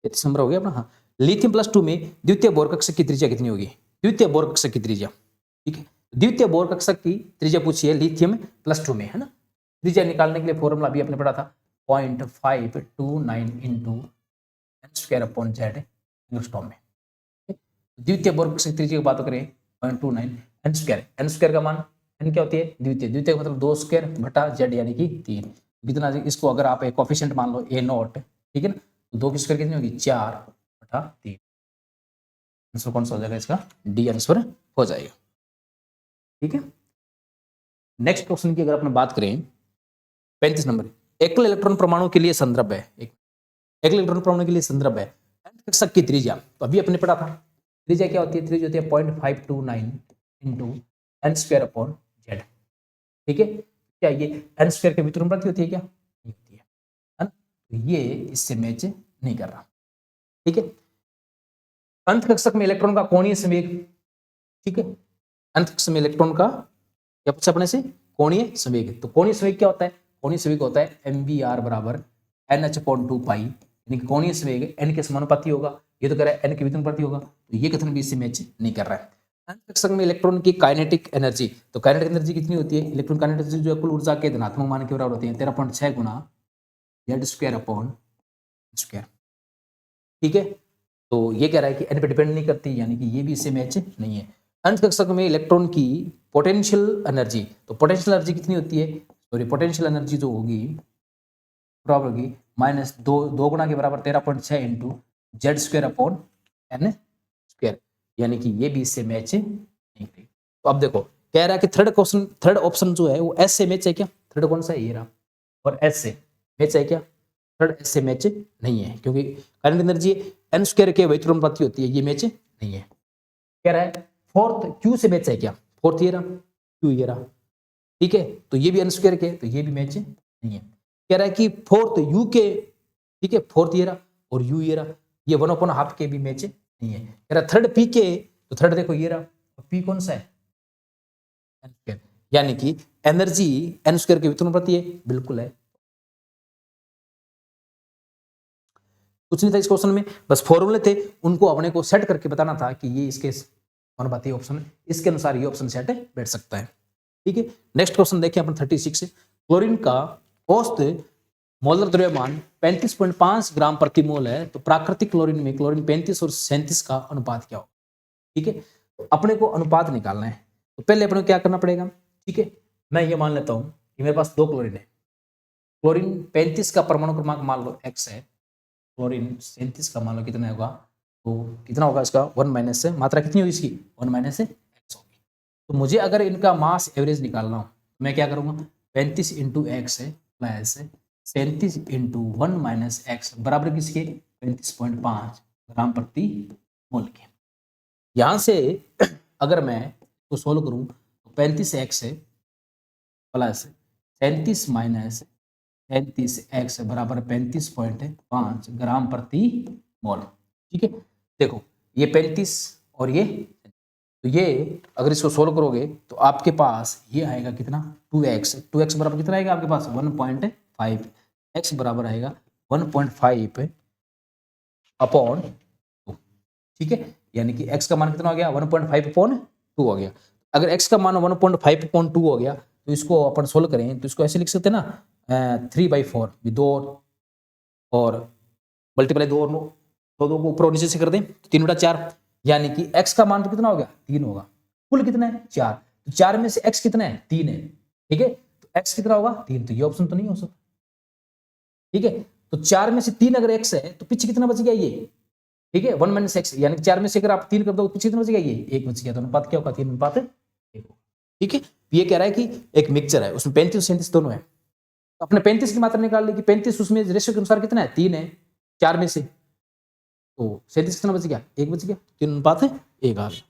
33 नंबर हो गया अपना। हाँ, लिथियम +2 में द्वितीय बोर कक्षक की त्रिज्या कितनी होगी, द्वितीय बोर कक्षक की त्रिज्या। ठीक है, द्वितीय बोर कक्षक की त्रिज्या पूछी है लिथियम +2 में, है ना। त्रिज्या निकालने के लिए फॉर्मूला अभी आपने पढ़ा था 0.529 इंटू n² एंगस्ट्रॉम में। द्वितीय बोर कक्षक त्रिज्या की बात करें 0.29 n² का मान n क्या होती है द्वितीय, द्वितीय का मतलब 2² बटा z यानी कि 3। कितना, इसको अगर आप एक कोफिशिएंट मान लो a0, ठीक है ना, तो 2 की स्क्वायर कितनी होगी 4/3। आंसर कौन सा हो जाएगा इसका, डी आंसर हो जाएगा। ठीक है, नेक्स्ट क्वेश्चन की अगर अपने बात करें 35 नंबर, एकल इलेक्ट्रॉन परमाणु के लिए संदर्भ है, एकल इलेक्ट्रॉन परमाणु के लिए संदर्भ है कक्षक की त्रिज्या। तो अभी अपने पढ़ा था त्रिज्या क्या होती है, त्रिज्या होती है 0.529 इंटू n²/z। ठीक है, क्या ये n² के व्युत्क्रमानुपाती होती है क्या, नहीं होती है ना, तो ये इससे मैच नहीं कर रहा। ठीक है, अंत कक्षक में इलेक्ट्रॉन का कोणीय संवेग, ठीक है, अंत कक्षक में इलेक्ट्रॉन का क्या पूछा अपने से, कोणीय संवेग। तो कोणीय संवेग क्या होता है, कोणीय संवेग होता है mvr बराबर NH/2 पाई, यानी कोणीय संवेग n के समानुपाती होगा। ये तो कह रहा है n के व्युत्क्रमानुपाती होगा, तो ये कथन भी इससे मैच नहीं कर रहा है। अंत कक्षक में इलेक्ट्रॉन की काइनेटिक एनर्जी, तो काइनेटिक एनर्जी कितनी होती है, इलेक्ट्रॉन काइनेटिक एनर्जी जो है कुल ऊर्जा के धनात्मक मान के बराबर होती है 13.6 गुना z²/2। ठीक है, तो ये कह रहा है कि n पे डिपेंड नहीं करती, यानी कि ये भी इससे मैच नहीं है। अंत कक्षक में इलेक्ट्रॉन की पोटेंशियल एनर्जी, तो पोटेंशियल एनर्जी कितनी होती है, सॉरी पोटेंशियल एनर्जी जो होगी बराबर होगी -2 गुना के बराबर 13.6 इंटू z²/n², यानी कि ये भी इससे मैच नहीं करेगी। तो अब देखो कह रहा है कि थर्ड ऑप्शन जो है वो एस से मैच है क्या, थर्ड कौन सा है ये रहा, और एस से मैच है क्या, थर्ड एस से मैच नहीं है, क्योंकि काइनेटिक एनर्जी n² के व्युत्क्रमानुपाती होती है, ये मैच नहीं है। कह रहा है फोर्थ क्यू से मैच है क्या, फोर्थ ये रहा, क्यू ये रहा। ठीक है, तो ये भी n² के, तो ये भी मैच नहीं है। कह रहा है कि फोर्थ यू के, ठीक है, फोर्थ ये रहा और यू ये रहा, ये 1/2 के भी मैच नहीं है। कह रहा थर्ड पी के, तो थर्ड देखो ये रहा, पी कौन सा है n², यानी कि एनर्जी n² के व्युत्क्रमानुपाती है, बिल्कुल है। कुछ नहीं था इस क्वेश्चन में, बस फॉर्मूले थे, उनको अपने को सेट करके बताना था कि ये इसके अनुपाती ऑप्शन, इसके अनुसार ये ऑप्शन सेट बैठ सकता है। ठीक है, नेक्स्ट क्वेश्चन देखें अपन 36। क्लोरीन का औसत मोलर द्रव्यमान 35.5 ग्राम प्रति मोल है, तो प्राकृतिक क्लोरीन में क्लोरीन 35 और 37 का अनुपात क्या होगा। ठीक है, तो अपने को अनुपात निकालना है, तो पहले अपने को क्या करना पड़ेगा। ठीक है, मैं ये मान लेता हूं कि मेरे पास 2 क्लोरीन है, क्लोरीन 35 का परमाणु क्रमांक मान लो x है, क्लोरीन 37 का मान लो कितना होगा, तो कितना होगा इसका 1 - मात्रा कितनी होगी इसकी 1 - x होगी। तो मुझे अगर इनका मास एवरेज निकालना हो, मैं क्या करूंगा 35 into x plus 37 into 1 - x बराबर किसके 35.5 ग्राम प्रति मोल के। यहां से अगर मैं इसको सोल्व करूं तो 35x प्लस 37 माइनस 37x बराबर 35.5 ग्राम प्रति मोल। ठीक है, देखो ये 35 और ये, तो ये अगर इसको सोल्व करोगे तो आपके पास ये आएगा कितना 2x बराबर कितना आएगा आपके पास 1.5, x बराबर आएगा 1.5 अपॉन 2। ठीक है, यानी कि x का मान कितना हो गया 1.5 अपॉन 2 हो गया। अगर x का मान 1.5 अपॉन 2 हो गया तो इसको अपन सोल्व करें तो इसको ऐसे लिख सकते हैं ना 3/4 2 और मल्टीप्लाई 2 और 2 को ऊपर और नीचे से कर दें 3/4, यानी कि x का मान तो कितना हो गया 3 होगा, कुल कितना है 4, तो 4 में से x कितना है 3 है। ठीक है, तो x कितना होगा 3, तो ये ऑप्शन तो नहीं हो सकता। ठीक है, तो 4 में से 3 अगर x है तो पीछे कितना बच गया ये, ठीक है 1 - x, यानी 4 में से अगर आप 3 कर दो पीछे कितना बच गया ये 1 बच गया, तो अनुपात क्या होगा 3:1 होगा। ठीक है, ये कह रहा है कि एक मिक्सचर है उसमें 35 और 37 दोनों है, तो अपने 35 की मात्रा निकाल ली कि 35 उसमें रेशियो के अनुसार कितना है 3 है 4 में से, तो 37 कितना बच गया 1 बच गया, 3:1 आ गया।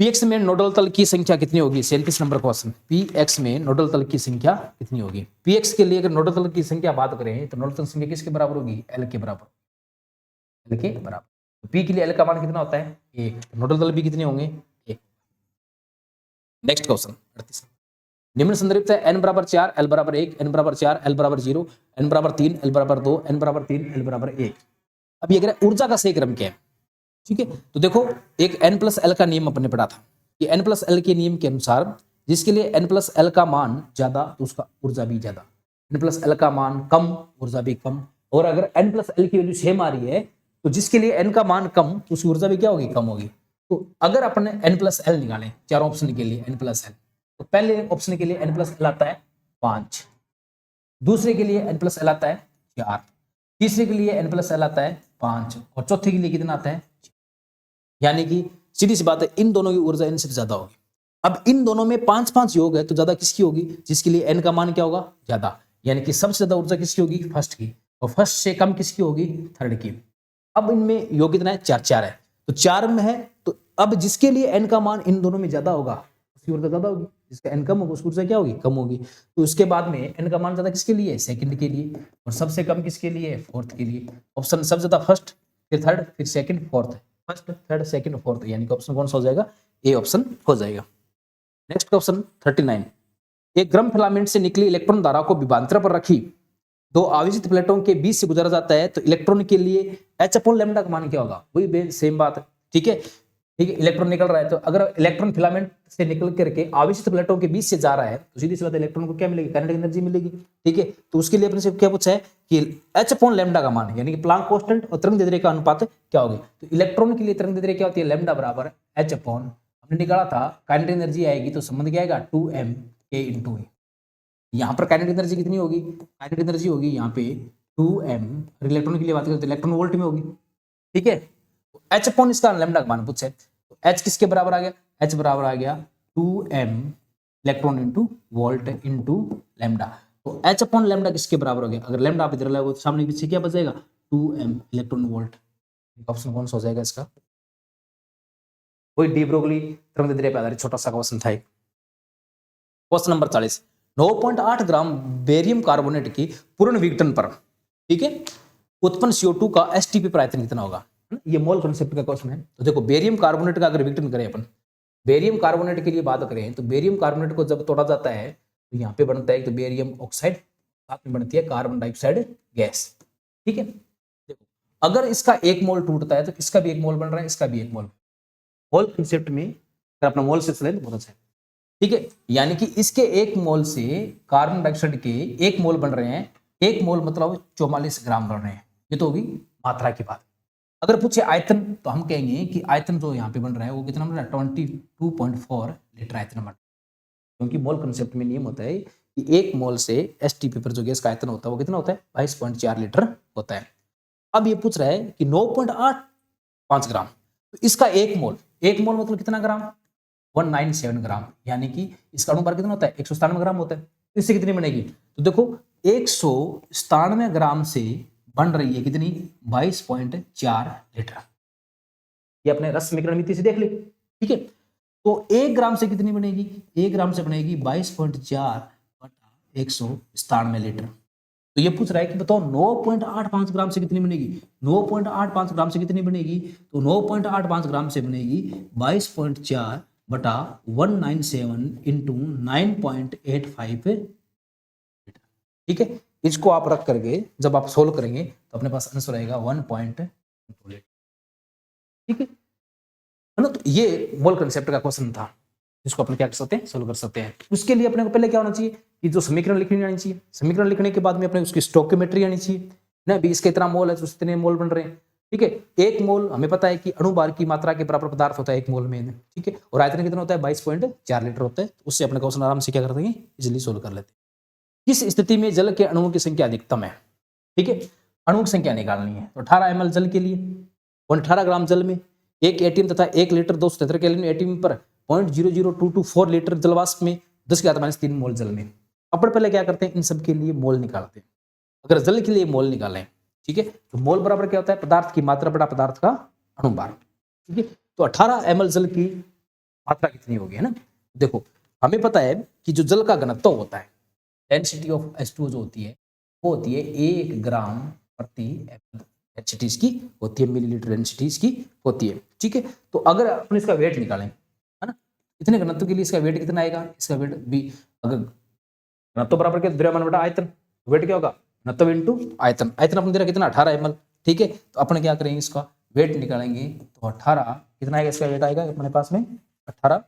Px में नोडल तल की संख्या कितनी होगी? 37 नंबर क्वेश्चन। Px में नोडल तल की संख्या कितनी होगी? Px के लिए अगर नोडल तल की संख्या बात करें तो नोडल तल संख्या किसके बराबर होगी? L के बराबर। L के बराबर। तो P के लिए L का मान कितना होता है? 1। नोडल तल भी कितने होंगे? 1। Next question 38। निम्न संदर्भित है n बराबर 4, L बराबर 1, n बराबर 4, L बराबर 0, n बराबर 3, L बराबर 2, n बराबर 3, L बराबर 1। अब ये कह रहा है ऊर्जा का सही क्रम क्या है? ठीक है, तो देखो एक n प्लस एल का नियम अपने पढ़ा था कि n प्लस एल के नियम के अनुसार जिसके लिए n प्लस एल का मान ज्यादा तो उसका ऊर्जा भी ज्यादा, n प्लस एल का मान कम ऊर्जा भी कम। और अगर n प्लस एल की वैल्यू सेम आ रही है तो जिसके लिए n का मान कम तो उसकी ऊर्जा भी क्या होगी? कम होगी। तो अगर अपने n प्लस एल निकालें चारों ऑप्शन के लिए n प्लस एल, तो पहले ऑप्शन के लिए n प्लस एल आता है 5, दूसरे के लिए n प्लस एल आता है 4, तीसरे के लिए n प्लस एल आता है 5 और चौथे के लिए कितना आता है? यानी कि सीधी सी बात है इन दोनों की ऊर्जा इनसे ज्यादा होगी। अब इन दोनों में 5-5 योग है तो ज्यादा किसकी होगी? जिसके लिए n का मान क्या होगा? ज्यादा। यानी कि सबसे ज्यादा ऊर्जा किसकी होगी? फर्स्ट की। और फर्स्ट से कम किसकी होगी? थर्ड की। अब इनमें योग कितना है? 4-4 है, तो 4 में है तो अब जिसके लिए n का मान इन दोनों में ज्यादा होगा उसकी ऊर्जा ज्यादा होगी, जिसका n कम होगा उसकी ऊर्जा क्या होगी? कम होगी। तो उसके बाद में n का मान ज्यादा किसके लिए? सेकंड के लिए। और सबसे कम किसके लिए? फोर्थ के लिए। ऑप्शन सबसे ज्यादा फर्स्ट, फिर थर्ड, फिर second, fourth. First, third, second, fourth, यानी कि ऑप्शन कौन सा हो जाएगा? ए ऑप्शन हो जाएगा। Next question 39। एक गर्म फिलामेंट से निकली इलेक्ट्रॉन धारा को विभवांतर पर रखी दो आवेशित प्लेटों के बीच से गुजरा जाता है तो इलेक्ट्रॉन के लिए h अपॉन लैम्डा का मान क्या होगा? वही सेम बात है। ठीक है, ठीक है, इलेक्ट्रॉन निकल रहा है तो अगर इलेक्ट्रॉन फिलामेंट से निकल करके आवेशित प्लेटों के बीच से जा रहा है तो सीधी सी बात है इलेक्ट्रॉन को क्या मिलेगी? काइनेटिक एनर्जी मिलेगी। ठीक है, तो उसके लिए अपने से क्या पूछा है कि h अपॉन लैम्डा का मान यानी कि प्लांक कांस्टेंट और तरंग दैर्ध्य का अनुपात क्या होगी? तो इलेक्ट्रॉन के लिए तरंग दैर्ध्य क्या होती है? लैम्डा बराबर h अपॉन, हमने निकाला था काइनेटिक एनर्जी आएगी तो संबंध क्या आएगा? 2m k × a। यहाँ पर काइनेटिक एनर्जी कितनी होगी? काइनेटिक एनर्जी होगी यहाँ पे 2m, इलेक्ट्रॉन के लिए बात करें तो इलेक्ट्रॉन वोल्ट में होगी। ठीक है, तो h अपॉन इसका लैम्डा का मान पूछे तो h किसके बराबर आ गया? h बराबर आ गया 2m electron into volt into lambda. तो h अपॉन लैम्डा किसके बराबर हो गया? अगर लैम्डा आप इधर लगाओ तो सामने पीछे क्या बचेगा? 2m electron volt. ऑप्शन कौन सा हो जाएगा इसका? वही डी ब्रोगली तरंग दैर्ध्य पे आधारित छोटा सा क्वेश्चन था। Question number 40। 9.8 ग्राम बेरियम कार्बोनेट की पूर्ण विघटन पर, ठीक है, उत्पन्न CO2 का एसटीपी पर आयतन कितना होगा? ये मोल कॉन्सेप्ट का क्वेश्चन है। तो देखो बेरियम कार्बोनेट का अगर विघटन करें अपन, बेरियम कार्बोनेट के लिए बात करें तो बेरियम कार्बोनेट को जब तोड़ा जाता है तो यहाँ पे बनता है तो बेरियम ऑक्साइड, साथ में बनती है कार्बन डाइऑक्साइड गैस। ठीक है, देखो अगर इसका 1 मोल टूटता है तो इसका भी 1 मोल बन रहा है, इसका भी 1 मोल। मोल कॉन्सेप्ट में अगर अपना मोल से चले तो बहुत अच्छा है। ठीक है, यानी कि इसके 1 मोल से कार्बन डाइऑक्साइड के 1 मोल बन रहे हैं। 1 मोल मतलब 44 ग्राम बन रहे हैं। ये तो होगी मात्रा की बात। अगर पूछे आयतन तो हम कहेंगे कि आयतन जो यहाँ पे बन रहा है वो कितना बन रहा है? 22.4 लीटर आयतन बन रहा है। क्योंकि मोल कंसेप्ट में नियम होता है कि 1 मोल से एसटीपी पर जो गैस का आयतन होता है वो कितना होता है? 22.4 लीटर होता है। अब ये पूछ रहा है कि 9.85 ग्राम, तो इसका 1 मोल, 1 मोल मतलब कितना ग्राम? 197 ग्राम, यानी कि इसका अणुभार कितना होता है? 197 ग्राम होता है। तो इससे कितनी बनेगी? तो देखो 197 ग्राम से बन रही है कितनी? 22.4 लीटर। ये अपने रस समीकरण मिति से देख ले। ठीक है, तो 1 ग्राम से कितनी बनेगी? 1 ग्राम से बनेगी 22.4 बटा 197 लीटर। तो ये पूछ रहा है कि बताओ 9.85 ग्राम से कितनी बनेगी? 9.85 ग्राम से कितनी बनेगी? तो 9.85 ग्राम से बनेगी 22.4 बटा 197 इंटू 9.85 लीटर। ठीक है, इसको आप रख करके जब आप सोल्व करेंगे तो अपने पास आंसर आएगा 1.2 लीटर। ठीक है ना, तो ये मोल कंसेप्ट का क्वेश्चन था, इसको अपने क्या कर सकते हैं? सोल्व कर सकते हैं। उसके लिए अपने को पहले क्या होना चाहिए कि जो समीकरण लिखनी आनी चाहिए। समीकरण लिखने के बाद में अपने उसकी स्टोकियोमेट्री आनी चाहिए ना, भी इसका इतना मोल है तो इतने मोल बन रहे हैं। ठीक है, 1 मोल हमें पता है कि अणुभार की मात्रा के बराबर पदार्थ होता है 1 मोल में। ठीक है, और आयतन कितना होता है? 22.4 लीटर होता है। उससे अपने क्वेश्चन आराम से क्या कर देंगे? इजिली सोल्व कर लेते हैं। किस स्थिति में जल के अणुओं की संख्या अधिकतम है? ठीक है, अणु की संख्या निकालनी है तो 18 ml जल के लिए 18 ग्राम जल में 1 एटीएम तथा 1 लीटर 273 केल्विन एटीएम पर 0.00224 लीटर जलवाष्प में 10⁻³ मोल जल में। अपन पहले क्या करते हैं? इन सब के लिए मोल निकालते हैं। अगर जल के लिए मोल निकालें, ठीक है, तो मोल बराबर क्या होता है? पदार्थ की मात्रा बटा पदार्थ का अणुभार। ठीक है, तो 18 ml जल की मात्रा कितनी होगी, है ना। देखो हमें पता है कि जो जल का घनत्व होता है, डेंसिटी ऑफ H2O जो होती है वो होती है 1 ग्राम प्रति ml, डेंसिटी इसकी होती है, मिलीलीटर डेंसिटी इसकी होती है, ठीक है। तो अगर अपन इसका वेट निकालें, है ना, इतने घनत्व के लिए इसका वेट कितना आएगा, इसका वेट भी अगर घनत्व बराबर क्या, द्रव्यमान बटा आयतन, वेट क्या होगा, घनत्व इनटू आयतन, आयतन अपन दे रहा कितना 18 ml, ठीक है। तो अपन क्या करेंगे, इसका वेट निकालेंगे तो 18 कितना आएगा, इसका वेट आएगा अपने पास में 18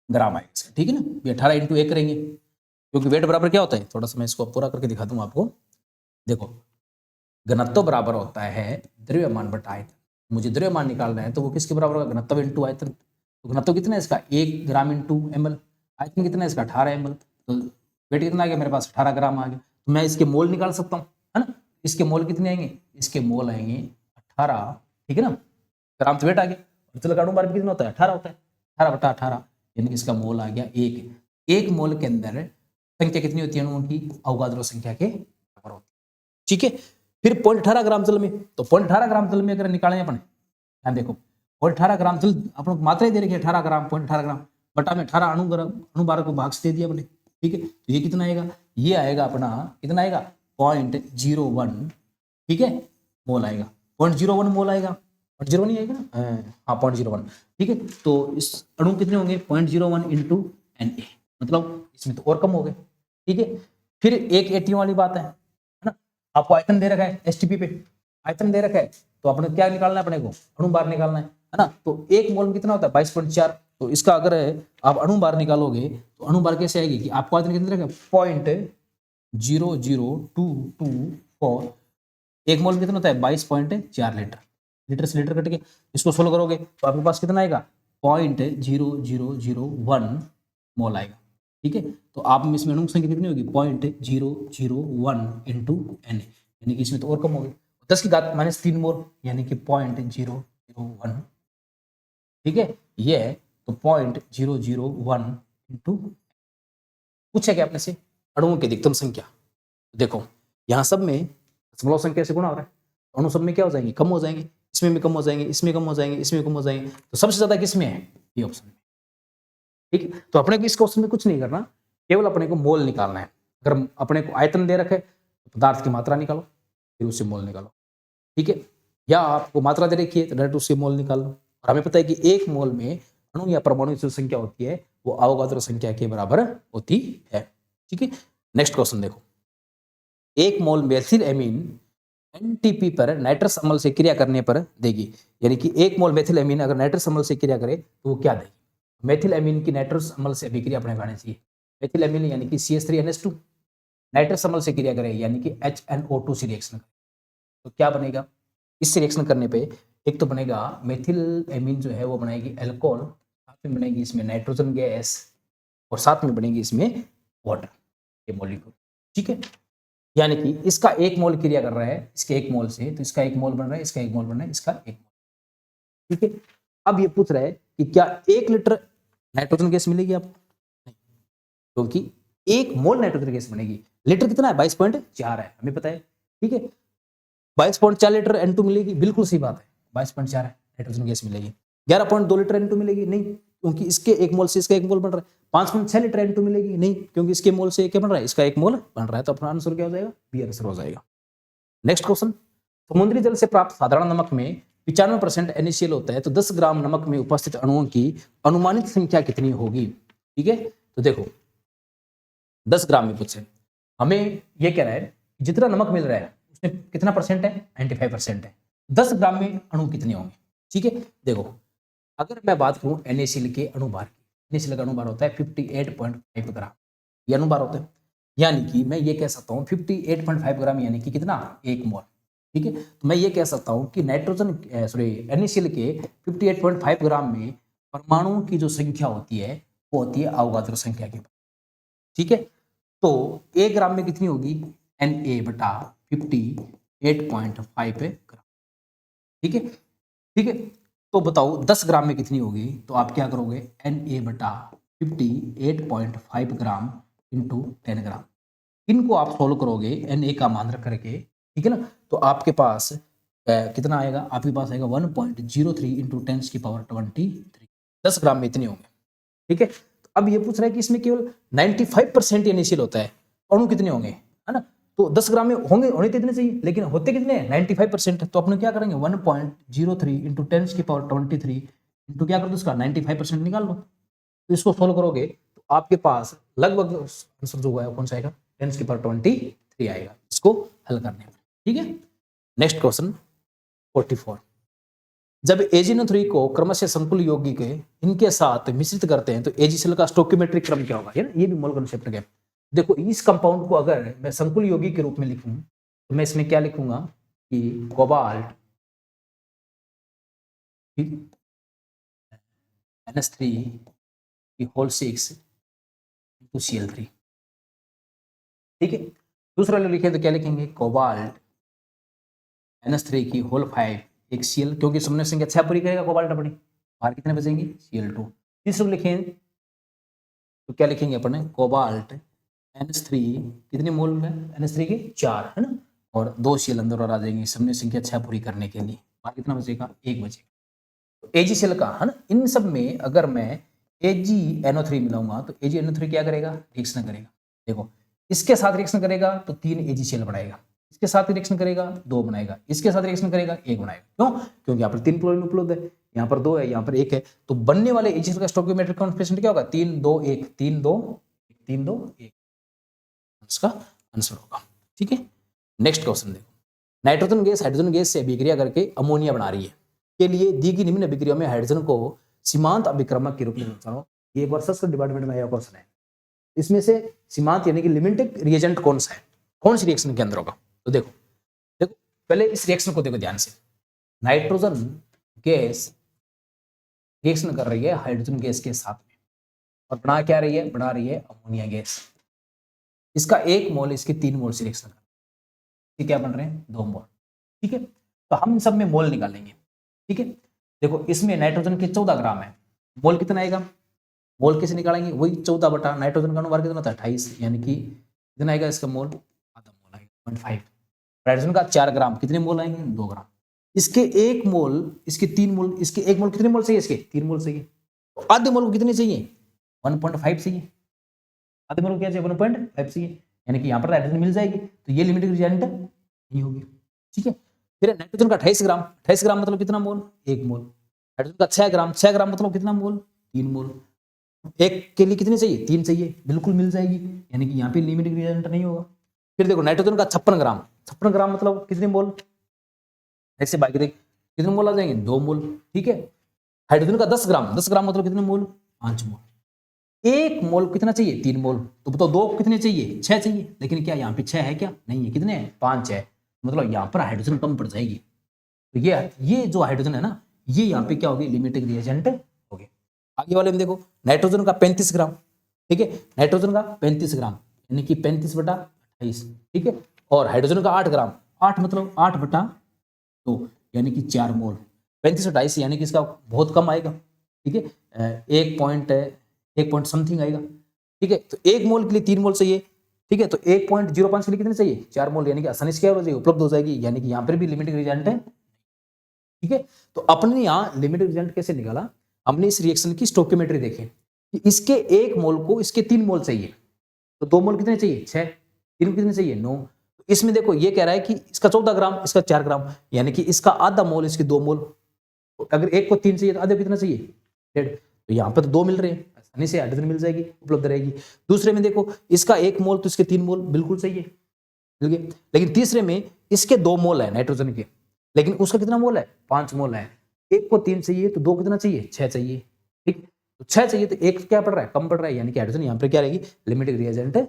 ग्राम आएगा इसका, ठीक है ना। ये 18 इंटू 1 करेंगे, क्योंकि वेट बराबर क्या होता है, थोड़ा सा मैं इसको पूरा करके दिखा दूं आपको। देखो घनत्व बराबर होता है द्रव्यमान बटा आयतन, मुझे द्रव्यमान निकालना है तो वो किसके बराबर होगा, घनत्व इंटू आयतन। तो घनत्व कितना है इसका 1 ग्राम इंटू ml, आयतन कितना है इसका 18 ml, तो वेट कितना आ गया मेरे पास 18 ग्राम आ गया। तो मैं इसके मोल निकाल सकता हूँ, है ना। इसके मोल कितने आएंगे, इसके मोल आएंगे 18, ठीक है ना, ग्राम तो वेट आ गया, और जल का अणुभार कितना होता है 18 होता है, 18 बटा 18 यानी कि इसका मोल आ गया 1। एक मोल के अंदर संख्या कितनी होती है अणुओं की, अवोगाद्रो संख्या के बराबर होती है, ठीक है। फिर 0.18 ग्राम जल में, तो 0.18 ग्राम जल में अगर निकालें अपन, ध्यान देखो 0.18 ग्राम जल अपन को मात्रा ही दे रखी है 18 ग्राम, 0.18 ग्राम बटा में 18 अणुभार को भाग से दे दिया अपने, ठीक है। तो ये कितना आएगा, ये आएगा अपना कितना आएगा 0.01, ठीक है, मोल आएगा 0.01 मोल आएगा, 0.01 नहीं आएगा ना, हाँ 0.01, ठीक है। तो इस अणु कितने होंगे 0.01 इंटू Na, मतलब इसमें तो और कम हो गए, ठीक है। फिर एक एटीओ वाली बात है ना, आपको आयतन दे रखा है एसटीपी पे, आयतन दे रखा है तो अपने क्या निकालना है, अपने को अणुभार निकालना है ना। तो एक मोल में कितना होता है 22.4, तो इसका अगर आप अणुभार निकालोगे तो अणुभार कैसे आएगी कि आपको आयतन कितने रखा है 0.00224, एक मोल में कितना होता है 22.4 लीटर, लीटर से लीटर कट के इसको सोल्व करोगे तो आपके पास कितना आएगा 0.0001 मोल आएगा, ठीक है। तो आप में इसमें अणु संख्या कितनी होगी 0.001 इंटू एन, यानी कि इसमें तो और कम हो गई 10 की घात -3 मोल, यानी कि 0.001, ठीक है। ये है तो 0.001 इंटू, पूछा क्या आपने से अणुओं की अधिकतम संख्या, देखो यहाँ सब में दशमलव संख्या से गुणा हो रहा है, अणु सब में क्या हो जाएंगे कम हो जाएंगे, इसमें भी कम हो जाएंगे, इसमें कम हो जाएंगे, इसमें कम हो जाएंगे, तो सबसे ज्यादा किसमें है ये ऑप्शन में, ठीक है। तो अपने को इस क्वेश्चन में कुछ नहीं करना, केवल अपने को मोल निकालना है। अगर अपने को आयतन दे रखे तो पदार्थ की मात्रा निकालो फिर उससे मोल निकालो, ठीक है। या आपको मात्रा दे रखी है तो डायरेक्ट उससे मोल निकाल लो, और हमें पता है कि एक मोल में अणु या परमाणु की जो संख्या होती है वो अवोगाद्रो संख्या के बराबर होती है, ठीक है। नेक्स्ट क्वेश्चन देखो, एक मोल मेथिल एमीन एनटीपी पर नाइट्रस अम्ल से क्रिया करने पर देगी, यानी कि एक मोल मेथिल एमीन अगर नाइट्रस अम्ल से क्रिया करे तो वो क्या देगी, मेथिल एमीन की नाइट्रस अम्ल से अभिक्रिया अपने गाने चाहिए, मेथिल एमीन यानी कि CH3NH2 नाइट्रस अम्ल से क्रिया करे यानी कि HNO2 से रिएक्शन करे तो क्या बनेगा, इस रिएक्शन करने पे एक तो बनेगा मेथिल एमीन जो है वो बनाएगी एल्कोहल, साथ में बनेगी इसमें नाइट्रोजन गैस और साथ में बनेगी इसमें वाटर, ये मॉलिक्यूल, ठीक है। यानी कि इसका एक मोल क्रिया कर रहा है इसके एक मोल से, तो इसका एक मोल बन रहा है, इसका एक मोल बन रहा है, इसका एक मोल, ठीक है। अब ये पूछ रहा है कि क्या 1 लीटर नाइट्रोजन गैस मिलेगी आपको, नहीं, क्योंकि एक मोल नाइट्रोजन गैस बनेगी, लीटर कितना है 22.4 है हमें पता है, ठीक है। 22.4 लीटर N2 मिलेगी, बिल्कुल सही बात है 22.4 है नाइट्रोजन गैस मिलेगी। 11.2 लीटर N2 मिलेगी, नहीं, क्योंकि इसके एक मोल से इसका एक मोल बन रहा है। 5.6 लीटर N2 मिलेगी, नहीं, क्योंकि इसके मोल से क्या बन रहा है, इसका एक मोल बन रहा है, तो अपना आंसर क्या हो जाएगा, बी आंसर हो जाएगा। नेक्स्ट क्वेश्चन, समुद्री जल से प्राप्त साधारण नमक में 95% NaCl होता है, तो 10 ग्राम नमक में उपस्थित अणुओं की अनुमानित संख्या कितनी होगी, ठीक है। तो देखो 10 ग्राम में पूछे, हमें ये कह रहा है जितना नमक मिल रहा है उसमें कितना परसेंट है 95% है, 10 ग्राम में अणु कितने होंगे, ठीक है। देखो अगर मैं बात करूं NaCl के अणुभार की, NaCl का अणुभार होता है 58.5 ग्राम, ये अणुभार होता है, यानी कि मैं ये कह सकता हूँ 58.5 ग्राम यानी कि कितना 1 मोल, ठीक है। तो मैं ये कह सकता हूँ कि NaCl के 58.5 ग्राम में परमाणुओं की जो संख्या होती है वो होती है अवोगाद्रो संख्या की, ठीक है। तो 1 ग्राम में कितनी होगी Na बटा 58.5 ग्राम, ठीक है, ठीक है। तो बताओ 10 ग्राम में कितनी होगी, तो आप क्या करोगे Na बटा 58.5 ग्राम इंटू 10 ग्राम, इनको आप सोल्व करोगे Na का मान रख करके, ठीक है ना। तो आपके पास कितना आएगा, आपके पास आएगा 1.03 इंटू 10 की पावर 23, 10 ग्राम में इतने होंगे, ठीक है। तो अब ये पूछ रहा है कि इसमें केवल 95% इनिशियल होता है, अणु कितने होंगे, है ना। तो 10 ग्राम में होंगे, होने कितने चाहिए, लेकिन होते कितने हैं, 95%। तो अपने क्या करेंगे 1.03 इंटू 10⁻23 इंटू क्या कर दो उसका 95% निकाल लो। तो इसको सोल्व करोगे तो आपके पास लगभग आंसर जो है कौन सा आएगा, 10⁻23 आएगा इसको हल करने में, ठीक है। नेक्स्ट क्वेश्चन 44, जब AgNO3 को क्रमशः संकुल यौगिक इनके साथ मिश्रित करते हैं तो AgCl का स्टोइकियोमेट्रिक क्रम क्या होगा, है ना, ये भी मोल कॉन्सेप्ट है। देखो इस कंपाउंड को अगर मैं संकुल यौगिक के रूप में लिखूं तो मैं इसमें क्या लिखूंगा कि कोबाल्ट NH3 की होल 6 इंटू Cl3, ठीक है। दूसरा वाला लिखे तो क्या लिखेंगे कोबाल्ट NH3 की होल 5 एक Cl, क्योंकि समन्वय संख्या 6 पूरी करेगा कोबाल्ट अपनी, बाहर कितने बचेंगे Cl2। तीसरा लिखें तो क्या लिखेंगे अपने कोबाल्ट NH3 कितने मोल है, NH3 के 4, है ना, और 2 Cl अंदर और आ जाएंगे समन्वय संख्या 6 पूरी करने के लिए, बाहर कितना बचेगा 1 बचेगा। तो AgCl का, है ना, इन सब में अगर मैं AgNO3 मिलाऊंगा तो AgNO3 क्या करेगा, रिएक्शन करेगा। देखो इसके साथ रिएक्शन करेगा तो 3 AgCl बनाएगा, इसके साथ रिएक्शन करेगा 2 बनाएगा, इसके साथ रिएक्शन करेगा 1 बनाएगा। क्यों, क्योंकि यहाँ पर 3 क्लोरीन उपलब्ध है, यहाँ पर 2 है, यहाँ पर 1 है। तो बनने वाले AgCl का स्टोइकियोमेट्रिक कॉन्फिगरेशन क्या होगा, 3 2 1 3 2 3 2 1, इसका आंसर होगा, ठीक है। नेक्स्ट क्वेश्चन देखो, नाइट्रोजन गैस हाइड्रोजन गैस से अभिक्रिया करके अमोनिया बना रही है, के लिए दी गई निम्न अभिक्रिया में हाइड्रोजन को सीमांत अभिक्रमक के रूप में चलो, ये वर्सेस डिपार्टमेंट में आया क्वेश्चन है। इसमें से सीमांत यानी कि लिमिटिंग रिएजेंट कौन सा है, कौन सी रिएक्शन के अंदर होगा। तो देखो देखो पहले इस रिएक्शन को देखो ध्यान से, नाइट्रोजन गैस रिएक्शन कर रही है हाइड्रोजन गैस के साथ में और बना क्या रही है, बना रही है अमोनिया गैस। इसका 1 मोल इसके 3 मोल से रिएक्शन कर रहा है, क्या बन रहे हैं 2 मोल, ठीक है। तो हम इन सब में मोल निकालेंगे, ठीक है। देखो इसमें नाइट्रोजन के 14 ग्राम है, मोल कितना आएगा, मोल कैसे निकालेंगे, वही 14 बटा नाइट्रोजन का अनुपात कितना था 28, यानी कि कितना आएगा इसका मोल, आधा मोल आएगा 0.5। हाइड्रोजन का 4 ग्राम कितने मोल आएंगे 2 ग्राम, इसके 1 मोल इसके 3 मोल, इसके 1 मोल कितने मोल चाहिए, इसके 3 मोल चाहिए। तो आधे मोल को कितने चाहिए 1.5 चाहिए, आधे मोल को क्या चाहिए 1.5 चाहिए, यानी कि यहाँ पर हाइड्रोजन मिल जाएगी, तो ये लिमिटिंग रिएजेंट नहीं होगी, ठीक है। फिर नाइट्रोजन का 28 ग्राम, 28 ग्राम मतलब कितना मोल 1 मोल। हाइड्रोजन का 6 ग्राम, 6 ग्राम मतलब कितना मोल 3 मोल। एक के लिए कितने चाहिए 3 चाहिए, बिल्कुल मिल जाएगी, यानी कि यहाँ पे लिमिटिंग रिएजेंट नहीं होगा। फिर देखो नाइट्रोजन का 56 ग्राम, 56 ग्राम मतलब कितने मोल, ऐसे बाकी देख कितने मोल आ जाएंगे 2 मोल, ठीक है। हाइड्रोजन का 10 ग्राम, 10 ग्राम मतलब कितने मोल 5 मोल। 1 मोल कितना चाहिए 3 मोल, तो बताओ 2 कितने चाहिए 6 चाहिए, लेकिन क्या यहाँ पे 6 है क्या, नहीं है, कितने हैं 5 है, मतलब यहाँ पर हाइड्रोजन कम पड़ जाएगी। तो ये जो हाइड्रोजन है ना, ये यहाँ पे क्या होगी लिमिटिंग रिएजेंट होगी। आगे वाले में देखो नाइट्रोजन का 35 ग्राम, ठीक है, नाइट्रोजन का 35 ग्राम यानी कि 35 बटा 28, ठीक है। और हाइड्रोजन का 8 ग्राम, 8 मतलब 8 बटा 2 यानी कि 4 मोल। 35 बटा 28 यानी कि इसका बहुत कम आएगा, ठीक है, 1 पॉइंट समथिंग आएगा, ठीक है। तो 1 मोल के लिए 3 मोल चाहिए, ठीक है। तो 1.05 के लिए कितने चाहिए 4 मोल, यानी कि आसानी से क्या हो जाएगी उपलब्ध हो जाएगी, यानी कि यहाँ पर भी लिमिटिंग रिएजेंट है, ठीक है। तो अपने यहाँ लिमिटिंग रिएजेंट कैसे निकाला, हमने इस रिएक्शन की स्टोइकियोमेट्री देखी कि इसके 1 मोल को इसके 3 मोल चाहिए, तो 2 मोल कितने चाहिए 6, 3 कितने चाहिए 9। तो इसमें देखो ये कह रहा है कि इसका 14 ग्राम इसका 4 ग्राम, यानी कि इसका आधा मोल इसके 2 मोल। तो अगर 1 को 3 चाहिए तो आधे कितना चाहिए 1.5, तो यहाँ पर तो 2 मिल रहे हैं, आसानी से हाइड्रोजन मिल जाएगी उपलब्ध रहेगी। दूसरे में देखो इसका 1 मोल तो इसके 3 मोल बिल्कुल चाहिए मिल गए, लेकिन तीसरे में इसके 2 मोल है नाइट्रोजन के, लेकिन उसका कितना मोल है 5 मोल है। 1 को 3 चाहिए तो 2 कितना चाहिए 6 चाहिए, ठीक। तो 6 चाहिए तो 1 क्या पड़ रहा है कम पड़ रहा है, यानी कि हाइड्रोजन यहाँ पर क्या रहेगी लिमिटिंग रिएजेंट है।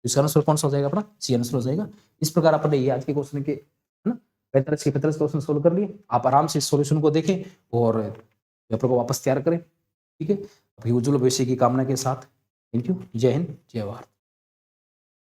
इसका आंसर कौन सा हो जाएगा अपना सी आंसर हो जाएगा। इस प्रकार अपने ये आज के क्वेश्चन के है ना 45 क्वेश्चन सोल्व कर लिए। आप आराम से इस सॉल्यूशन को देखें और पेपर को वापस तैयार करें, ठीक है। आपकी उज्जवल भविष्य की कामना के साथ थैंक यू, जय हिंद जय भारत।